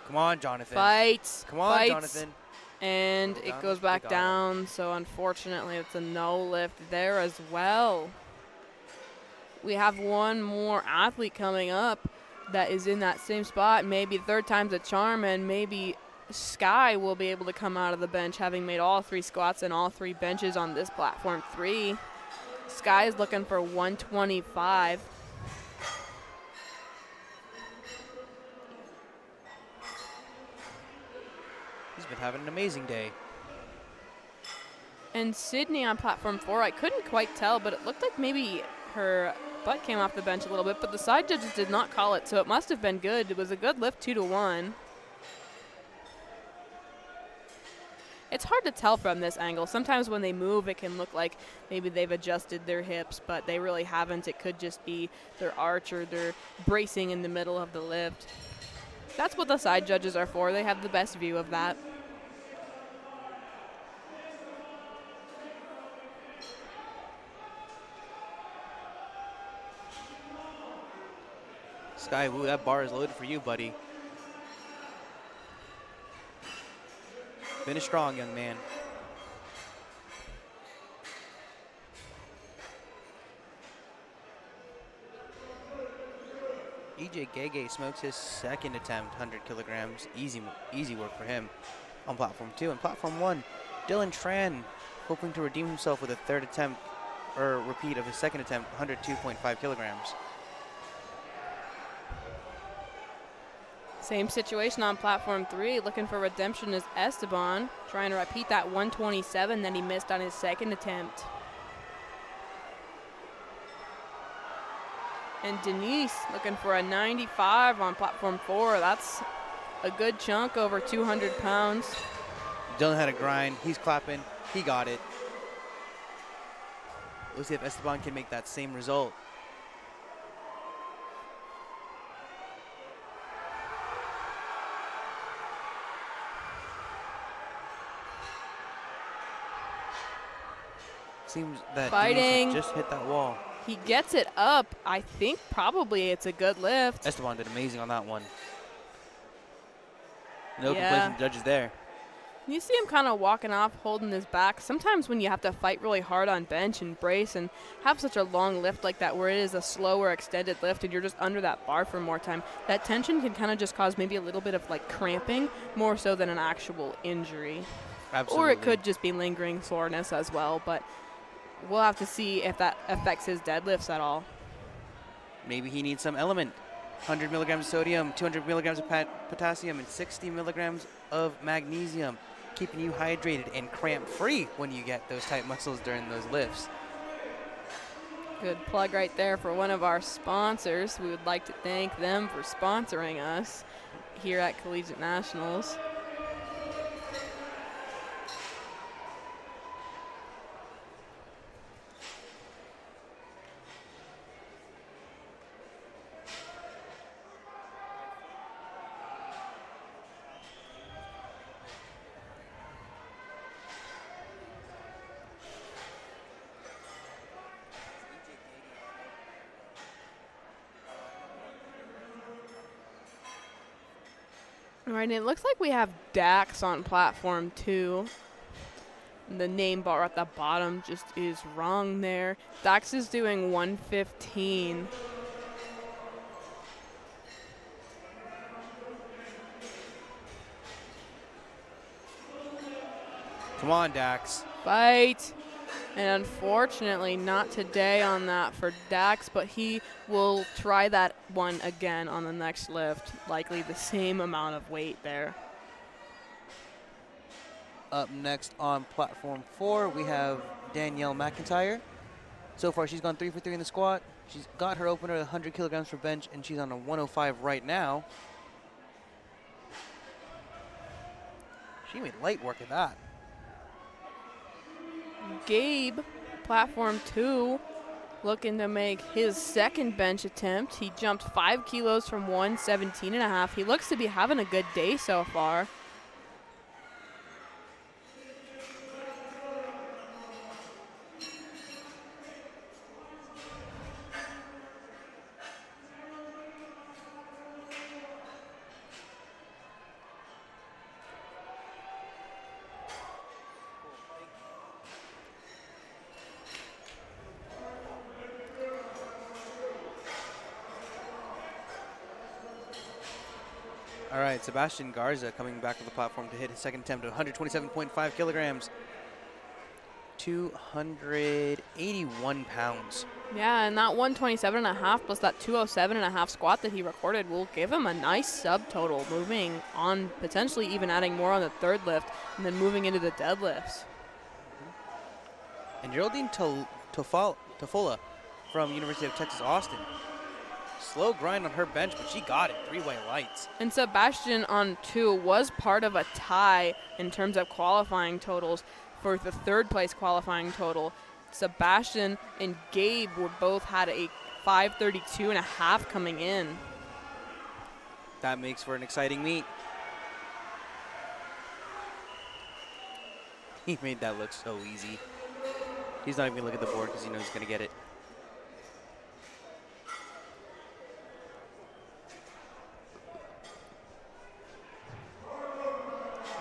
Come on, Jonathan. Fights. Come on, Fights. Jonathan. And Go it down, goes we back got down, so unfortunately it's a no lift there as well. We have one more athlete coming up that is in that same spot. Maybe 3rd time's a charm, and maybe Sky will be able to come out of the bench having made all 3 squats and all 3 benches on this platform 3. Sky is looking for 125. He's been having an amazing day. And Sydney on platform 4, I couldn't quite tell, but it looked like maybe her butt came off the bench a little bit, but the side judges did not call it, so it must have been good. It was a good lift, 2-1. It's hard to tell from this angle. Sometimes when they move, it can look like maybe they've adjusted their hips, but they really haven't. It could just be their arch or their bracing in the middle of the lift. That's what the side judges are for. They have the best view of that. Sky, woo, that bar is loaded for you, buddy. Finish strong, young man. EJ Gege smokes his 2nd attempt, 100 kilograms. Easy work for him on platform 2. And platform 1, Dylan Tran hoping to redeem himself with a 3rd attempt, or repeat of his 2nd attempt, 102.5 kilograms. Same situation on platform 3. Looking for redemption is Esteban, trying to repeat that 127 that he missed on his second attempt. And Denise looking for a 95 on platform 4. That's a good chunk, over 200 pounds. Dylan had a grind. He's clapping. He got it. We'll see if Esteban can make that same result. Seems that Denise just hit that wall. He gets it up. I think probably it's a good lift. Esteban did amazing on that one. No complaints from the judges there. You see him kind of walking off, holding his back. Sometimes when you have to fight really hard on bench and brace and have such a long lift like that where it is a slower extended lift and you're just under that bar for more time, that tension can kind of just cause maybe a little bit of like cramping more so than an actual injury. Absolutely. Or it could just be lingering soreness as well, but we'll have to see if that affects his deadlifts at all. Maybe he needs some element. 100 milligrams of sodium, 200 milligrams of potassium, and 60 milligrams of magnesium, keeping you hydrated and cramp-free when you get those tight muscles during those lifts. Good plug right there for one of our sponsors. We would like to thank them for sponsoring us here at Collegiate Nationals. All right, and it looks like we have Dax on platform 2. The name bar at the bottom just is wrong there. Dax is doing 115. Come on, Dax. Fight. And unfortunately, not today on that for Dax, but he will try that one again on the next lift. Likely the same amount of weight there. Up next on platform 4, we have Danielle McIntyre. So far, she's gone 3 for 3 in the squat. She's got her opener at 100 kilograms for bench, and she's on a 105 right now. She made light work of that. Gabe, platform 2, looking to make his second bench attempt. He jumped 5 kilos from 117.5. He looks to be having a good day so far. All right, Sebastian Garza coming back to the platform to hit his second attempt at 127.5 kilograms, 281 pounds. Yeah, and that 127.5 plus that 207.5 squat that he recorded will give him a nice subtotal, moving on, potentially even adding more on the third lift, and then moving into the deadlifts. And Geraldine Tofola from University of Texas, Austin. Slow grind on her bench, but she got it. 3-way lights. And Sebastian on 2 was part of a tie in terms of qualifying totals for the third place qualifying total. Sebastian and Gabe were both had a 532.5 coming in. That makes for an exciting meet. He made that look so easy. He's not even going to look at the board because he knows he's going to get it.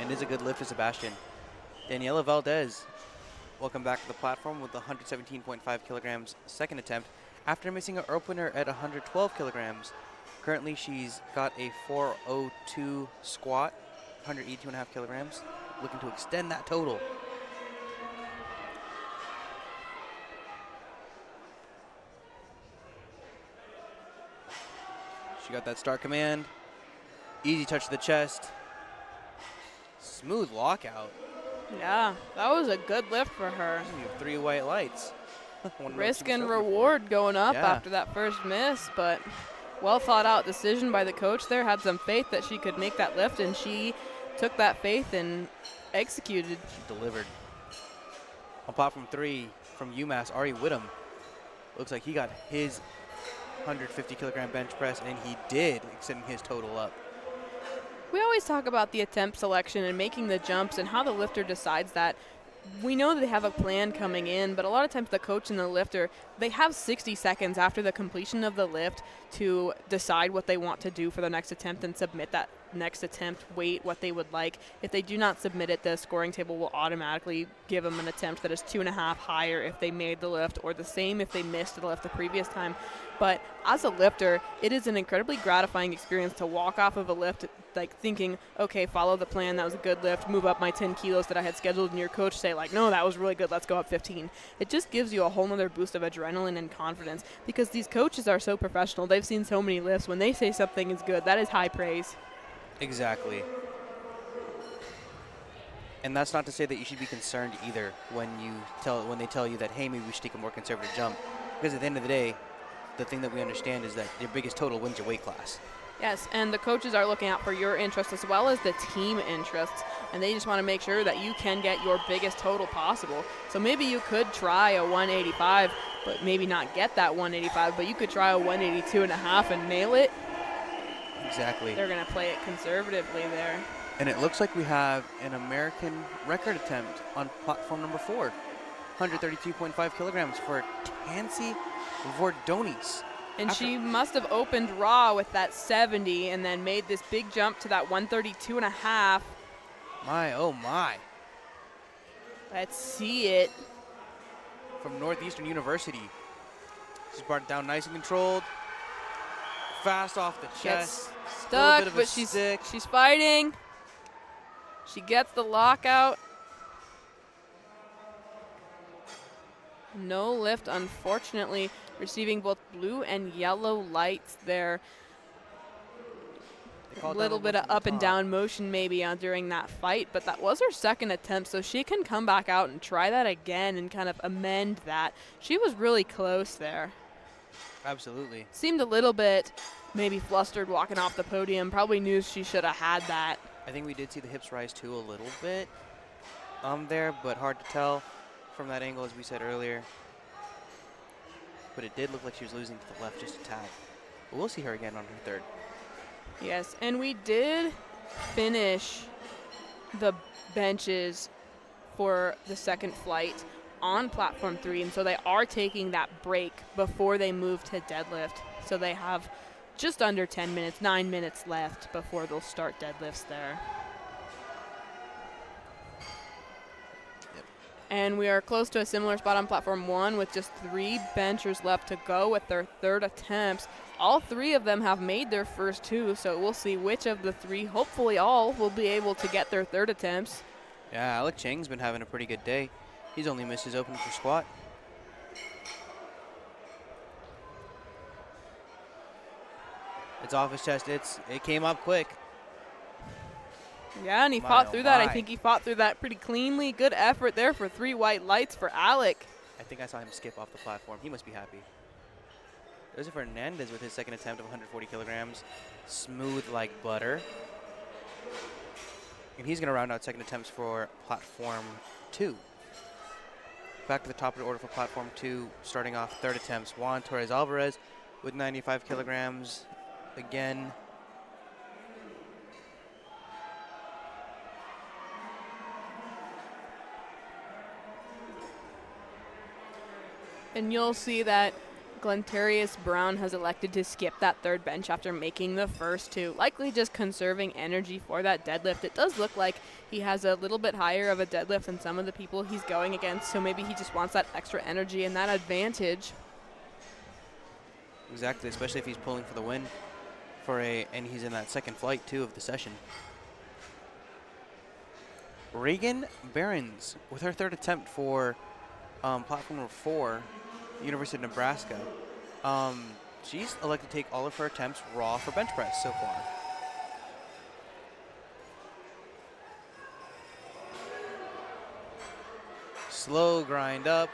And is a good lift for Sebastian. Daniela Valdez, welcome back to the platform with the 117.5 kilograms second attempt after missing her opener at 112 kilograms. Currently, she's got a 402 squat, 182.5 kilograms, looking to extend that total. She got that start command. Easy touch to the chest. Smooth lockout. Yeah, that was a good lift for her. 3 white lights. Risk and reward going up Yeah. after that first miss, but well thought out decision by the coach there. Had some faith that she could make that lift, and she took that faith and executed. She delivered. On platform 3 from UMass, Ari Whittam. Looks like he got his 150 kilogram bench press, and he did, extending his total up. We always talk about the attempt selection and making the jumps and how the lifter decides that. We know that they have a plan coming in, but a lot of times the coach and the lifter, they have 60 seconds after the completion of the lift to decide what they want to do for the next attempt and submit that next attempt, weight, what they would like. If they do not submit it, the scoring table will automatically give them an attempt that is 2.5 higher if they made the lift, or the same if they missed the lift the previous time. But as a lifter, it is an incredibly gratifying experience to walk off of a lift like thinking, okay, follow the plan, that was a good lift, move up my 10 kilos that I had scheduled, and your coach say like, no, that was really good, let's go up 15. It just gives you a whole nother boost of adrenaline and confidence, because these coaches are so professional. They've seen so many lifts. When they say something is good, that is high praise. Exactly. And that's not to say that you should be concerned either when they tell you that, hey, maybe we should take a more conservative jump, because at the end of the day, the thing that we understand is that your biggest total wins your weight class. Yes, and the coaches are looking out for your interests as well as the team interests, and they just want to make sure that you can get your biggest total possible. So maybe you could try a 185, but maybe not get that 185, but you could try a 182.5 and nail it. Exactly. They're going to play it conservatively there. And it looks like we have an American record attempt on platform number 4. 132.5 kilograms for Tansy Vordonis. And she must have opened raw with that 70 and then made this big jump to that 132.5. My, oh my. Let's see it. From Northeastern University. She's brought it down nice and controlled. Fast off the chest. Gets stuck, but she's fighting. She gets the lockout. No lift, unfortunately, receiving both blue and yellow lights there. A little bit of up and down motion maybe during that fight, but that was her second attempt, so she can come back out and try that again and kind of amend that. She was really close there. Absolutely. Seemed a little bit maybe flustered walking off the podium. Probably knew she should have had that. I think we did see the hips rise too a little bit there, but hard to tell from that angle, as we said earlier. But it did look like she was losing to the left just a tad. But we'll see her again on her third. Yes, and we did finish the benches for the second flight on platform 3, and so they are taking that break before they move to deadlift. So they have just under 10 minutes, 9 minutes left before they'll start deadlifts there. And we are close to a similar spot on platform 1 with just 3 benchers left to go with their third attempts. All 3 of them have made their first 2, so we'll see which of the 3, hopefully all, will be able to get their third attempts. Yeah, Alec Chang's been having a pretty good day. He's only missed his opening for squat. It's off his chest. It came up quick. Yeah, and he fought through that. I think he fought through that pretty cleanly. Good effort there for 3 white lights for Alec. I think I saw him skip off the platform. He must be happy. Joseph Hernandez with his second attempt of 140 kilograms. Smooth like butter. And he's going to round out second attempts for platform 2. Back to the top of the order for platform 2, starting off third attempts. Juan Torres Alvarez with 95 kilograms again. And you'll see that Glentarius Brown has elected to skip that third bench after making the first 2, likely just conserving energy for that deadlift. It does look like he has a little bit higher of a deadlift than some of the people he's going against, so maybe he just wants that extra energy and that advantage. Exactly, especially if he's pulling for the win and he's in that second flight too of the session. Reagan Behrens with her third attempt for platform number 4, University of Nebraska. She's elected to take all of her attempts raw for bench press so far. Slow grind up,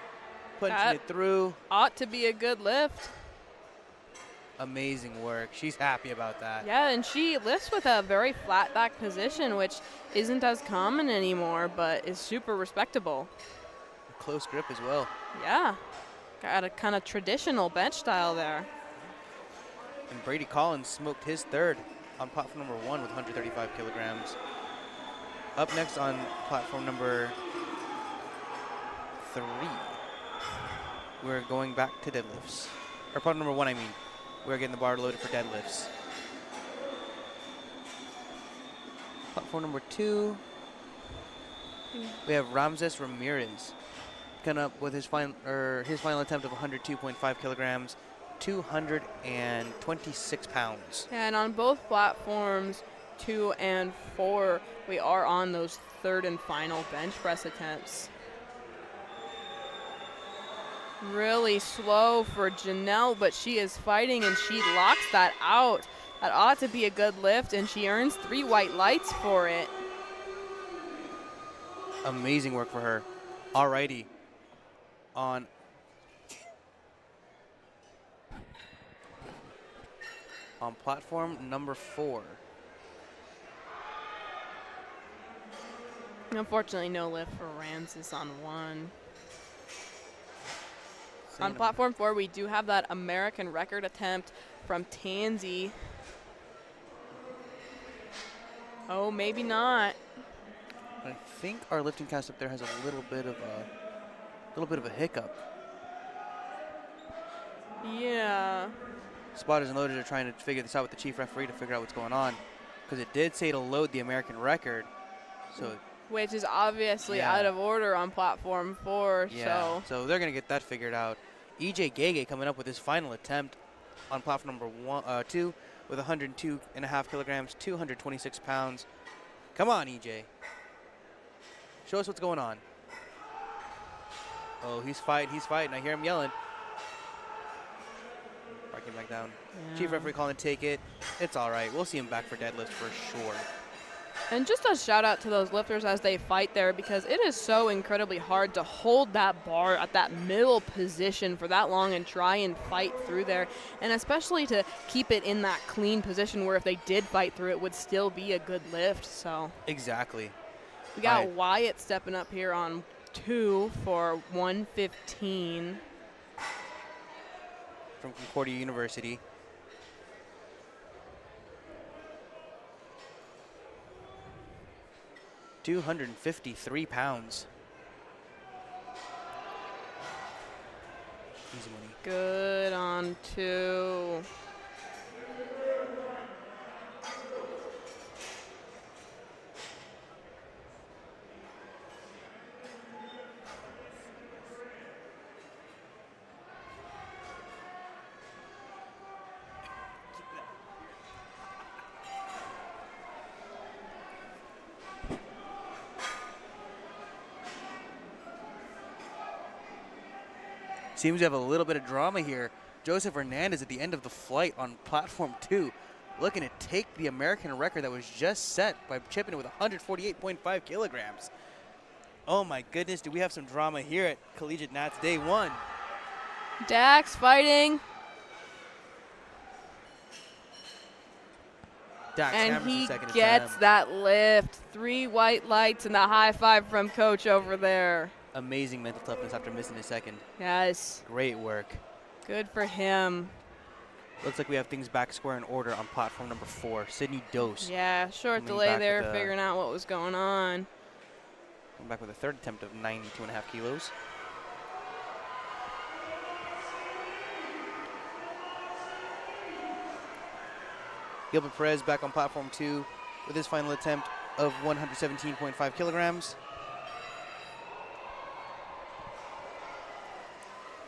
punching That it through. ought to be a good lift. Amazing work. She's happy about that. Yeah, and she lifts with a very flat back position, which isn't as common anymore, but is super respectable. Close grip as well. Yeah, got a kind of traditional bench style there. And Brady Collins smoked his third on platform number 1 with 135 kilograms. Up next on platform number 3, we're going back to deadlifts. Or platform number 1, I mean. We're getting the bar loaded for deadlifts. Platform number 2, we have Ramses Ramirez coming up with his final attempt of 102.5 kilograms, 226 pounds. And on both platforms, 2 and 4, we are on those third and final bench press attempts. Really slow for Janelle, but she is fighting and she locks that out. That ought to be a good lift, and she earns 3 white lights for it. Amazing work for her. Alrighty. On platform number 4. Unfortunately, no lift for Ramses on 1. On platform 4, we do have that American record attempt from Tansy. Oh, maybe not. I think our lifting cast up there has a little bit of a hiccup. Yeah. Spotters and loaders are trying to figure this out with the chief referee to figure out what's going on, because it did say to load the American record, so which is obviously out of order on platform 4. Yeah, so they're going to get that figured out. EJ Gege coming up with his final attempt on platform number 2 with 102.5 kilograms, 226 pounds. Come on, EJ. Show us what's going on. Oh, he's fighting. I hear him yelling. Barking back down. Yeah. Chief referee calling to take it. It's all right. We'll see him back for deadlift for sure. And just a shout out to those lifters as they fight there, because it is so incredibly hard to hold that bar at that middle position for that long and try and fight through there. And especially to keep it in that clean position where if they did fight through it would still be a good lift. So exactly. We got Wyatt stepping up here on 2 for 115. From Concordia University. $253. Easy money. Good on 2. Seems to have a little bit of drama here. Joseph Hernandez at the end of the flight on platform 2, looking to take the American record that was just set by chipping it with 148.5 kilograms. Oh my goodness, do we have some drama here at Collegiate Nats Day 1. Dax fighting. Dax and he second gets attempt. that lift. 3 white lights and the high five from coach over there. Amazing mental toughness after missing his second. Yes. Great work. Good for him. Looks like we have things back square in order on platform number 4. Sydney Dose. Yeah, short delay there, figuring out what was going on. Coming back with a third attempt of 92.5 kilos. Gilbert Perez back on platform 2 with his final attempt of 117.5 kilograms.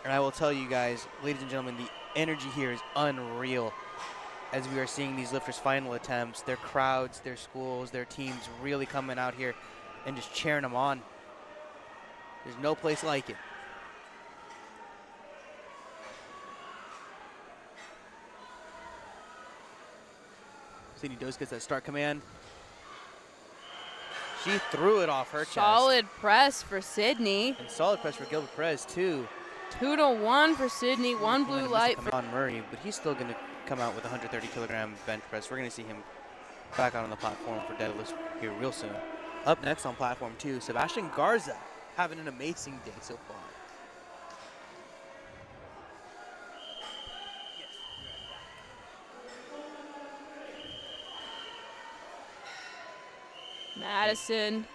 And I will tell you guys, ladies and gentlemen, the energy here is unreal as we are seeing these lifters' final attempts. Their crowds, their schools, their teams really coming out here and just cheering them on. There's no place like it. Sydney Dose gets that start command. She threw it off her chest. Solid press for Sydney. And solid press for Gilbert Perez, too. 2-1 for Sydney. One blue light for Don Murray, but he's still going to come out with a 130-kilogram bench press. We're going to see him back out on the platform for deadlifts here real soon. Up next on platform 2, Sebastian Garza having an amazing day so far. Madison.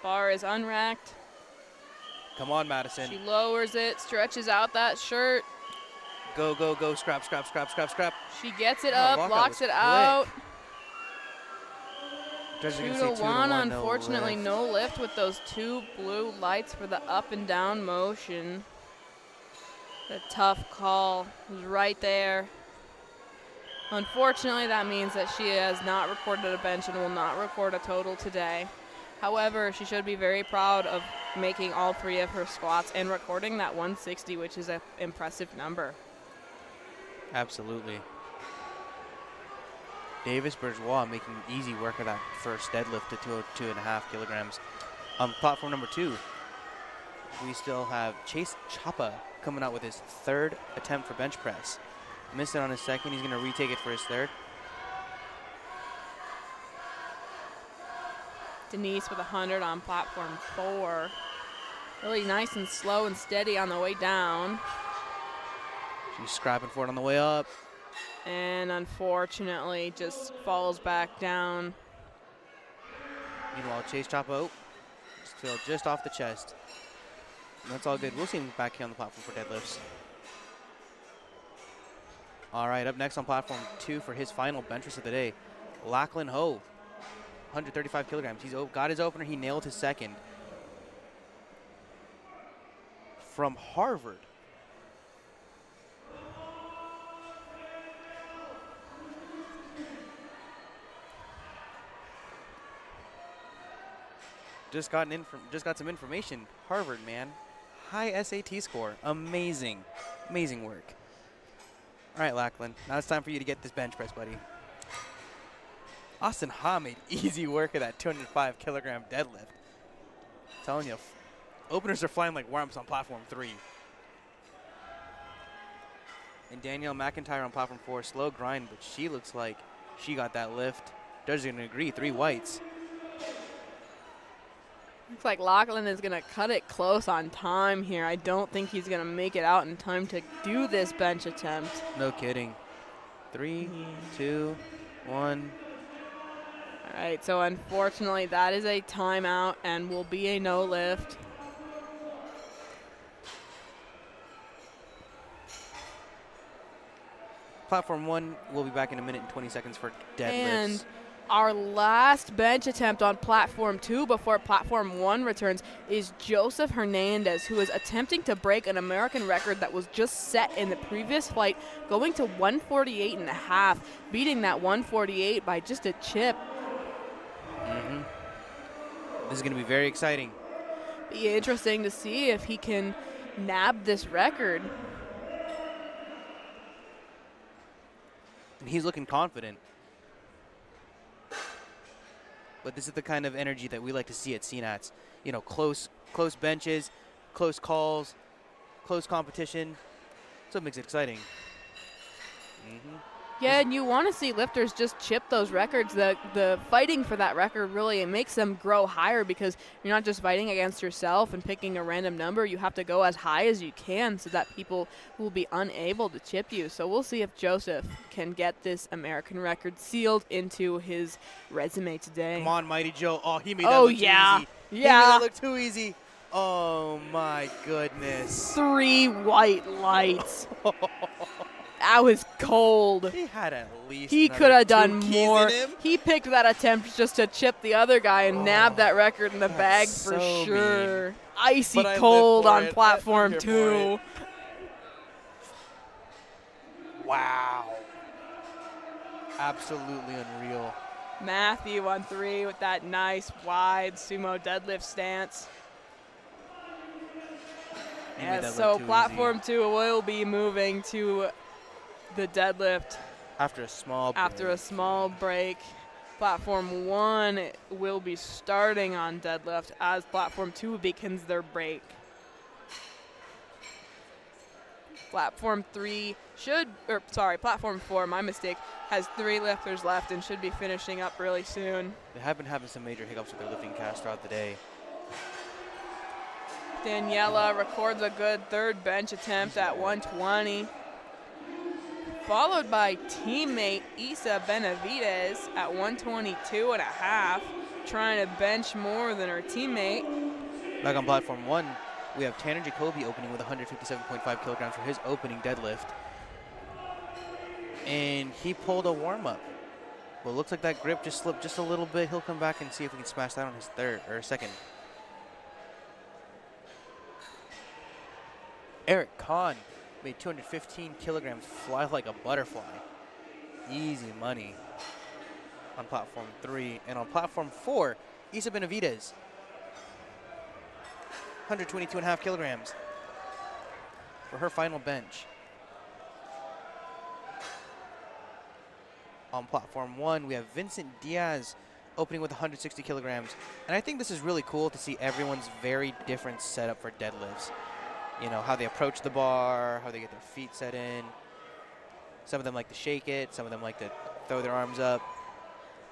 Bar is unracked. Come on, Madison. She lowers it, stretches out that shirt. Go, go, go. Scrap, scrap, scrap, scrap, scrap. She gets it up, locks it out. 2-1, unfortunately, no lift with those 2 blue lights for the up and down motion. The tough call was right there. Unfortunately, that means that she has not recorded a bench and will not record a total today. However, she should be very proud of making all 3 of her squats and recording that 160, which is an impressive number. Absolutely. Davis Bourgeois making easy work of that first deadlift to 202.5 kilograms. On platform number 2, we still have Chase Chapa coming out with his 3rd attempt for bench press. Missed it on his 2nd. He's going to retake it for his 3rd. Denise with 100 on platform 4. Really nice and slow and steady on the way down. She's scrapping for it on the way up. And unfortunately just falls back down. Meanwhile, Chase Chapa fell just off the chest. And that's all good. We'll see him back here on the platform for deadlifts. All right, up next on platform 2 for his final bench press of the day, Lachlan Ho, 135 kilograms. He's got his opener. He nailed his 2nd. From Harvard. Just got some information. Harvard, man. High SAT score. Amazing. Amazing work. All right, Lachlan. Now it's time for you to get this bench press, buddy. Austin Ha made easy work of that 205-kilogram deadlift. I'm telling you, openers are flying like worms on platform 3. And Danielle McIntyre on platform 4, slow grind, but she looks like she got that lift. Judges are going to agree, 3 whites. Looks like Lachlan is going to cut it close on time here. I don't think he's going to make it out in time to do this bench attempt. No kidding. 3, 2, 1. All right, so unfortunately that is a timeout and will be a no lift. Platform 1 will be back in a minute and 20 seconds for deadlifts. And our last bench attempt on platform 2 before platform 1 returns is Joseph Hernandez, who is attempting to break an American record that was just set in the previous flight, going to 148.5, beating that 148 by just a chip. This is going to be very exciting. Be interesting to see if he can nab this record. And he's looking confident. But this is the kind of energy that we like to see at CNATs. You know, close benches, close calls, close competition. So it makes it exciting. Yeah, and you want to see lifters just chip those records. The fighting for that record really, it makes them grow higher because you're not just fighting against yourself and picking a random number. You have to go as high as you can so that people will be unable to chip you. So we'll see if Joseph can get this American record sealed into his resume today. Come on, Mighty Joe. Oh, he made that look too easy. Yeah. He made that look too easy. Oh, my goodness. 3 white lights. That was cold. He had at least. He could have done more. He picked that attempt just to chip the other guy and nab that record in the bag for sure. Mean. Icy cold on platform 2. Wow. Absolutely unreal. Matthew on 3 with that nice wide sumo deadlift stance. Yeah, so platform 2 will be moving to the deadlift after a small break. Platform 1 will be starting on deadlift as Platform 2 begins their break. Platform 4, my mistake, has 3 lifters left and should be finishing up really soon. They have been having some major hiccups with their lifting cast throughout the day. Daniela records a good third bench attempt at 120. Followed by teammate Isa Benavides at 122.5, trying to bench more than her teammate. Back on Platform 1, we have Tanner Jacoby opening with 157.5 kilograms for his opening deadlift. And he pulled a warm-up. Well, it looks like that grip just slipped just a little bit. He'll come back and see if we can smash that on his second. Eric Kahn made 215 kilograms fly like a butterfly. Easy money on Platform 3. And on Platform 4, Isa Benavides, 122.5 kilograms for her final bench. On Platform 1, we have Vincent Diaz opening with 160 kilograms. And I think this is really cool to see everyone's very different setup for deadlifts. You know, how they approach the bar, how they get their feet set in. Some of them like to shake it. Some of them like to throw their arms up.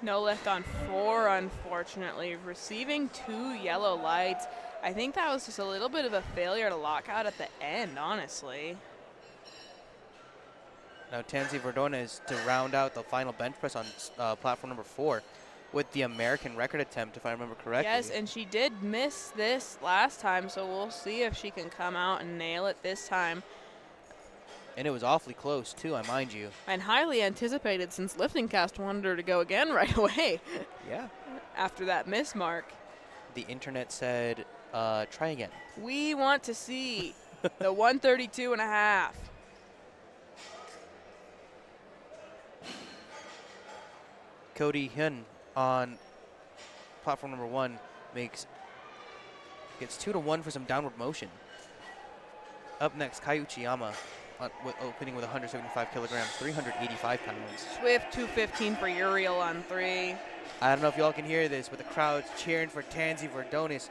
No lift on 4, unfortunately. Receiving 2 yellow lights. I think that was just a little bit of a failure to lock out at the end, honestly. Now Tansy Verdones to round out the final bench press on Platform number 4 with the American record attempt, if I remember correctly. Yes, and she did miss this last time, so we'll see if she can come out and nail it this time. And it was awfully close, too, I mind you. And highly anticipated since LiftingCast wanted her to go again right away. Yeah. After that miss mark. The internet said, try again. We want to see the 132.5. Cody Hyun on Platform number 1 gets 2-1 for some downward motion. Up next, Kai Uchiyama opening with 175 kilograms, 385 pounds. Swift 215 for Uriel on 3. I don't know if y'all can hear this, but the crowd's cheering for Tansy Verdones,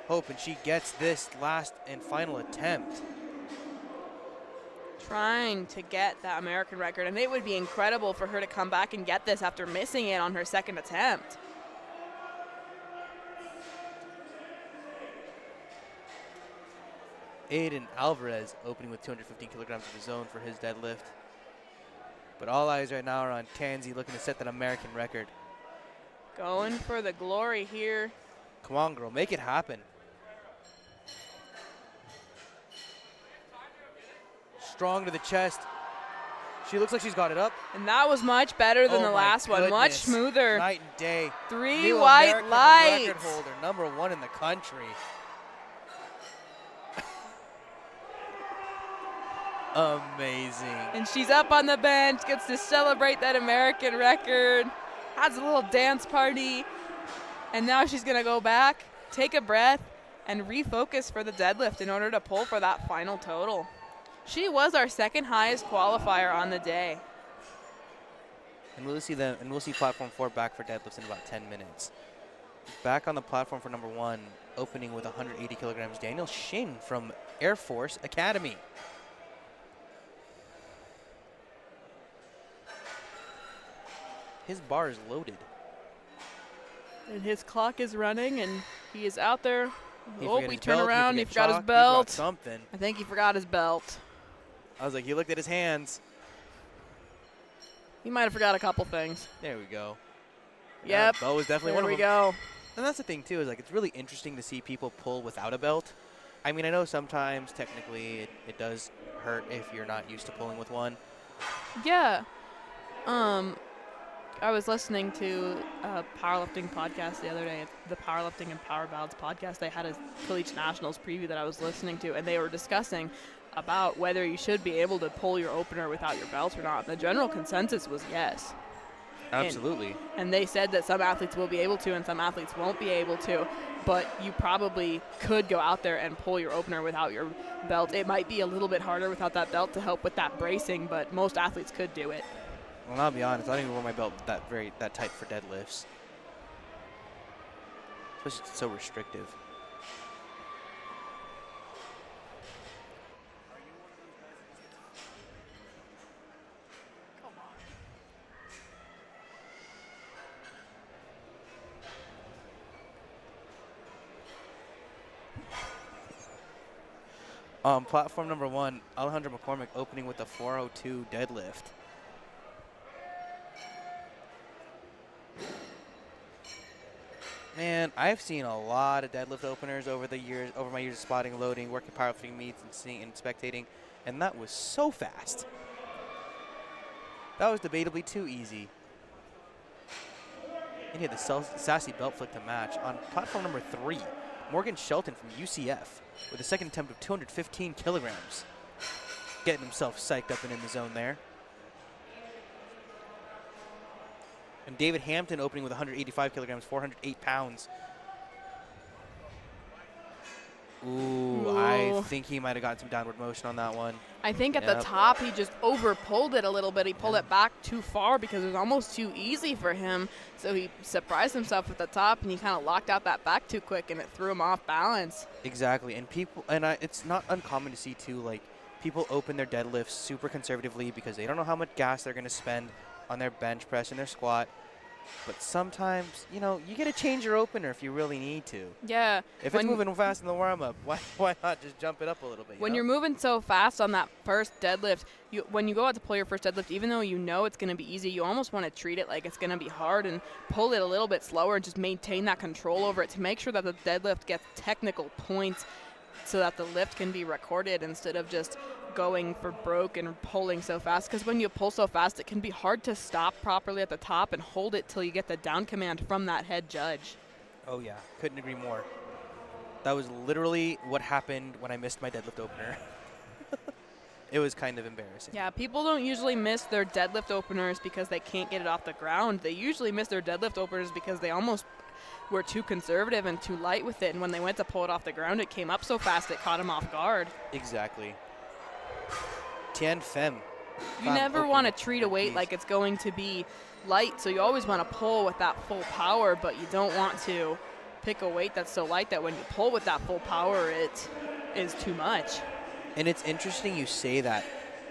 hoping she gets this last and final attempt. Trying to get that American record, and it would be incredible for her to come back and get this after missing it on her second attempt. Aiden Alvarez opening with 215 kilograms of his own for his deadlift. But all eyes right now are on Tansy looking to set that American record. Going for the glory here. Come on, girl, make it happen. Strong to the chest. She looks like she's got it up. And that was much better than the last one. Much smoother. Night and day. 3 New white American lights. record holder, number 1 in the country. Amazing. And she's up on the bench, gets to celebrate that American record, has a little dance party, and now she's going to go back, take a breath, and refocus for the deadlift in order to pull for that final total. She was our second highest qualifier on the day. And we'll see Platform 4 back for deadlifts in about 10 minutes. Back on the platform for number 1, opening with 180 kilograms, Daniel Shin from Air Force Academy. His bar is loaded. And his clock is running, and he is out there. Oh, we turn belt, around, he forgot his chalk, belt. He forgot something. I think he forgot his belt. I was like, he looked at his hands. He might have forgot a couple things. There we go. Yep. Belt was definitely there one of them. we go. And that's the thing, too, is like it's really interesting to see people pull without a belt. I mean, I know sometimes technically it does hurt if you're not used to pulling with one. Yeah. I was listening to a powerlifting podcast the other day, the Powerlifting and Power Ballads podcast. They had a Collegiate Nationals preview that I was listening to, and they were discussing about whether you should be able to pull your opener without your belt or not. The general consensus was yes. Absolutely. And they said that some athletes will be able to and some athletes won't be able to, but you probably could go out there and pull your opener without your belt. It might be a little bit harder without that belt to help with that bracing, but most athletes could do it. Well, I'll be honest, I don't even wear my belt that tight for deadlifts. Especially it's so restrictive. Platform number 1, Alejandro McCormick opening with a 402 deadlift. Man, I've seen a lot of deadlift openers over my years of spotting, loading, working powerlifting meets, and seeing and spectating, and that was so fast. That was debatably too easy. And he had the sassy belt flick to match. On platform number 3, Morgan Shelton from UCF with a second attempt of 215 kilograms. Getting himself psyched up and in the zone there. And David Hampton opening with 185 kilograms, 408 pounds. Ooh, I think he might have gotten some downward motion on that one. I think at the top he just over pulled it a little bit. He pulled it back too far because it was almost too easy for him. So he surprised himself at the top and he kind of locked out that back too quick and it threw him off balance. Exactly, and it's not uncommon to see too, like people open their deadlifts super conservatively because they don't know how much gas they're going to spend on their bench press and their squat. But sometimes, you get to change your opener if you really need to. Yeah. If it's moving fast in the warm-up, why not just jump it up a little bit? When you're moving so fast on that first deadlift, when you go out to pull your first deadlift, even though you know it's going to be easy, you almost want to treat it like it's going to be hard and pull it a little bit slower and just maintain that control over it to make sure that the deadlift gets technical points so that the lift can be recorded instead of just going for broke and pulling so fast. Because when you pull so fast, it can be hard to stop properly at the top and hold it till you get the down command from that head judge. Oh yeah, couldn't agree more. That was literally what happened when I missed my deadlift opener. It was kind of embarrassing. Yeah, people don't usually miss their deadlift openers because they can't get it off the ground. They usually miss their deadlift openers because they almost were too conservative and too light with it. And when they went to pull it off the ground, it came up so fast it caught them off guard. Exactly. Tien Pham. You never want to treat a weight like it's going to be light, so you always want to pull with that full power, but you don't want to pick a weight that's so light that when you pull with that full power, it is too much. And it's interesting you say that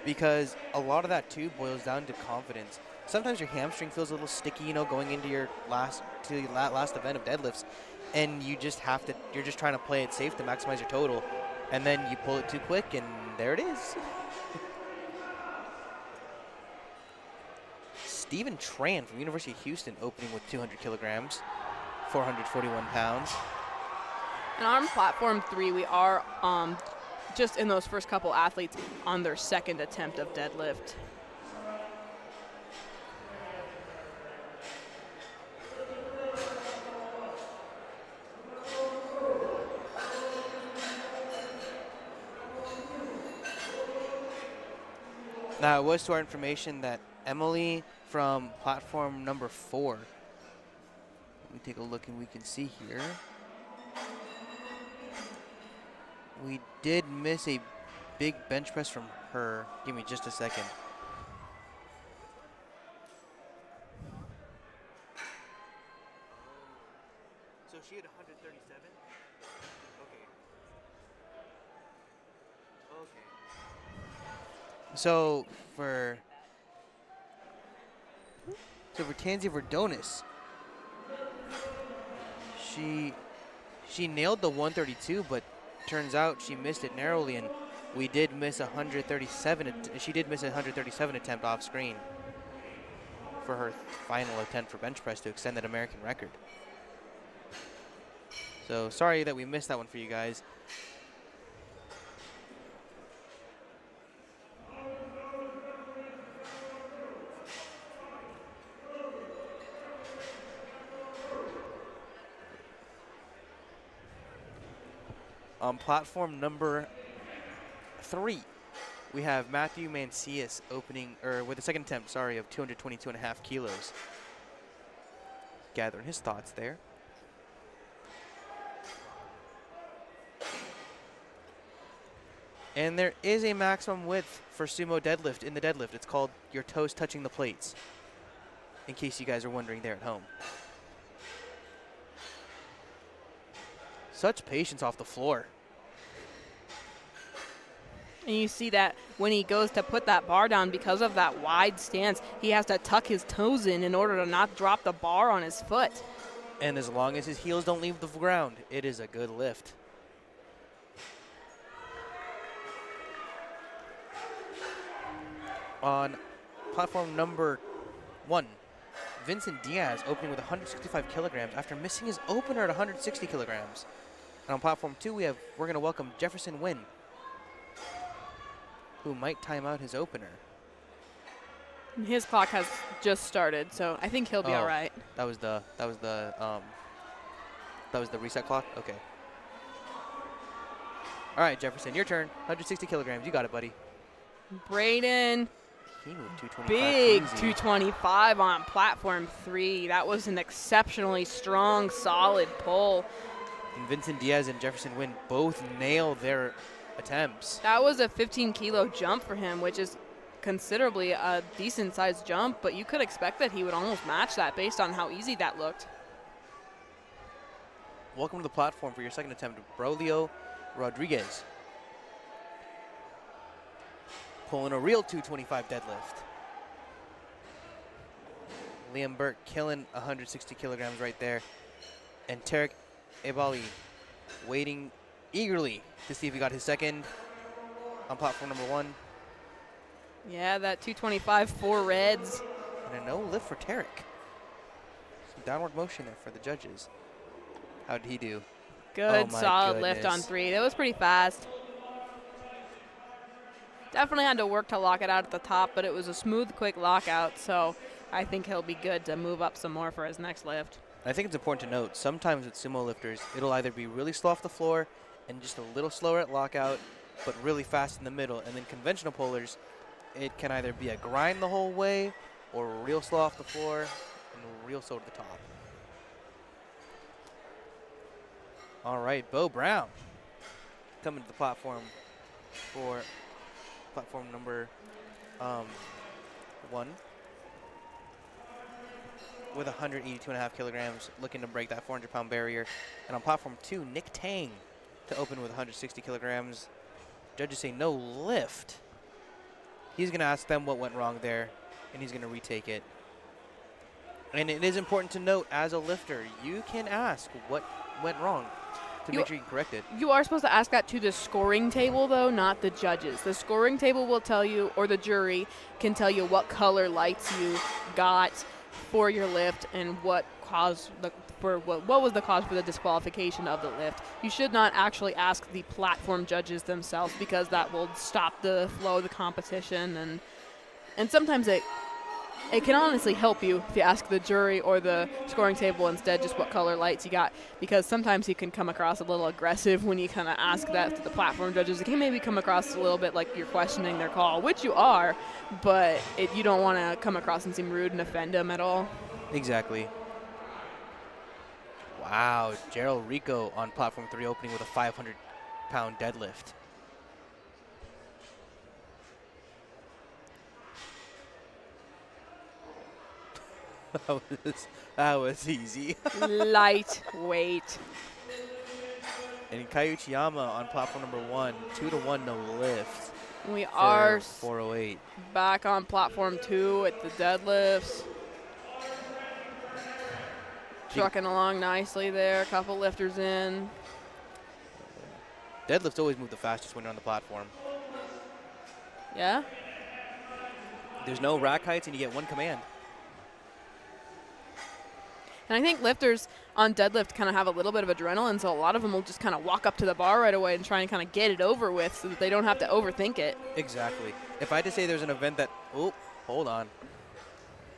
because a lot of that too boils down to confidence. Sometimes your hamstring feels a little sticky, going into your last event of deadlifts, and you're just trying to play it safe to maximize your total, and then you pull it too quick, and there it is. Stephen Tran from University of Houston opening with 200 kilograms, 441 pounds. And on platform 3, we are just in those first couple athletes on their second attempt of deadlift. Now, it was to our information that Emily from platform number 4. Let me take a look and we can see here. We did miss a big bench press from her. Give me just a second. So she had 137? Okay. So for Tansy Verdonis, she nailed the 132, but turns out she missed it narrowly, and we did miss 137. She did miss a 137 attempt off screen for her final attempt for bench press to extend that American record. So sorry that we missed that one for you guys. On platform number 3, we have Matthew Mancias opening, with a second attempt, of 222.5 kilos. Gathering his thoughts there. And there is a maximum width for sumo deadlift in the deadlift. It's called your toes touching the plates, in case you guys are wondering there at home. Such patience off the floor. And you see that when he goes to put that bar down, because of that wide stance, he has to tuck his toes in order to not drop the bar on his foot. And as long as his heels don't leave the ground, it is a good lift. On platform number 1, Vincent Diaz opening with 165 kilograms after missing his opener at 160 kilograms. And on platform 2, we're going to welcome Jefferson Wynn, who might time out his opener. His clock has just started, so I think he'll be all right. That was the reset clock. Okay. All right, Jefferson, your turn. 160 kilograms. You got it, buddy. Braden. He moved 225. Big easy. 225 on platform 3. That was an exceptionally strong, solid pull. And Vincent Diaz and Jefferson Wynn both nail their attempts. That was a 15-kilo jump for him, which is considerably a decent-sized jump, but you could expect that he would almost match that based on how easy that looked. Welcome to the platform for your second attempt, Braulio Rodriguez. Pulling a real 225 deadlift. Liam Burke killing 160 kilograms right there. And Tarek Ebali waiting eagerly to see if he got his second on platform number 1. Yeah, that 225, 4 reds. And a no lift for Tarek. Some downward motion there for the judges. How did he do? Good, my solid lift on goodness. 3. That was pretty fast. Definitely had to work to lock it out at the top, but it was a smooth, quick lockout, so I think he'll be good to move up some more for his next lift. I think it's important to note, sometimes with sumo lifters, it'll either be really slow off the floor and just a little slower at lockout, but really fast in the middle. And then conventional pullers, it can either be a grind the whole way or real slow off the floor and real slow to the top. All right, Bo Brown coming to the platform for platform number 1 with 182.5 kilograms, looking to break that 400-pound barrier. And on platform 2, Nick Tang to open with 160 kilograms. Judges say no lift. He's going to ask them what went wrong there, and he's going to retake it. And it is important to note, as a lifter, you can ask what went wrong to make sure you can correct it. You are supposed to ask that to the scoring table, though, not the judges. The scoring table will tell you, or the jury can tell you what color lights you got for your lift and what caused what was the cause for the disqualification of the lift. You should not actually ask the platform judges themselves, because that will stop the flow of the competition, and sometimes it can honestly help you if you ask the jury or the scoring table instead just what color lights you got, because sometimes you can come across a little aggressive when you kind of ask that to the platform judges. It can maybe come across a little bit like you're questioning their call, which you are, but you don't want to come across and seem rude and offend them at all. Exactly. Wow, Gerald Rico on platform 3 opening with a 500-pound deadlift. that was easy. Lightweight. And Kai Uchiyama on platform number 1, 2-to-1 no lift. We are 408. back on platform 2 at the deadlifts. Trucking along nicely there. A couple lifters in. Deadlifts always move the fastest when you're on the platform. Yeah? There's no rack heights and you get one command. And I think lifters on deadlift kind of have a little bit of adrenaline, so a lot of them will just kind of walk up to the bar right away and try and kind of get it over with so that they don't have to overthink it. Exactly. If I had to say there's an event that, oh, hold on.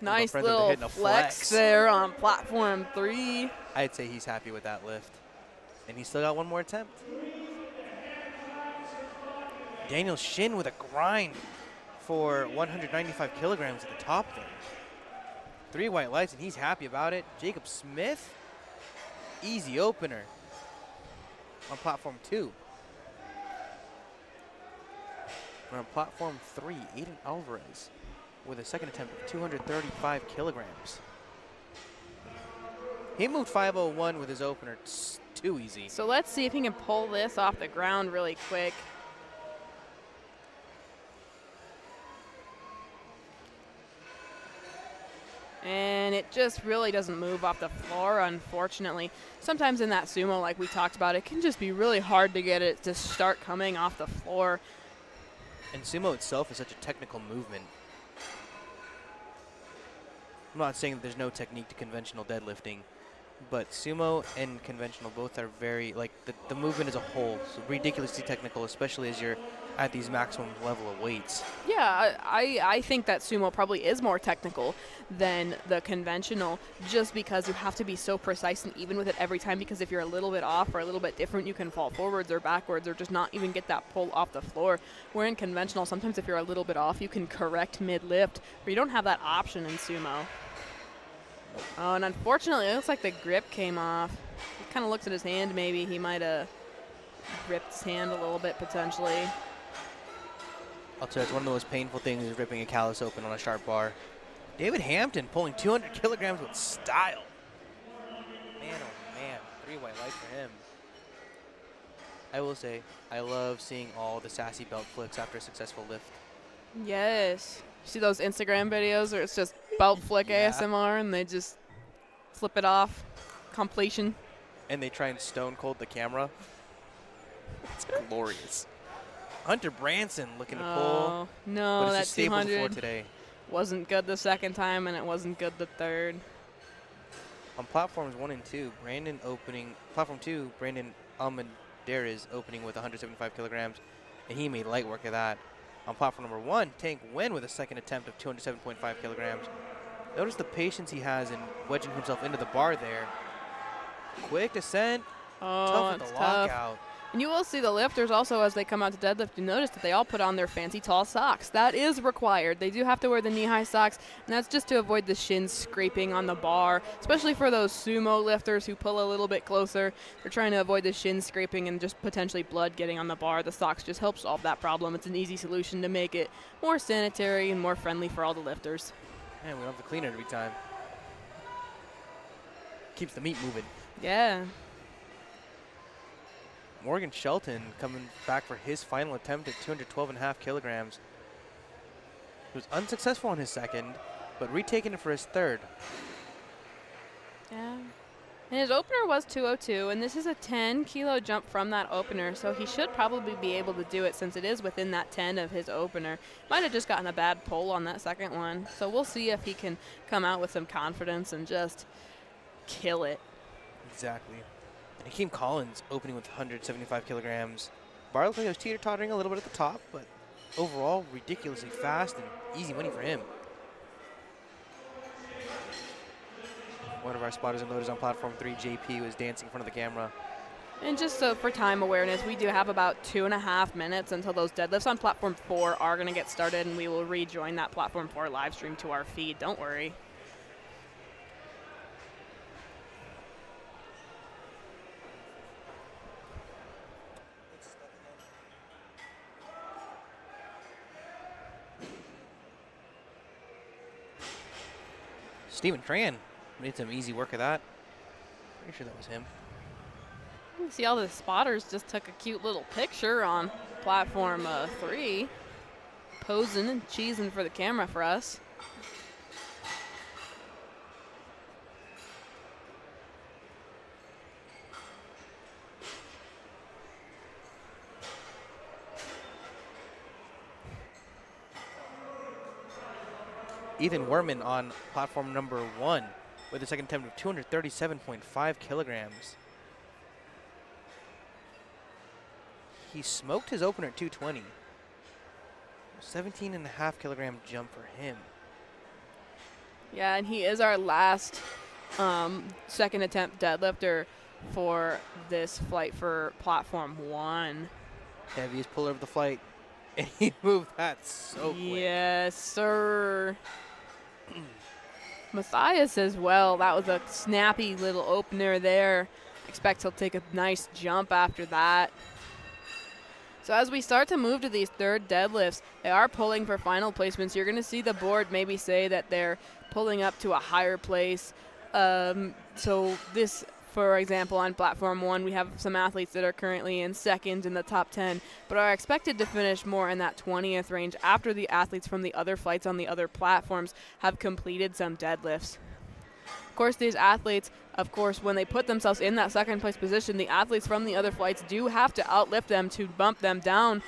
Nice little flex there on platform 3. I'd say he's happy with that lift. And he's still got one more attempt. Daniel Shin with a grind for 195 kilograms at the top there. 3 white lights, and he's happy about it. Jacob Smith, easy opener on platform 2. And on platform 3, Aiden Alvarez with a second attempt of 235 kilograms. He moved 501 with his opener. It's too easy. So let's see if he can pull this off the ground really quick. And it just really doesn't move off the floor, unfortunately. Sometimes in that sumo, like we talked about, it can just be really hard to get it to start coming off the floor. And sumo itself is such a technical movement. I'm not saying that there's no technique to conventional deadlifting, but sumo and conventional both are very, like, the movement as a whole, so ridiculously technical, especially as you're at these maximum level of weights. Yeah, I think that sumo probably is more technical than the conventional, just because you have to be so precise and even with it every time, because if you're a little bit off or a little bit different, you can fall forwards or backwards or just not even get that pull off the floor. Where in conventional, sometimes if you're a little bit off, you can correct mid-lift, but you don't have that option in sumo. Oh, and unfortunately, it looks like the grip came off. He kind of looks at his hand. Maybe he might have ripped his hand a little bit, potentially. I'll tell you, it's one of the most painful things is ripping a callus open on a sharp bar. David Hampton pulling 200 kilograms with style. Man, oh man, 3 white lights for him. I will say, I love seeing all the sassy belt flicks after a successful lift. Yes. See those Instagram videos where it's just belt flick Yeah. ASMR and they just flip it off, completion. And they try and stone cold the camera. It's glorious. Hunter Branson looking to pull. Oh, no, but it's that just stable to the floor 200 today. wasn't good the second time and it wasn't good the third. On platforms 1 and 2, platform 2, Brandon Almendarez opening with 175 kilograms, and he made light work of that. On platform number 1, Tank Wen with a second attempt of 207.5 kilograms. Notice the patience he has in wedging himself into the bar there. Quick descent, Oh, tough with it's the tough. lockout. And you will see the lifters also as they come out to deadlift, you notice that they all put on their fancy tall socks. That is required. They do have to wear the knee-high socks, and that's just to avoid the shins scraping on the bar, especially for those sumo lifters who pull a little bit closer. They're trying to avoid the shins scraping and just potentially blood getting on the bar. The socks just help solve that problem. It's an easy solution to make it more sanitary and more friendly for all the lifters. Man, we don't have to clean it every time. Keeps the meat moving. Yeah. Morgan Shelton coming back for his final attempt at 212.5 kilograms. He was unsuccessful on his second, but retaking it for his third. Yeah. And his opener was 202, and this is a 10-kilo jump from that opener, so he should probably be able to do it since it is within that 10 of his opener. Might have just gotten a bad pull on that second one, so we'll see if he can come out with some confidence and just kill it. Exactly. And Hakeem Collins opening with 175 kilograms. Bar looked like it was teeter-tottering a little bit at the top, but overall ridiculously fast and easy money for him. One of our spotters and loaders on platform 3, JP, was dancing in front of the camera. And just so for time awareness, we do have about 2.5 minutes until those deadlifts on platform 4 are going to get started, and we will rejoin that platform 4 live stream to our feed. Don't worry. Stephen Tran made some easy work of that. Pretty sure that was him. You see all the spotters just took a cute little picture on platform 3, posing and cheesing for the camera for us. Ethan Werman on platform number 1 with a second attempt of 237.5 kilograms. He smoked his opener at 220. 17.5 kilogram jump for him. Yeah, and he is our last second attempt deadlifter for this flight for platform 1. Heaviest puller of the flight. And he moved that so quick. Yes, sir. Matthias as well. That was a snappy little opener there. Expect he'll take a nice jump after that. So as we start to move to these third deadlifts, they are pulling for final placements. You're going to see the board maybe say that they're pulling up to a higher place. So this, for example, on platform 1, we have some athletes that are currently in second in the top 10, but are expected to finish more in that 20th range after the athletes from the other flights on the other platforms have completed some deadlifts. Of course, these athletes, when they put themselves in that second place position, the athletes from the other flights do have to outlift them to bump them down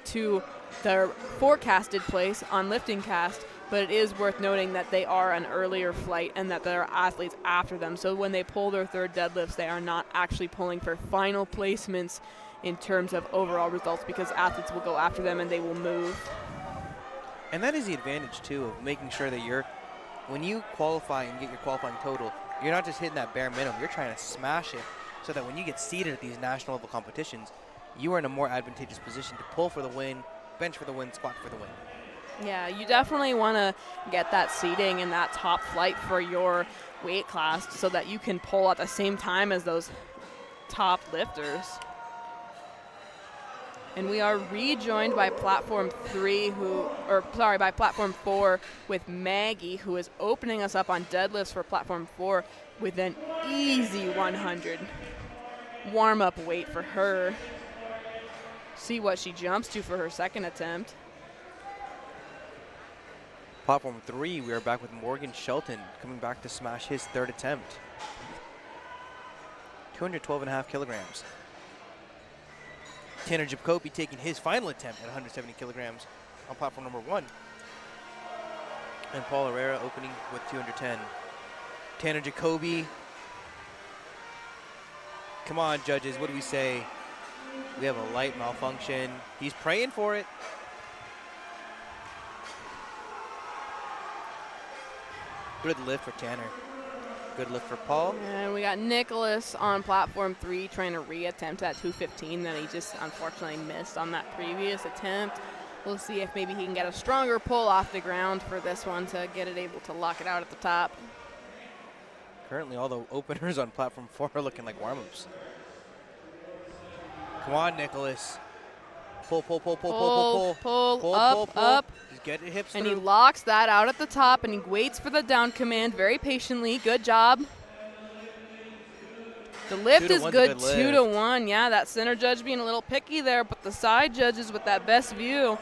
to their forecasted place on LiftingCast, but it is worth noting that they are an earlier flight and that there are athletes after them. So when they pull their third deadlifts, they are not actually pulling for final placements in terms of overall results, because athletes will go after them and they will move. And that is the advantage, too, of making sure that when you qualify and get your qualifying total, you're not just hitting that bare minimum. You're trying to smash it so that when you get seeded at these national level competitions, you are in a more advantageous position to pull for the win, bench for the win, squat for the win. Yeah, you definitely want to get that seating in that top flight for your weight class so that you can pull at the same time as those top lifters. And we are rejoined by platform 4 with Maggie, who is opening us up on deadlifts for platform 4 with an easy 100. Warm-up weight for her. See what she jumps to for her second attempt. Platform 3, we are back with Morgan Shelton coming back to smash his third attempt. 212.5 kilograms. Tanner Jacoby taking his final attempt at 170 kilograms on platform number 1. And Paul Herrera opening with 210. Tanner Jacoby. Come on, judges, what do we say? We have a light malfunction. He's praying for it. Good lift for Tanner. Good lift for Paul. And we got Nicholas on platform 3 trying to reattempt that 215 that he just unfortunately missed on that previous attempt. We'll see if maybe he can get a stronger pull off the ground for this one to get it able to lock it out at the top. Currently all the openers on platform 4 are looking like warm-ups. Come on, Nicholas. Pull, pull, pull, pull, pull, pull, pull. Up. Just get your hips and through. He locks that out at the top, and he waits for the down command very patiently. Good job. The lift is good, 2-1. Yeah, that center judge being a little picky there, but the side judges with that best view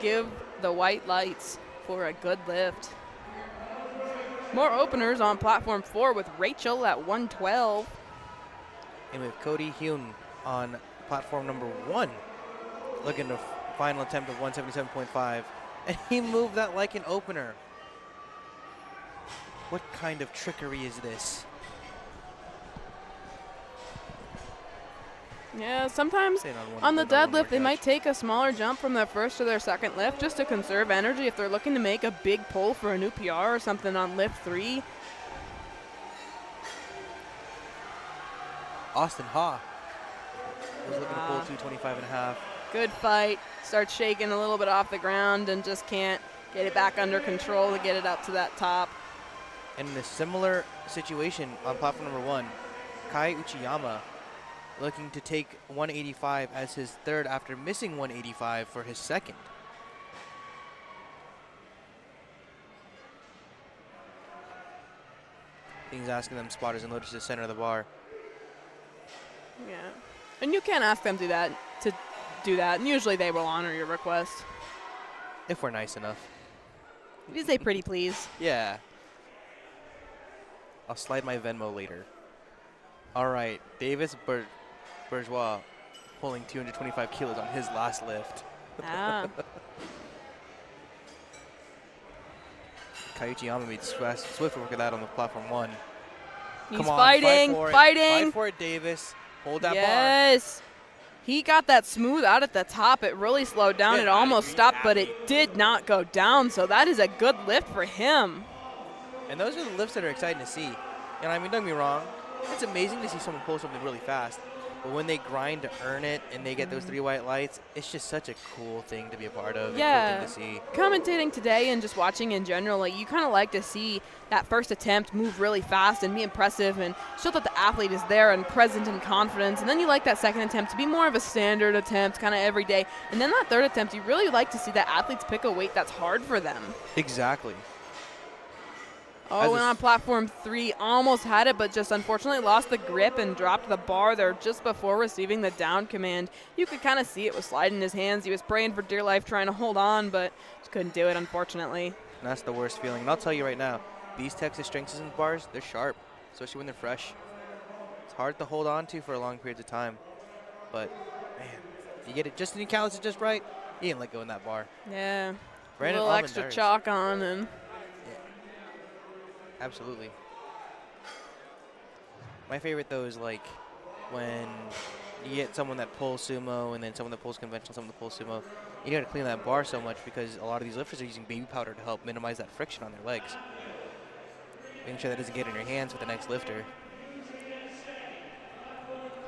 give the white lights for a good lift. More openers on platform 4 with Rachel at 112. And we have Cody Hune on platform number 1. Looking to final attempt of 177.5. And he moved that like an opener. What kind of trickery is this? Yeah, sometimes on the deadlift they might take a smaller jump from their first to their second lift just to conserve energy if they're looking to make a big pull for a new PR or something on lift 3. Austin Ha was looking to pull 225.5. Good fight. Starts shaking a little bit off the ground and just can't get it back under control to get it up to that top. And in a similar situation on platform number 1, Kai Uchiyama looking to take 185 as his third after missing 185 for his second. He's asking them spotters and loaders to the center of the bar. Yeah. And you can't ask them to do that, and usually they will honor your request. If we're nice enough. You say pretty please. Yeah. I'll slide my Venmo later. All right, Davis Bourgeois pulling 225 kilos on his last lift. Ah. Kai Uchiyama made swift work of that on the platform 1. He's Come on, fighting. Fight for it, Davis. Hold that bar. Yes. He got that smooth out at the top. It really slowed down. It almost stopped, but it did not go down. So that is a good lift for him. And those are the lifts that are exciting to see. And I mean, don't get me wrong. It's amazing to see someone pull something really fast. But when they grind to earn it and they get those 3 white lights, it's just such a cool thing to be a part of. Yeah. And cool thing to see. Commentating today and just watching in general, like, you kind of like to see that first attempt move really fast and be impressive and show that the athlete is there and present and confident. And then you like that second attempt to be more of a standard attempt kind of every day. And then that third attempt, you really like to see that athletes pick a weight that's hard for them. Exactly. Oh, and on platform 3, almost had it, but just unfortunately lost the grip and dropped the bar there just before receiving the down command. You could kind of see it was sliding in his hands. He was praying for dear life, trying to hold on, but just couldn't do it, unfortunately. And that's the worst feeling. And I'll tell you right now, these Texas strength systems bars, they're sharp, especially when they're fresh. It's hard to hold on to for long periods of time. But, man, you get it just in your calluses just right, you can let go in that bar. Yeah. Brandon a little extra chalk on and... Absolutely. My favorite, though, is like when you get someone that pulls sumo and then someone that pulls conventional, someone that pulls sumo. You got to clean that bar so much because a lot of these lifters are using baby powder to help minimize that friction on their legs. Making sure that doesn't get in your hands with the next lifter.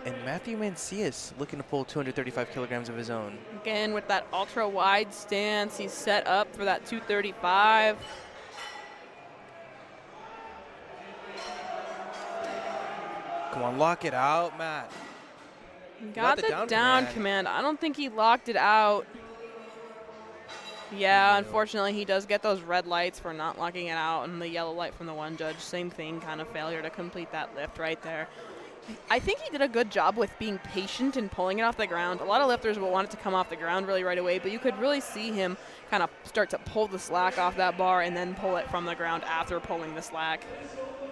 And Matthew Mancias looking to pull 235 kilograms of his own. Again, with that ultra wide stance, he's set up for that 235. Come on, lock it out, Matt. Got the down command. I don't think he locked it out. Yeah, unfortunately, he does get those red lights for not locking it out and the yellow light from the one judge. Same thing, kind of failure to complete that lift right there. I think he did a good job with being patient and pulling it off the ground. A lot of lifters will want it to come off the ground really right away, but you could really see him kind of start to pull the slack off that bar and then pull it from the ground after pulling the slack.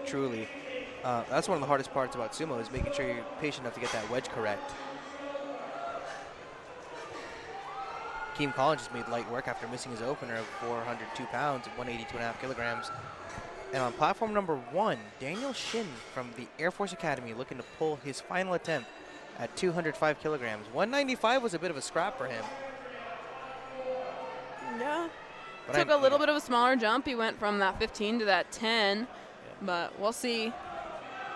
Truly. That's one of the hardest parts about sumo is making sure you're patient enough to get that wedge correct. Keem Collins just made light work after missing his opener of 402 pounds at 182.5 kilograms. And on platform number 1, Daniel Shin from the Air Force Academy looking to pull his final attempt at 205 kilograms. 195 was a bit of a scrap for him. Yeah. Took a little bit of a smaller jump. He went from that 15 to that 10, but we'll see.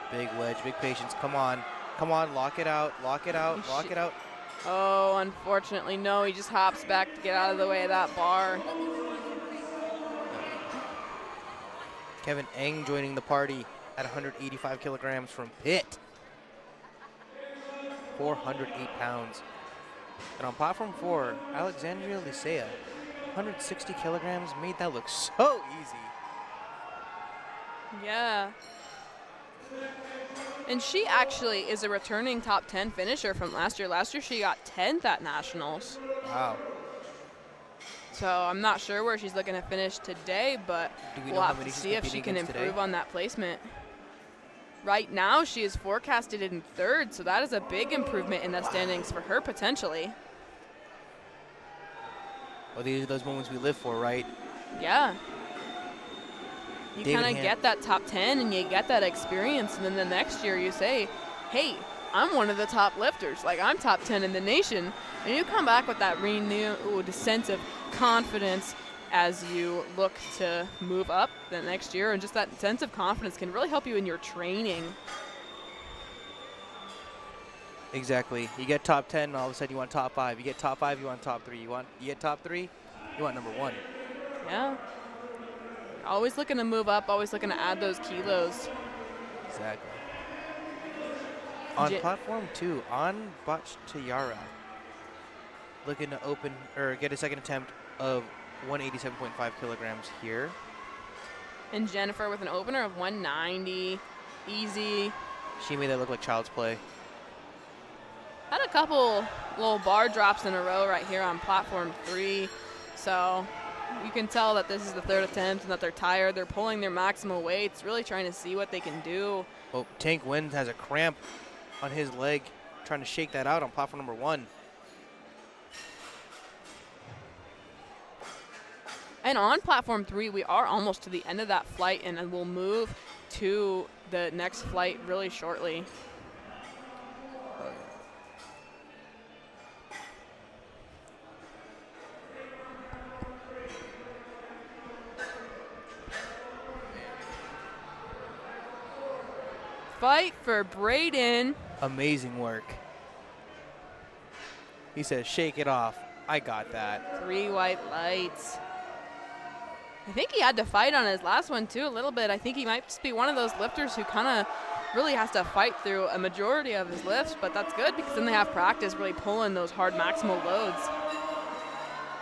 Big wedge, big patience. Come on. Come on, lock it out, lock it out, lock it out. Oh, unfortunately, no. He just hops back to get out of the way of that bar. Kevin Eng joining the party at 185 kilograms from Pitt. 408 pounds. And on platform 4, Alexandria Licea, 160 kilograms, made that look so easy. Yeah. And she actually is a returning top 10 finisher from last year. Last year she got 10th at Nationals. Wow. So I'm not sure where she's looking to finish today, but we'll have to see if she can improve on that placement. Right now she is forecasted in 3rd, so that is a big improvement in the standings for her potentially. Well, these are those moments we live for, right? Yeah. You kind of get that top 10 and you get that experience, and then the next year you say, hey, I'm one of the top lifters. Like, I'm top 10 in the nation. And you come back with that renewed sense of confidence as you look to move up the next year, and just that sense of confidence can really help you in your training. Exactly. You get top 10, and all of a sudden you want top 5. You get top 5, you want top 3. You get top 3, you want number 1. Yeah. Always looking to move up, always looking to add those kilos. Exactly. On platform 2, on Bhattacharya, looking to open or get a second attempt of 187.5 kilograms here. And Jennifer with an opener of 190, easy. She made that look like child's play. Had a couple little bar drops in a row right here on platform 3, so you can tell that this is the 3rd attempt and that they're tired. They're pulling their maximal weights, really trying to see what they can do. Oh, Tank Wen has a cramp on his leg, trying to shake that out on platform number 1. And on platform 3, we are almost to the end of that flight, and then we'll move to the next flight really shortly. Fight for Braden. Amazing work. He says, shake it off. I got that. 3 white lights. I think he had to fight on his last one too a little bit. I think he might just be one of those lifters who kind of really has to fight through a majority of his lifts, but that's good because then they have practice really pulling those hard maximal loads.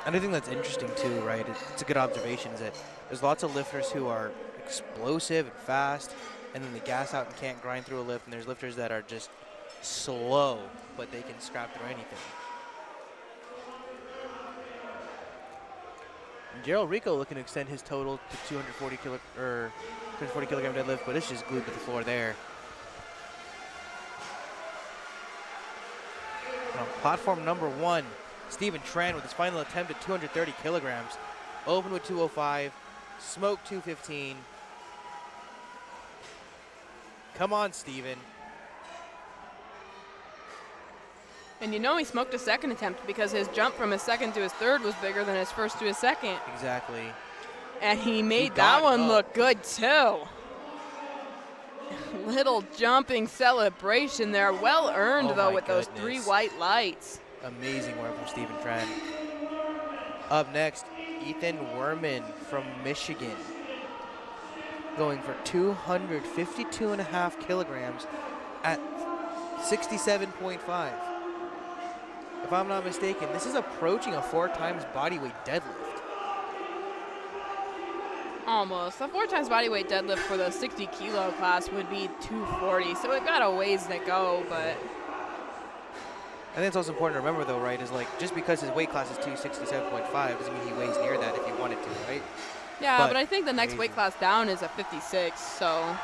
And I think that's interesting too, right? It's a good observation, is that there's lots of lifters who are explosive and fast, and then they gas out and can't grind through a lift, and there's lifters that are just slow, but they can scrap through anything. And Gerald Rico looking to extend his total to 240 kilogram deadlift, but it's just glued to the floor there. And on platform number 1, Stephen Tran with his final attempt at 230 kilograms. Open with 205, smoke 215. Come on, Stephen. And you know he smoked a second attempt because his jump from his second to his third was bigger than his first to his second. Exactly. And he made that one look good too. Little jumping celebration there. Well earned though with those 3 white lights. Amazing work from Stephen Tran. Up next, Ethan Werman from Michigan. Going for 252.5 kilograms at 67.5. If I'm not mistaken, this is approaching a 4 times bodyweight deadlift. Almost. A 4 times bodyweight deadlift for the 60 kilo class would be 240, so we've got a ways to go, but I think it's also important to remember though, right, is like just because his weight class is 267.5 doesn't mean he weighs near that if he wanted to, right? Yeah, but I think the next weight class down is a 56, so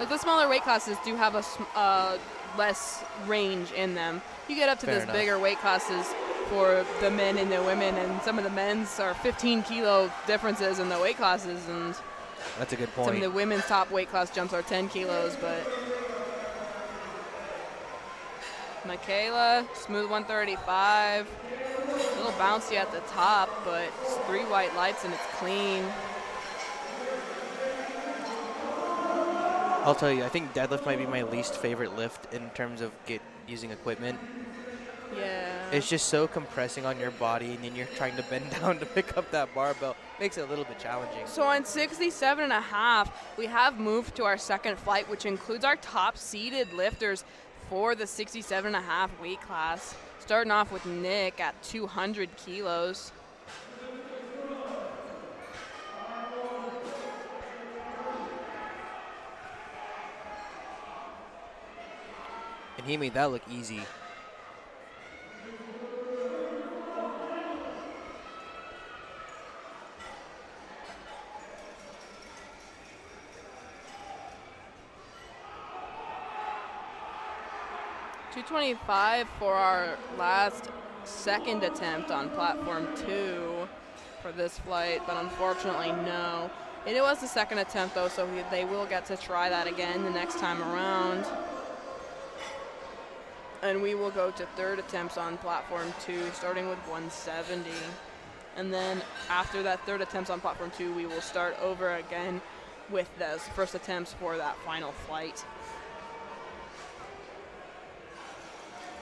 the smaller weight classes do have a less range in them. You get up to these bigger weight classes for the men and the women, and some of the men's are 15 kilo differences in the weight classes, and that's a good point. Some of the women's top weight class jumps are 10 kilos, but Michaela, smooth 135, a little bouncy at the top, but it's 3 white lights and it's clean. I'll tell you, I think deadlift might be my least favorite lift in terms of using equipment. Yeah. It's just so compressing on your body, and then you're trying to bend down to pick up that barbell. Makes it a little bit challenging. So on 67.5, we have moved to our second flight, which includes our top seeded lifters for the 67.5 weight class. Starting off with Nick at 200 kilos. And he made that look easy. $225 for our last second attempt on platform 2 for this flight, but unfortunately no. It was the second attempt though, so they will get to try that again the next time around. And we will go to third attempts on platform 2, starting with 170. And then after that third attempt on platform 2, we will start over again with those first attempts for that final flight.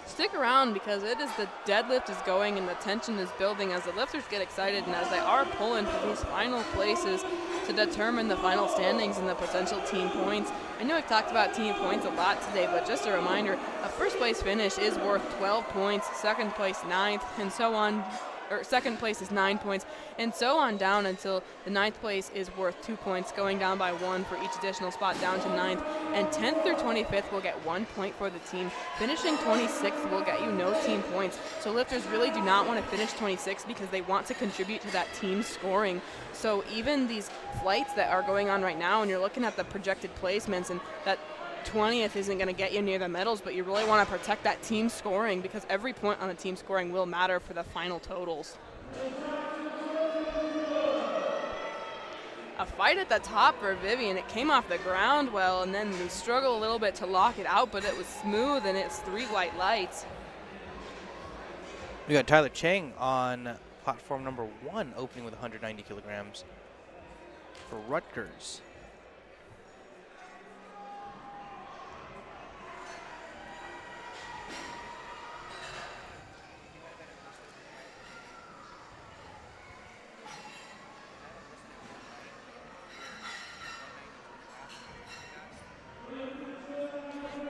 Stick around because it is the deadlift is going and the tension is building as the lifters get excited and as they are pulling for these final places to determine the final standings and the potential team points. I know I've talked about team points a lot today, but just a reminder, a first place finish is worth 12 points, second place 9th, and so on. Or second place is 9 points, and so on down until the 9th place is worth 2 points, going down by 1 for each additional spot down to 9th. And 10th through 25th will get 1 point for the team. Finishing 26th will get you no team points. So lifters really do not want to finish 26th because they want to contribute to that team scoring. So even these flights that are going on right now, and you're looking at the projected placements, and that 20th isn't going to get you near the medals, but you really want to protect that team scoring because every point on the team scoring will matter for the final totals. A fight at the top for Vivian. It came off the ground well, and then we struggled a little bit to lock it out, but it was smooth, and it's 3 white lights. We got Tyler Chang on platform number 1, opening with 190 kilograms for Rutgers.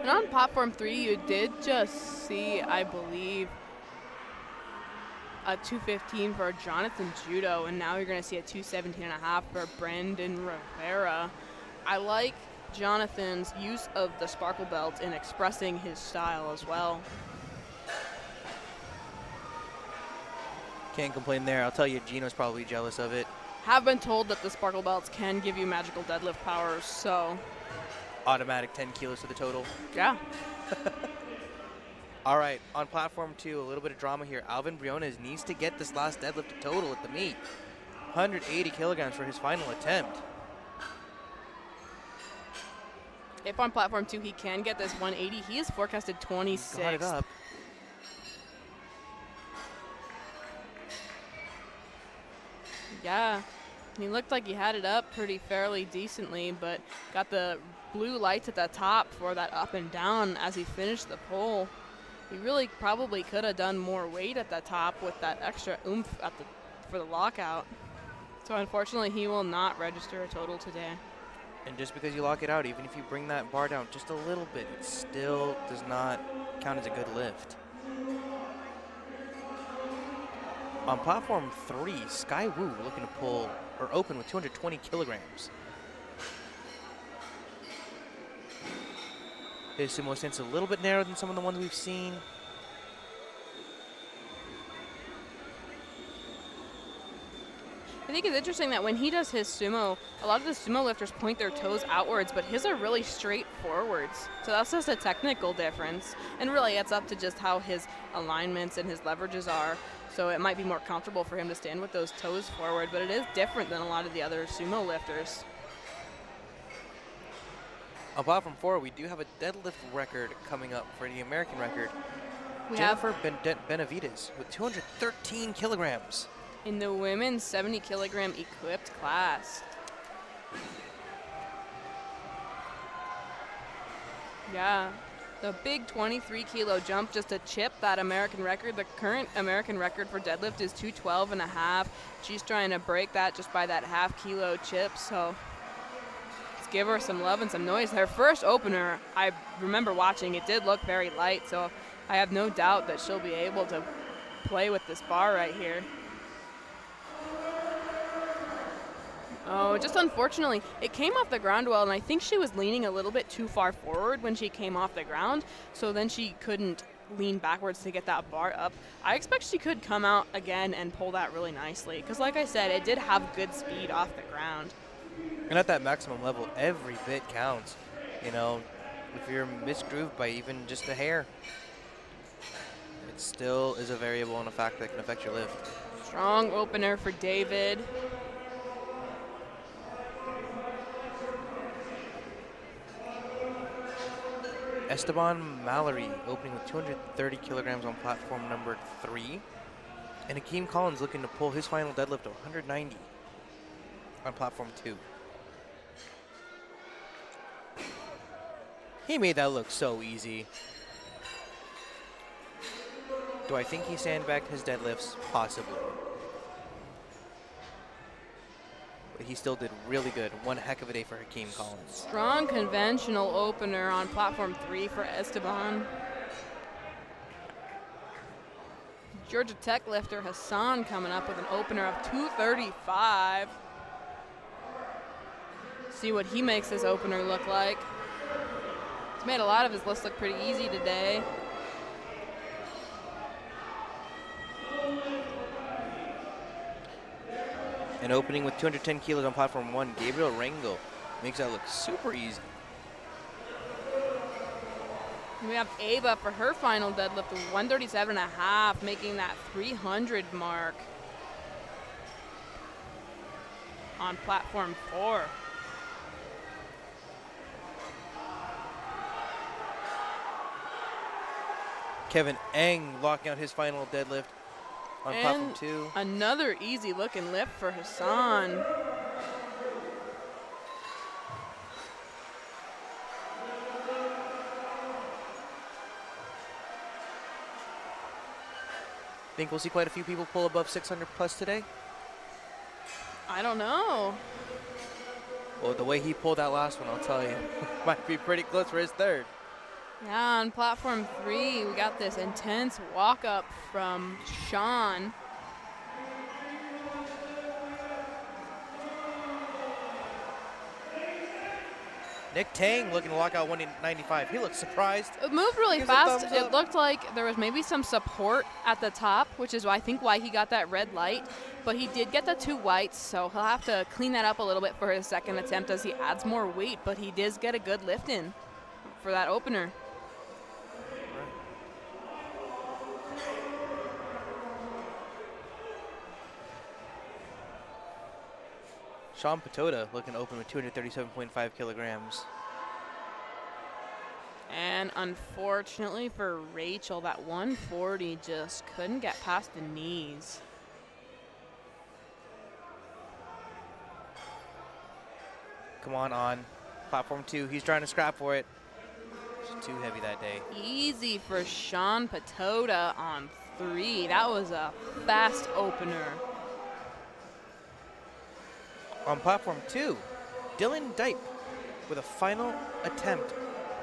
And on platform 3, you did just see, I believe, a 215 for Jonathan Judo, and now you're going to see a 217.5 for Brandon Rivera. I like Jonathan's use of the sparkle belt in expressing his style as well. Can't complain there. I'll tell you, Gino's probably jealous of it. Have been told that the sparkle belts can give you magical deadlift powers, so. Automatic 10 kilos to the total. Yeah. All right, on platform 2, a little bit of drama here. Alvin Briones needs to get this last deadlift to total at the meet. 180 kilograms for his final attempt. If on platform 2 he can get this 180, he is forecasted 26. Got it up. Yeah, he looked like he had it up pretty fairly decently, but got the blue lights at the top for that up and down as he finished the pull. He really probably could have done more weight at the top with that extra oomph for the lockout. So unfortunately, he will not register a total today. And just because you lock it out, even if you bring that bar down just a little bit, it still does not count as a good lift. On platform 3, Sky Wu looking to pull or open with 220 kilograms. His sumo stance a little bit narrower than some of the ones we've seen. I think it's interesting that when he does his sumo, a lot of the sumo lifters point their toes outwards, but his are really straight forwards. So that's just a technical difference. And really, it's up to just how his alignments and his leverages are. So it might be more comfortable for him to stand with those toes forward, but it is different than a lot of the other sumo lifters. On platform 4, we do have a deadlift record coming up for the American record. We Jennifer Benavides with 213 kilograms. In the women's 70 kilogram equipped class. Yeah, the big 23 kilo jump just to chip that American record. The current American record for deadlift is 212.5. She's trying to break that just by that half kilo chip, so let's give her some love and some noise. Her first opener, I remember watching, it did look very light, so I have no doubt that she'll be able to play with this bar right here. Oh, just unfortunately, it came off the ground well, and I think she was leaning a little bit too far forward when she came off the ground, so then she couldn't lean backwards to get that bar up. I expect she could come out again and pull that really nicely, because like I said, it did have good speed off the ground. And at that maximum level, every bit counts. You know, if you're misgrooved by even just a hair, it still is a variable and a factor that can affect your lift. Strong opener for David. Esteban Mallory opening with 230 kilograms on platform number 3. And Akeem Collins looking to pull his final deadlift to 190 on platform 2. He made that look so easy. Do I think he sandbagged his deadlifts? Possibly. But he still did really good. One heck of a day for Hakeem Collins. Strong conventional opener on platform 3 for Esteban. Georgia Tech lifter Hassan coming up with an opener of 235. See what he makes his opener look like. He's made a lot of his lifts look pretty easy today. And opening with 210 kilos on platform 1, Gabriel Rango makes that look super easy. We have Ava for her final deadlift of 137.5, making that 300 mark on platform 4. Kevin Eng locking out his final deadlift on platform 2. Another easy looking lift for Hassan. Think we'll see quite a few people pull above 600 plus today? I don't know. Well, the way he pulled that last one, I'll tell you, might be pretty close for his third. Yeah, on platform 3, we got this intense walk up from Sean. Nick Tang looking to lock out 195. He looks surprised. It moved really Gives a fast. thumbs It up. looked like there was maybe some support at the top, which is I think why he got that red light. But he did get the 2 whites, so he'll have to clean that up a little bit for his second attempt as he adds more weight. But he does get a good lift in for that opener. Sean Patoda looking to open with 237.5 kilograms. And unfortunately for Rachel, that 140 just couldn't get past the knees. Come on. Platform 2, he's trying to scrap for it. It's too heavy that day. Easy for Sean Patoda on 3. That was a fast opener. On platform 2, Dylan Dipe with a final attempt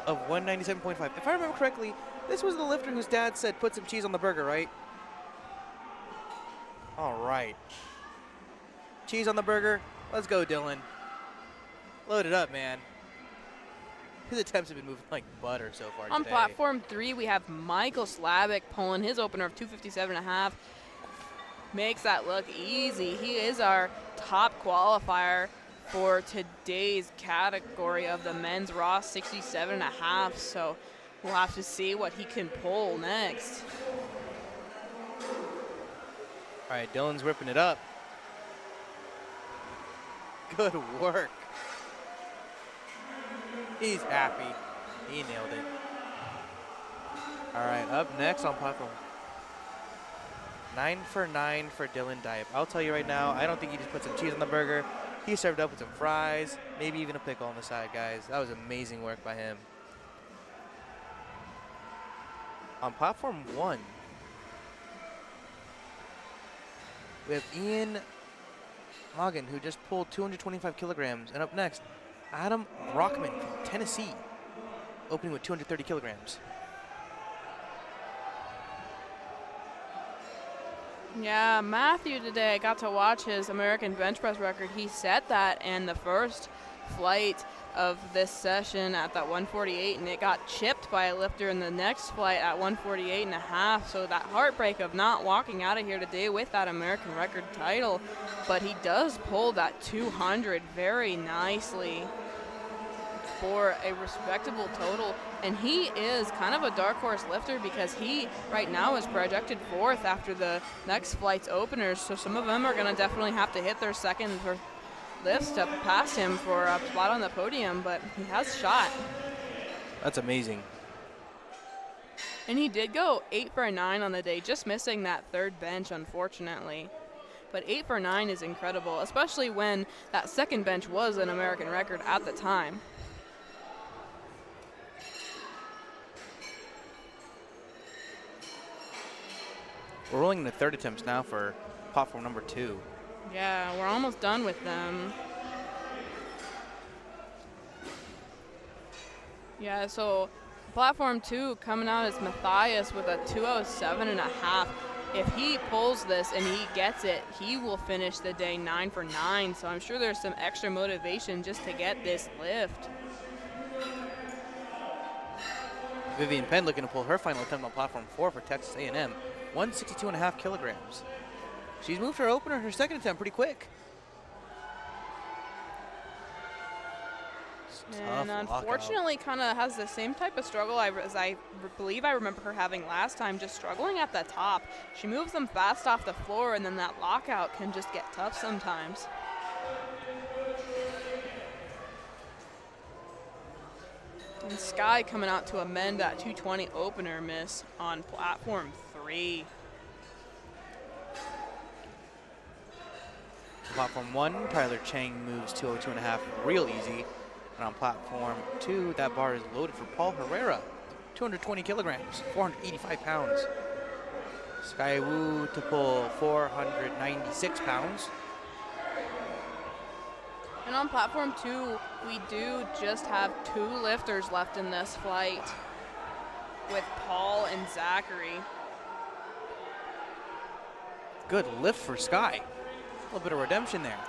of 197.5. If I remember correctly, this was the lifter whose dad said put some cheese on the burger, right? All right. Cheese on the burger. Let's go, Dylan. Load it up, man. His attempts have been moving like butter so far On today. platform 3, we have Michael Slavic pulling his opener of 257.5. Makes that look easy. He is our top qualifier for today's category of the men's raw 67.5. So we'll have to see what he can pull next. All right, Dylan's ripping it up. Good work. He's happy. He nailed it. All right, up next on platform. 9 for 9 for Dylan Dipe. I'll tell you right now, I don't think he just put some cheese on the burger. He served up with some fries, maybe even a pickle on the side, guys. That was amazing work by him. On platform 1, we have Ian Morgan, who just pulled 225 kilograms. And up next, Adam Brockman from Tennessee, opening with 230 kilograms. Yeah, Matthew today, I got to watch his American bench press record. He set that in the first flight of this session at that 148, and it got chipped by a lifter in the next flight at 148.5. So that heartbreak of not walking out of here today with that American record title. But he does pull that 200 very nicely for a respectable total. And he is kind of a dark horse lifter because he right now is projected 4th after the next flight's openers. So some of them are going to definitely have to hit their second or lifts to pass him for a spot on the podium, but he has shot. That's amazing. And he did go 8 for 9 on the day, just missing that third bench, unfortunately. But 8 for 9 is incredible, especially when that second bench was an American record at the time. We're rolling into third attempts now for platform number 2. Yeah, we're almost done with them. Yeah, so platform 2 coming out is Matthias with a 207.5. If he pulls this and he gets it, he will finish the day 9 for 9. So I'm sure there's some extra motivation just to get this lift. Vivian Penn looking to pull her final attempt on platform 4 for Texas A&M, 162.5 kilograms. She's moved her opener, her second attempt, pretty quick. And unfortunately kind of has the same type of struggle as I believe I remember her having last time, just struggling at the top. She moves them fast off the floor, and then that lockout can just get tough sometimes. And Sky coming out to amend that 220 opener miss on platform 3. Platform 1, Tyler Chang moves 202.5 real easy. And on platform 2, that bar is loaded for Paul Herrera, 220 kilograms, 485 pounds. Sky Wu to pull 496 pounds. And on platform 2, we do just have 2 lifters left in this flight. with Paul and Zachary. Good lift for Sky. A little bit of redemption there.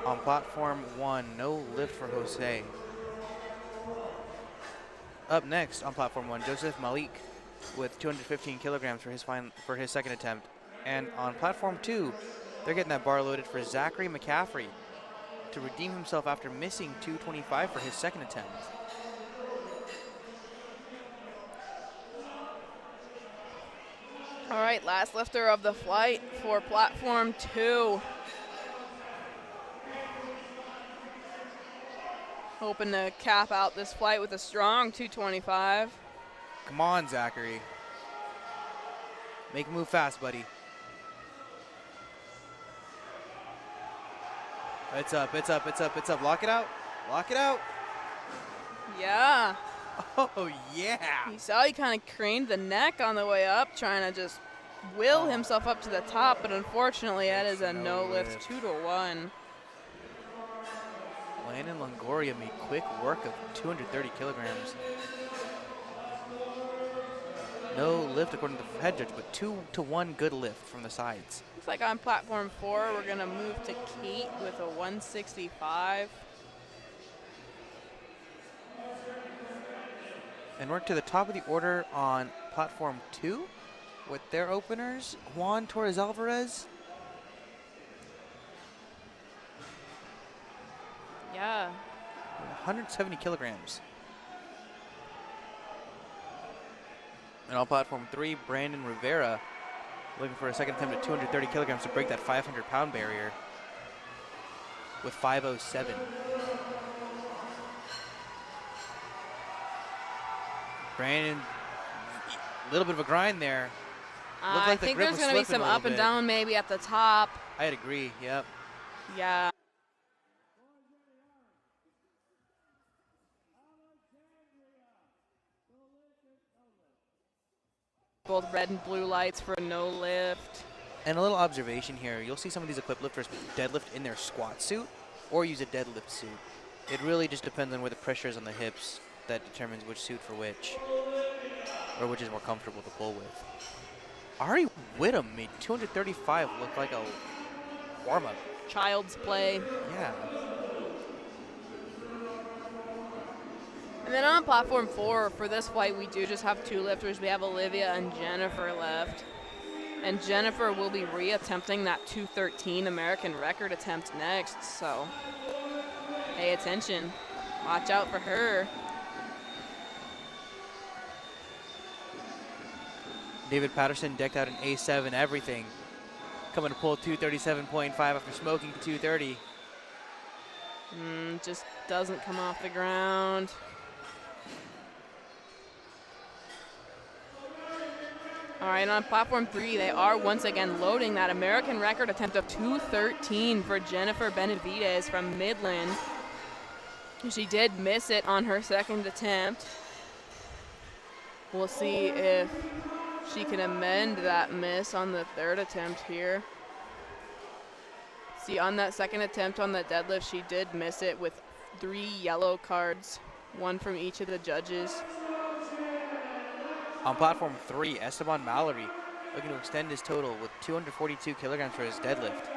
On platform 1, no lift for Jose. Up next on platform 1, Joseph Malik with 215 kilograms for his second attempt. And on platform 2, they're getting that bar loaded for Zachary McCaffrey to redeem himself after missing 225 for his second attempt. All right, last lifter of the flight for platform 2. Hoping to cap out this flight with a strong 225. Come on, Zachary. Make a move fast, buddy. It's up, it's up, it's up, it's up. Lock it out. Lock it out. Yeah. Oh, yeah. You saw he kind of craned the neck on the way up, trying to just will himself up to the top, but unfortunately that is a no lift 2-1. Landon Longoria made quick work of 230 kilograms. No lift according to the head judge, but 2-1 good lift from the sides. Looks like on platform 4, we're gonna move to Kate with a 165. And we're to the top of the order on platform 2 with their openers, Juan Torres Alvarez. Yeah. 170 kilograms. And on platform 3, Brandon Rivera looking for a second attempt at 230 kilograms to break that 500-pound barrier with 507. Brandon, a little bit of a grind there. I think there's going to be some up and down maybe at the top. I'd agree, yep. Yeah. Both red and blue lights for a no lift. And a little observation here, you'll see some of these equipped lifters deadlift in their squat suit or use a deadlift suit. It really just depends on where the pressure is on the hips that determines which suit for which, or which is more comfortable to pull with. Ari Whittam made 235 look like a warm-up. Child's play. Yeah. And then on platform 4, for this flight, we do just have 2 lifters. We have Olivia and Jennifer left. And Jennifer will be re-attempting that 213 American record attempt next, so pay attention. Watch out for her. David Patterson decked out an A7 everything. Coming to pull 237.5 after smoking 230. Just doesn't come off the ground. All right, on platform 3, they are once again loading that American record attempt of 213 for Jennifer Benavides from Midland. She did miss it on her second attempt. We'll see if she can amend that miss on the third attempt here. See, on that second attempt on the deadlift, she did miss it with 3 yellow cards, 1 from each of the judges. On platform 3, Esteban Mallory looking to extend his total with 242 kilograms for his deadlift.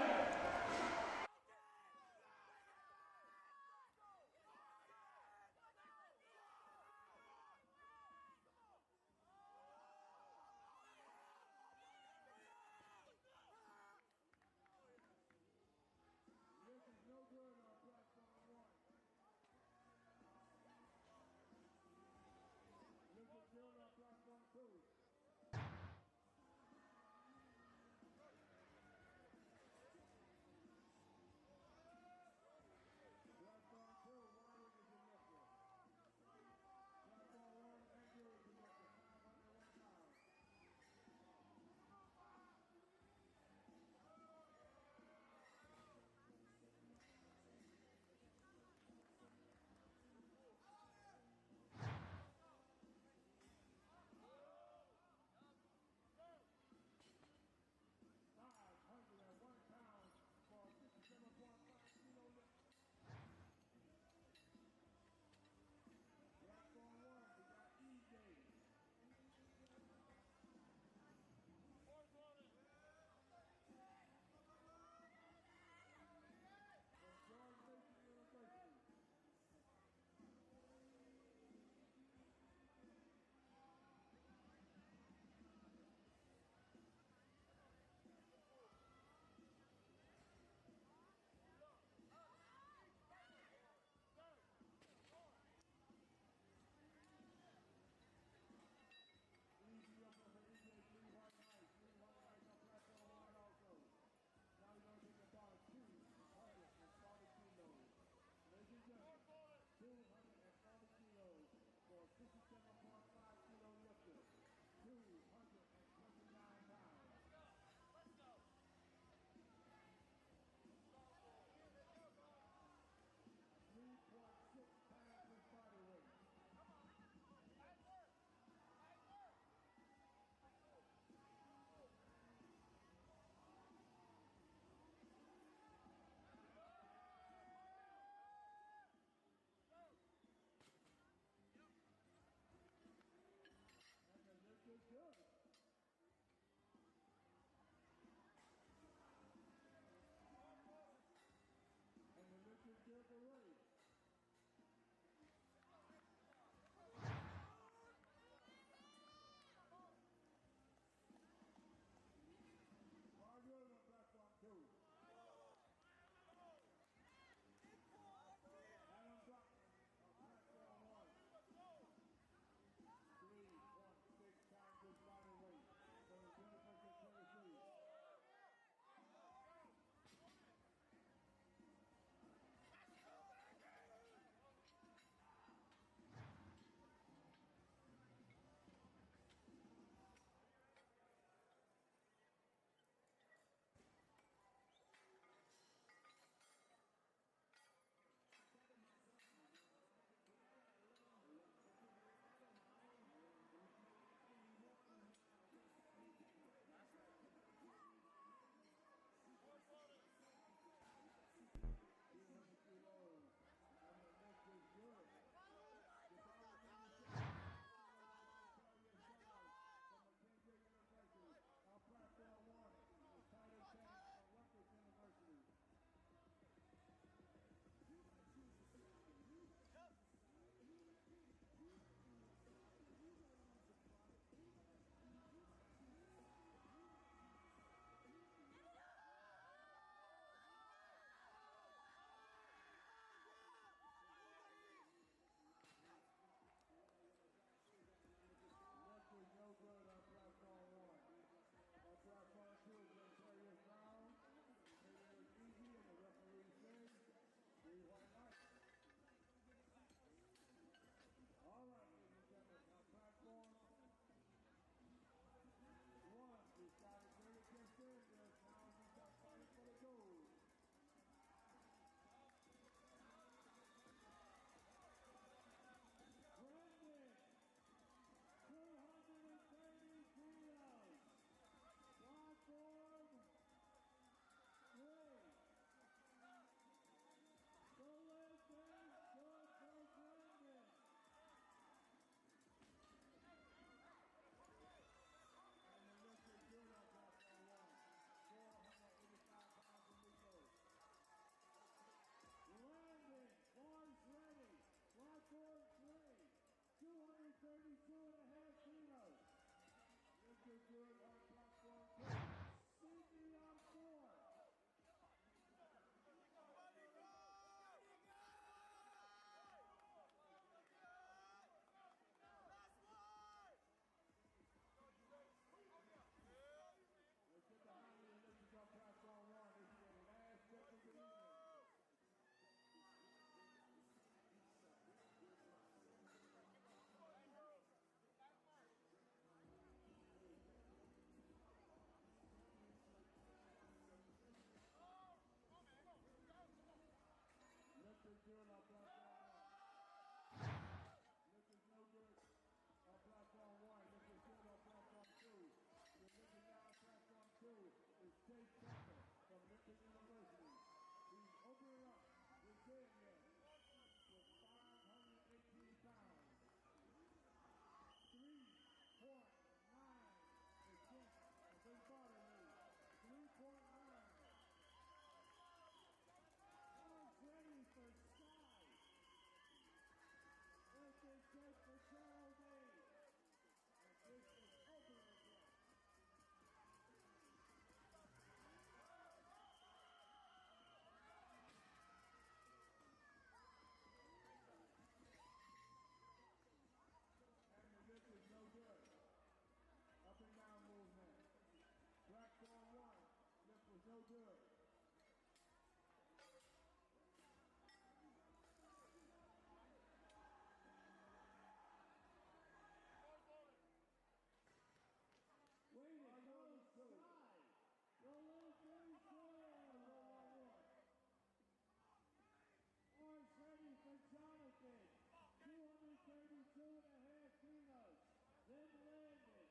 132.5 kilos. Then landing.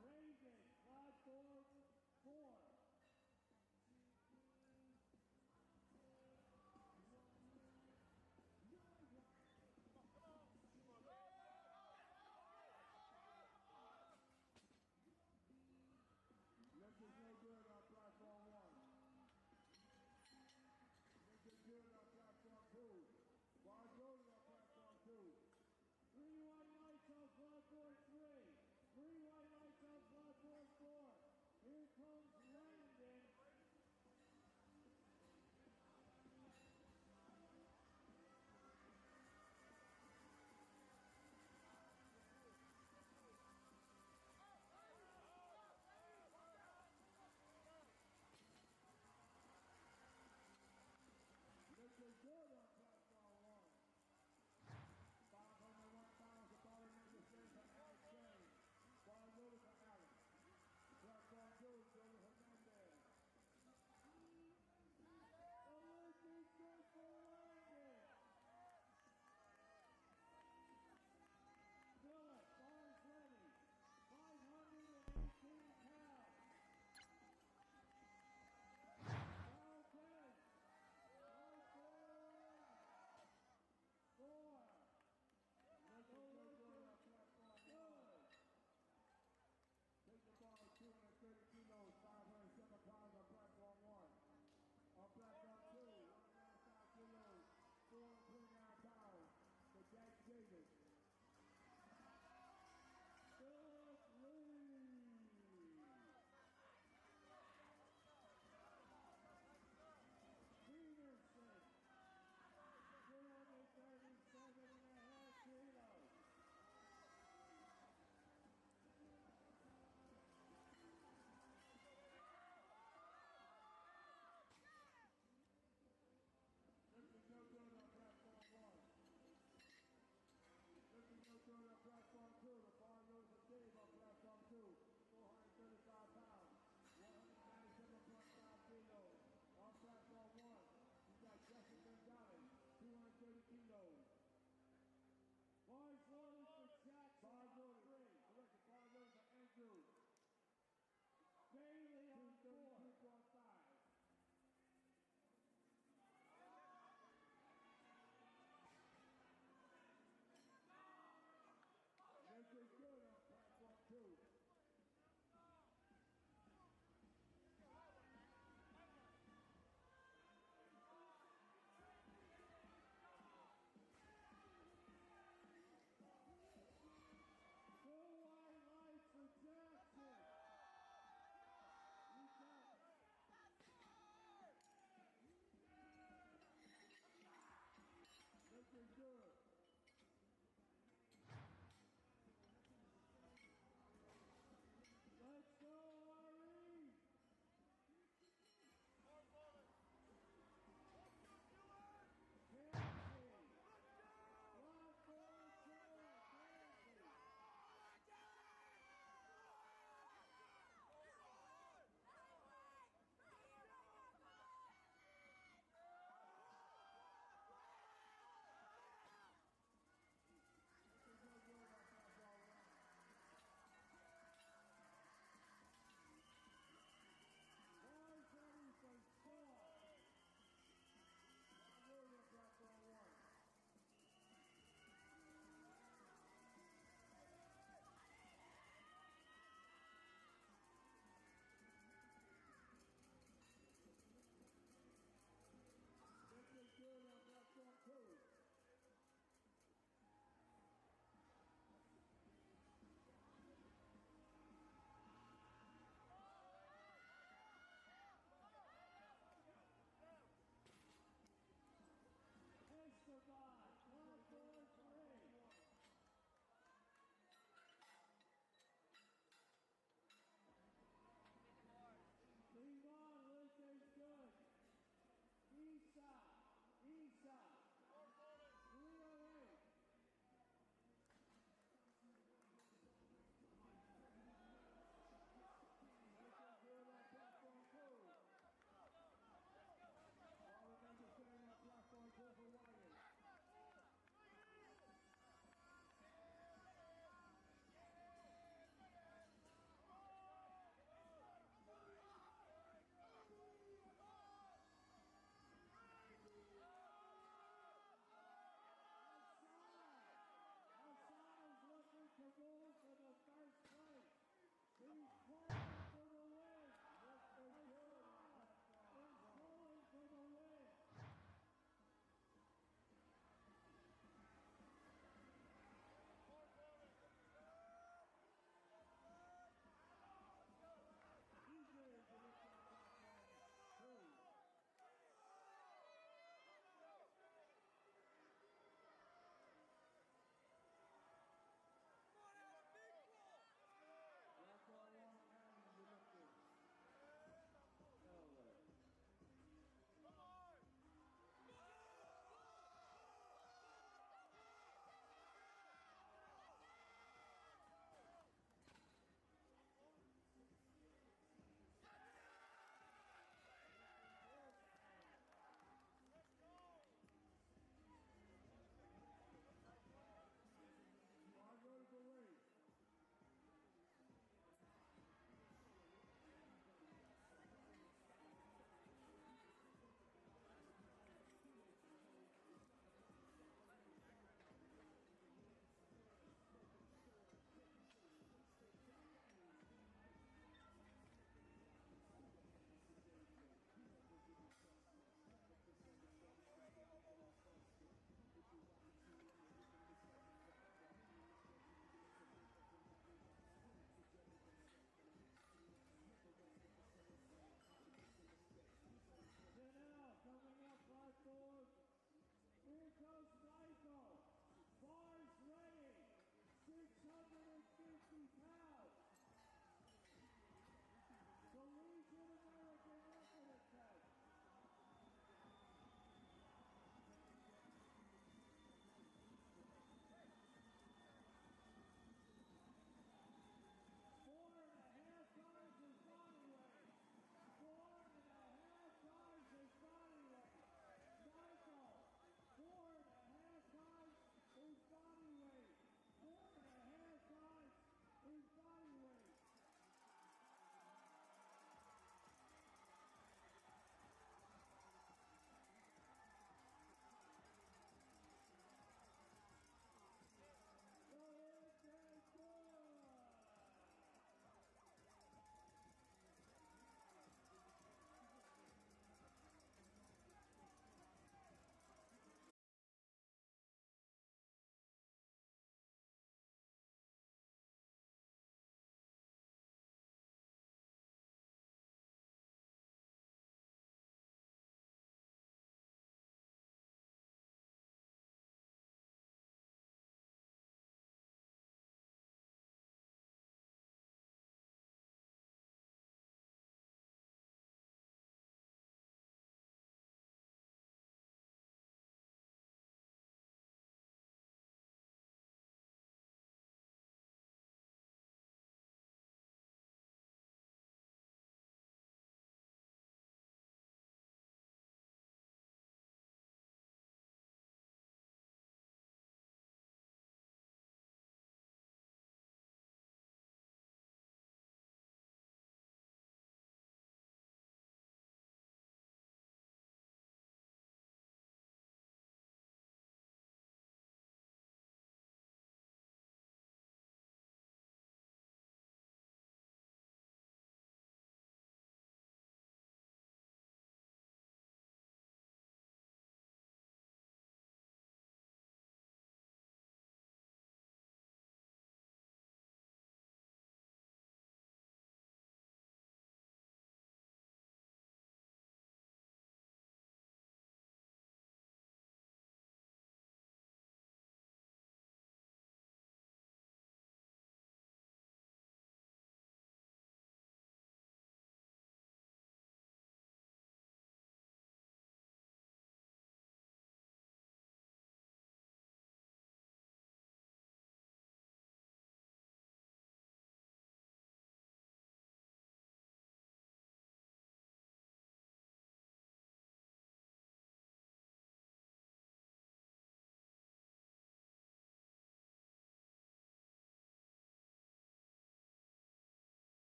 Raising, platform 4. This is no good on platform 1. This is good on platform 2. Quad loaded on platform 2. 3 white lights on platform 3. 3 white lights on platform 4. Here comes landing. This is good on platform 1. 501 pounds of body number 3 for Alex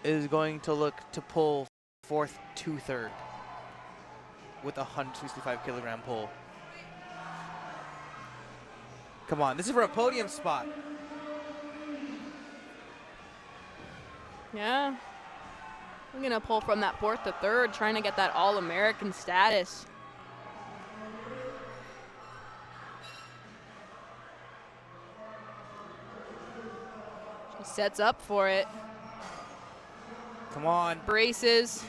is going to look to pull fourth to third with a 165 kilogram pull. Come on, this is for a podium spot. Yeah. I'm going to pull from that fourth to third, trying to get that All-American status. She sets up for it. Come on. Braces.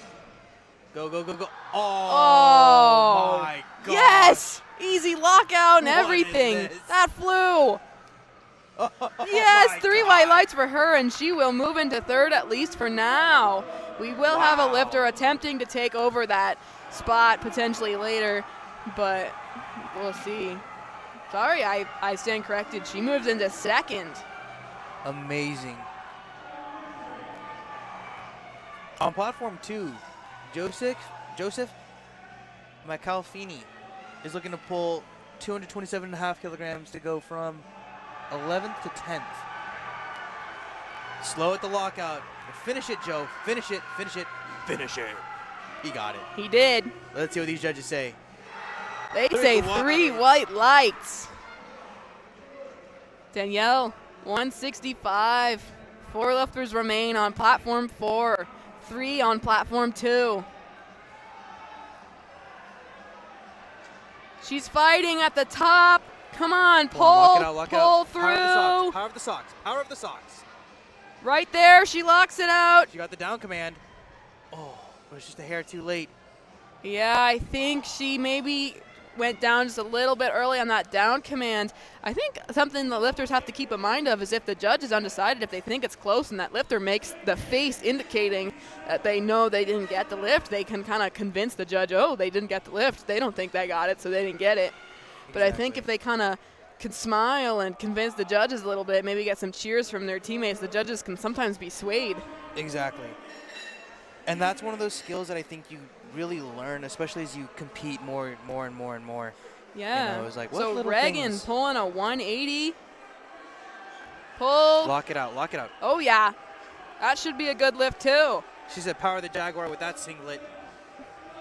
Go, go, go, go. Oh, My God. Yes! Easy lockout and What is everything. this? That flew. Oh Yes, my 3 God. white lights for her, and she will move into third at least for now. We will have a lifter attempting to take over that spot potentially later, but we'll see. Sorry, I stand corrected. She moves into second. Amazing. On platform 2, Joseph Macalfini is looking to pull 227.5 kilograms to go from 11th to 10th. Slow at the lockout. Finish it, Joe. Finish it, finish it, finish it. He got it. He did. Let's see what these judges say. They Three say white 3 lights. white lights. Danielle, 165. 4 lifters remain on platform 4. 3 on platform 2. She's fighting at the top. Come on, Come on, pull, lock it pull out. Power of the socks, through. power of the socks, power of the socks. Right there, she locks it out. She got the down command. Oh, it was just a hair too late. Yeah, I think she maybe went down just a little bit early on that down command. I think something the lifters have to keep in mind of is if the judge is undecided, if they think it's close and that lifter makes the face indicating that they know they didn't get the lift, they can kind of convince the judge, oh, they didn't get the lift. They don't think they got it, so they didn't get it. But I think if they kind of can smile and convince the judges a little bit, maybe get some cheers from their teammates, the judges can sometimes be swayed. Exactly. And that's one of those skills that I think you really learn, especially as you compete more and more. Yeah. You know, it's like, what so little Reagan things- pulling a 180. Pull. Lock it out, lock it out. Oh, yeah. That should be a good lift, too. She said power the Jaguar with that singlet.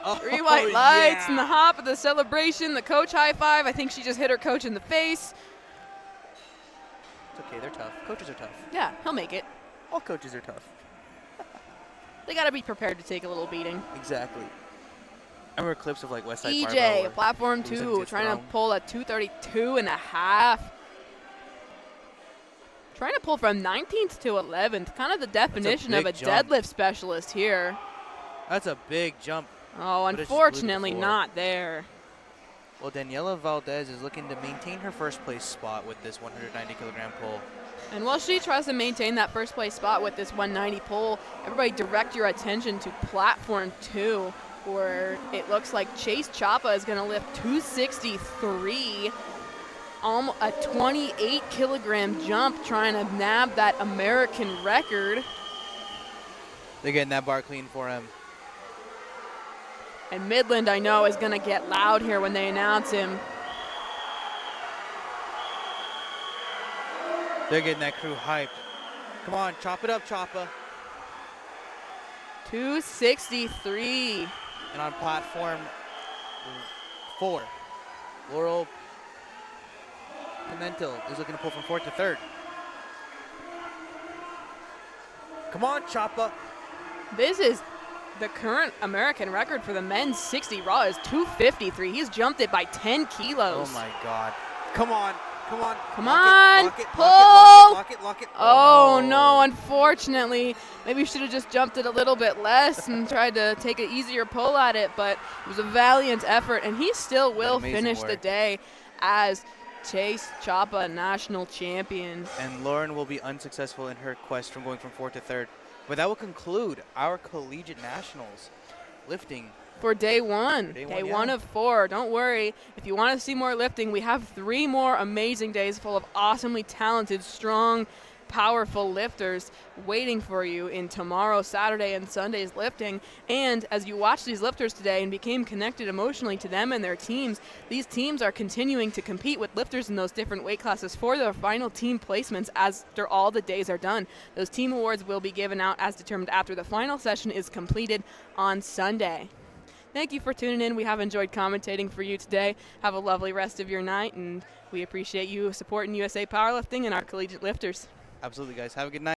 Oh, 3 white lights yeah. and the hop of the celebration. The coach high five. I think she just hit her coach in the face. It's okay, they're tough. Coaches are tough. Yeah, he'll make it. All coaches are tough. They got to be prepared to take a little beating. Exactly. I remember clips of like Westside Barbell EJ, where platform losing 2, gets trying to thrown. pull a 232 and a half. Trying to pull from 19th to 11th. Kind of the definition of a big jump. deadlift specialist here. That's a big jump. Oh, But it just blew to the unfortunately floor. not there. Well, Daniela Valdez is looking to maintain her first place spot with this 190 kilogram pull. And while she tries to maintain that first place spot with this 190 pull, everybody direct your attention to platform 2, where it looks like Chase Chapa is going to lift 263, a 28 kilogram jump, trying to nab that American record. They're getting that bar clean for him. And Midland, I know, is going to get loud here when they announce him. They're getting that crew hyped. Come on, chop it up, Choppa. 263. And on platform 4, Laurel Pimentel is looking to pull from 4th to 3rd. Come on, Choppa. This is the current American record for the men's 60 raw is 253. He's jumped it by 10 kilos. Oh my God. Come on, come on. Come Lock on, it, lock it, pull. Lock it, lock it, lock it. Oh no, unfortunately. Maybe you should have just jumped it a little bit less and tried to take an easier pull at it, but it was a valiant effort, and he still will Amazing finish the work. day as Chase Chapa national champion. And Lauren will be unsuccessful in her quest from going from 4th to 3rd. But that will conclude our Collegiate Nationals lifting. For day one. Day Day one, one yeah. of 4. Don't worry. If you want to see more lifting, we have 3 more amazing days full of awesomely talented, strong, powerful lifters waiting for you in tomorrow, Saturday, and Sunday's lifting. And as you watch these lifters today and became connected emotionally to them and their teams, these teams are continuing to compete with lifters in those different weight classes for their final team placements after all the days are done. Those team awards will be given out as determined after the final session is completed on Sunday. Thank you for tuning in. We have enjoyed commentating for you today. Have a lovely rest of your night, and we appreciate you supporting USA Powerlifting and our collegiate lifters. Absolutely, guys. Have a good night.